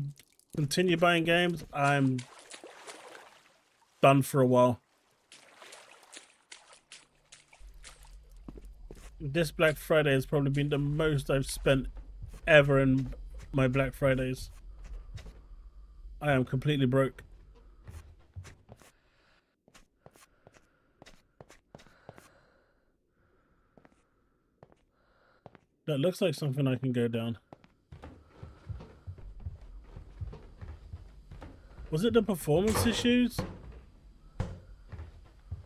continue buying games, I'm done for a while. This Black Friday has probably been the most I've spent ever in my Black Fridays. I am completely broke. That looks like something I can go down. Was it the performance issues?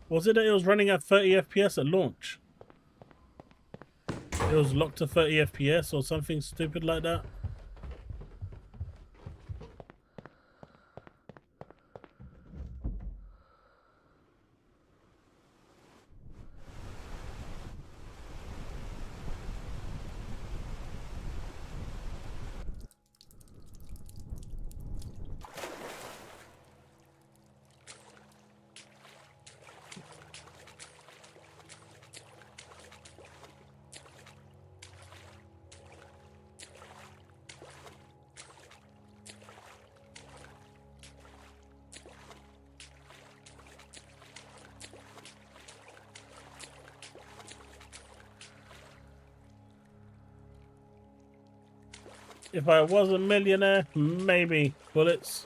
Was it that it was running at 30 FPS at launch? It was locked to 30 FPS or something stupid like that? If I was a millionaire, maybe. Bullets.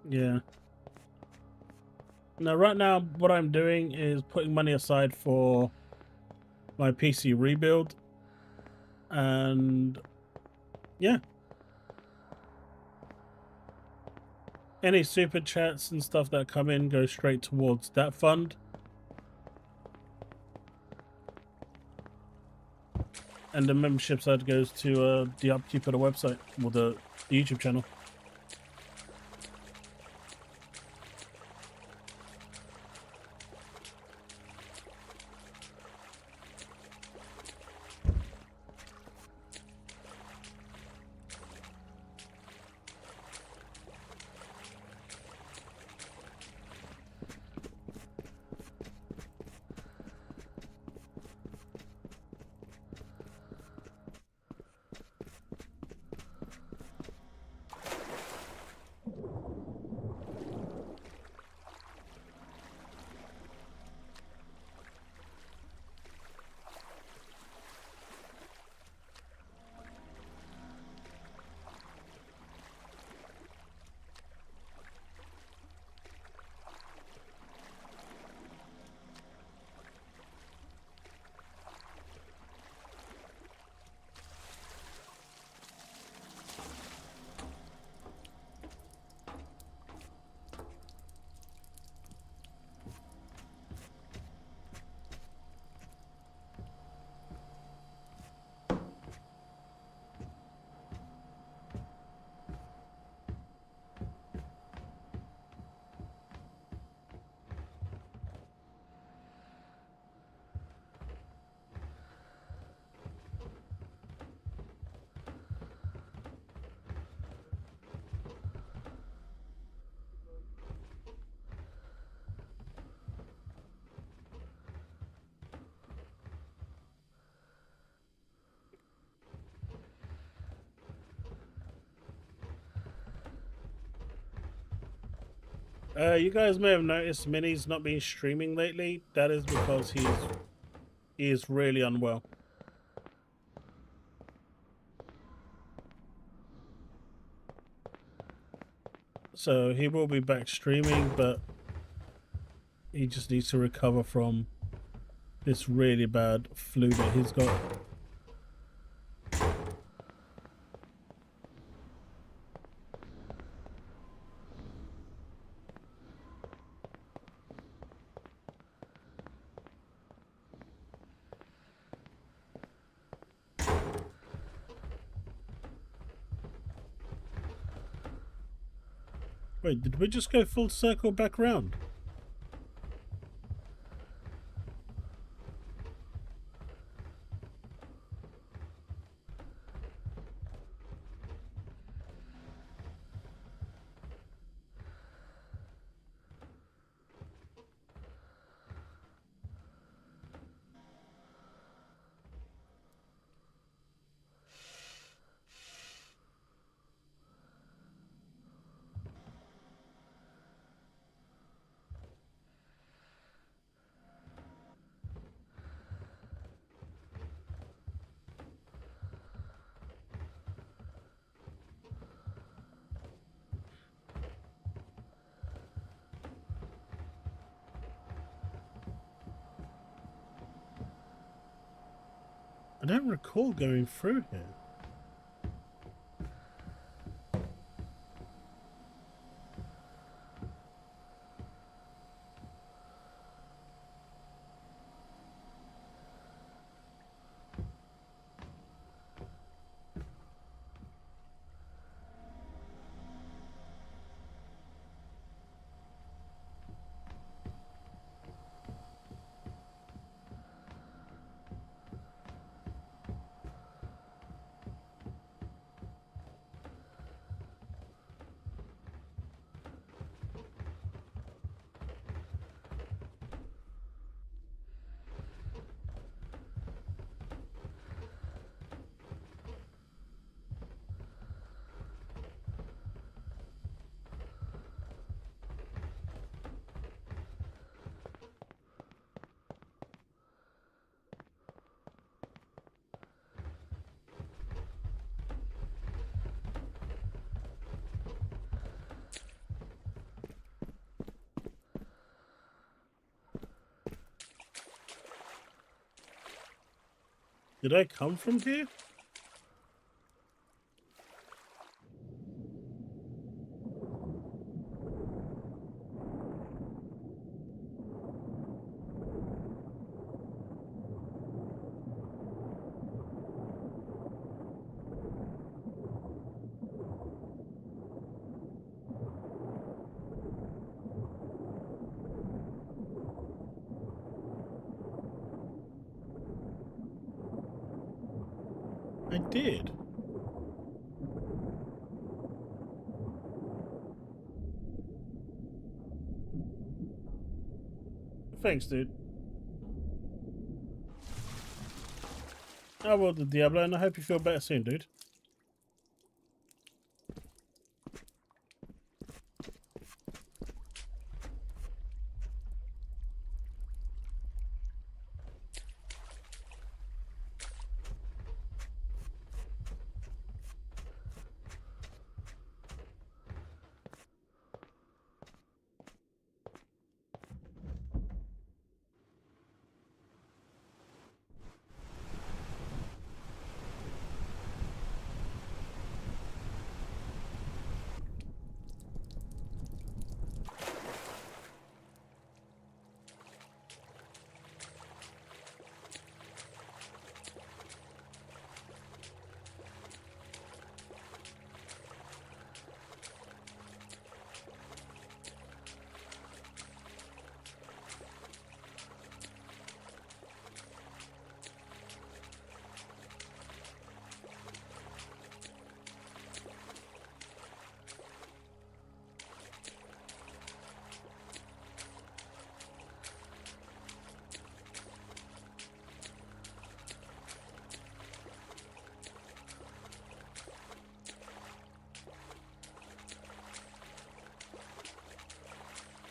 Yeah. Now, right now, what I'm doing is putting money aside for my PC rebuild. And yeah. Any super chats and stuff that come in go straight towards that fund. And the membership side goes to the upkeep of the website or the YouTube channel. You guys may have noticed Minnie's not been streaming lately. That is because he is really unwell. So he will be back streaming, but he just needs to recover from this really bad flu that he's got. Wait, did we just go full circle back round? I don't recall going through here. Did I come from here? I did. Thanks, dude. I will the Diablo, and I hope you feel better soon, dude.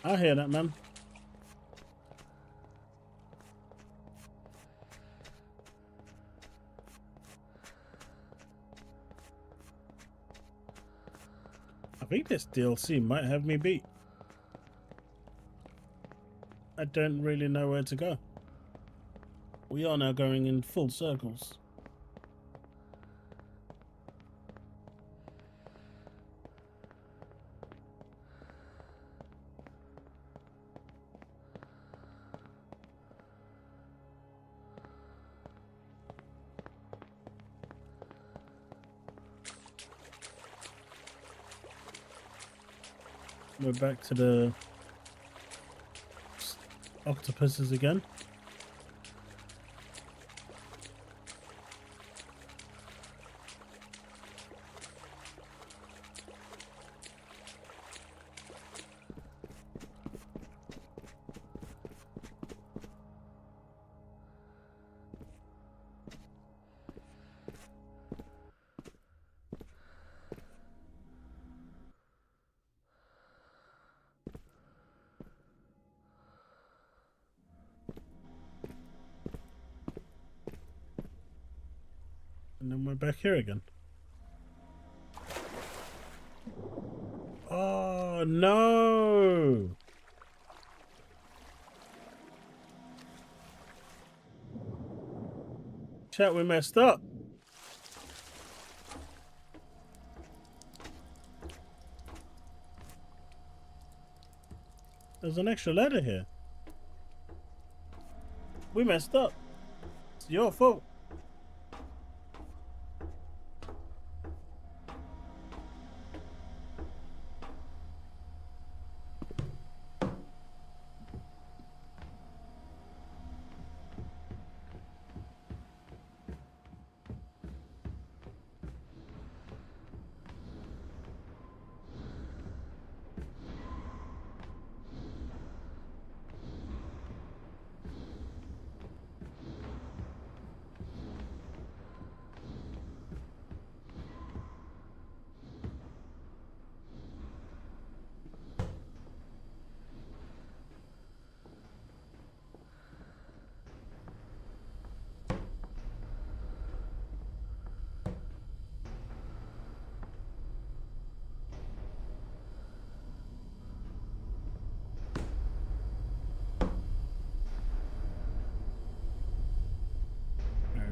I hear that, man. I think this DLC might have me beat. I don't really know where to go. We are now going in full circles. We're back to the octopuses again. And then we're back here again. Oh, no! Chat, we messed up. There's an extra ladder here. We messed up. It's your fault.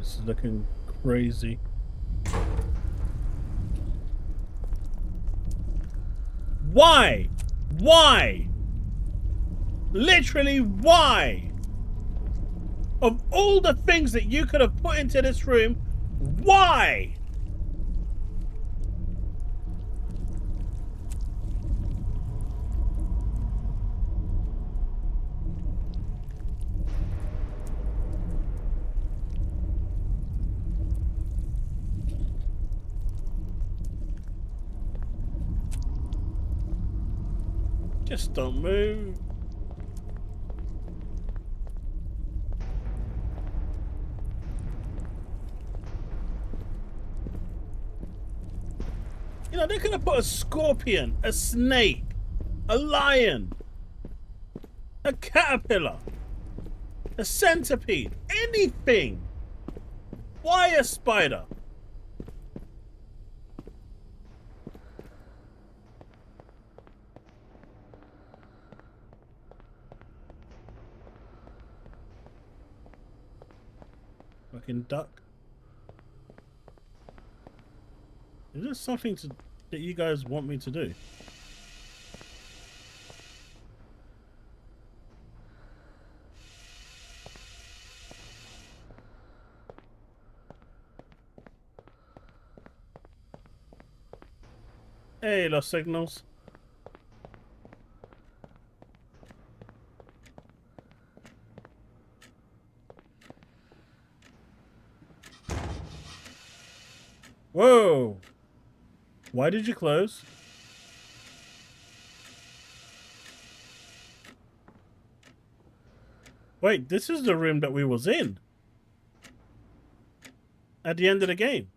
This is looking crazy. Why? Why? Literally, why? Of all the things that you could have put into this room, why? Just don't move. You know, they could have put a scorpion, a snake, a lion, a caterpillar, a centipede, anything. Why a spider? Fucking duck. Is there something that you guys want me to do? Hey, Los Signals. Whoa! Why did you close? Wait, this is the room that we was in at the end of the game.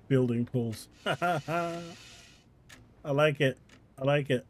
Building pools. I like it. I like it.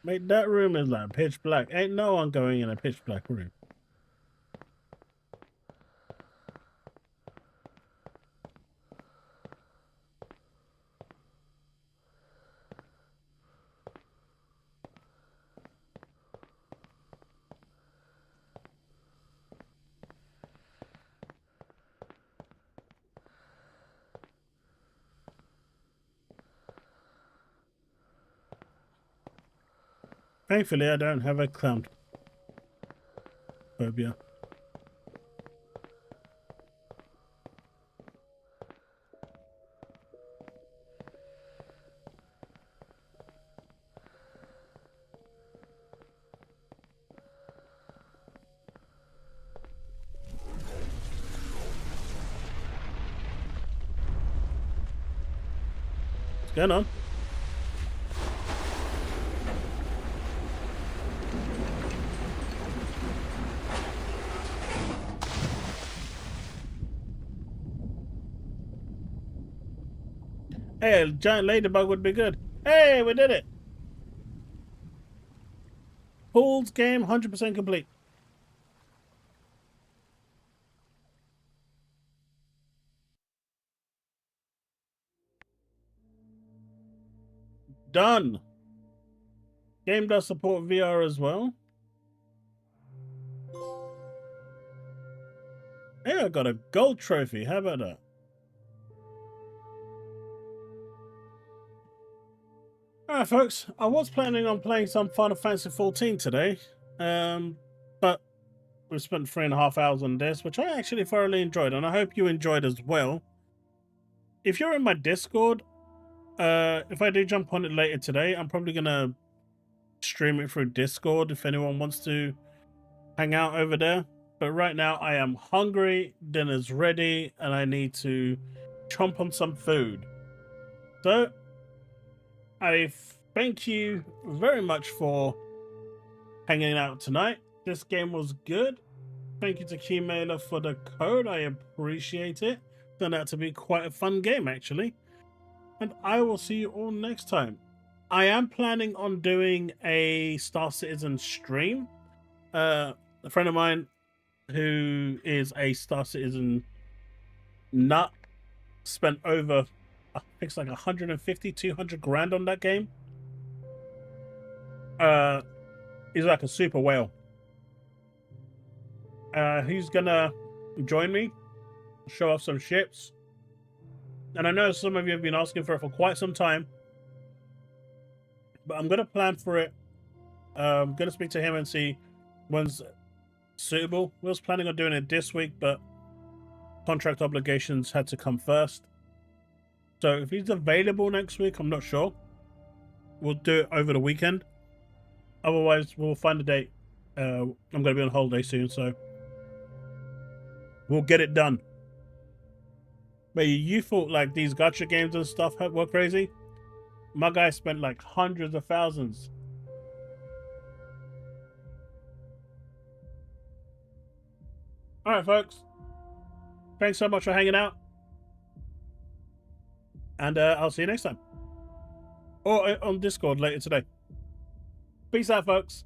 Mate, that room is like pitch black. Ain't no one going in a pitch black room. Thankfully, I don't have a clown phobia. What's going on? Hey, a giant ladybug would be good. Hey, we did it. Pool's game 100% complete. Done. Game does support VR as well. Hey, I got a gold trophy. How about that? Alright, folks. I was planning on playing some Final Fantasy 14 today. But we've spent 3.5 hours on this, which I actually thoroughly enjoyed, and I hope you enjoyed as well. If you're in my Discord, if I do jump on it later today, I'm probably gonna stream it through Discord if anyone wants to hang out over there. But right now I am hungry, dinner's ready, and I need to chomp on some food. So, I thank you very much for hanging out tonight. This game was good. Thank you to keymailer for the code. I appreciate it. Turned out to be quite a fun game, actually. And I will see you all next time. I am planning on doing a Star Citizen stream. A friend of mine who is a Star Citizen nut spent over, I think it's like 150, 200 grand on that game. He's like a super whale. He's gonna join me, show off some ships. And I know some of you have been asking for it for quite some time, but I'm gonna plan for it. I'm gonna speak to him and see when's suitable. We was planning on doing it this week, but contract obligations had to come first. So if he's available next week, I'm not sure. We'll do it over the weekend. Otherwise, we'll find a date. I'm going to be on holiday soon, so we'll get it done. But you thought like these gacha games and stuff were crazy? My guy spent like hundreds of thousands. All right, folks. Thanks so much for hanging out. And I'll see you next time. Or on Discord later today. Peace out, folks.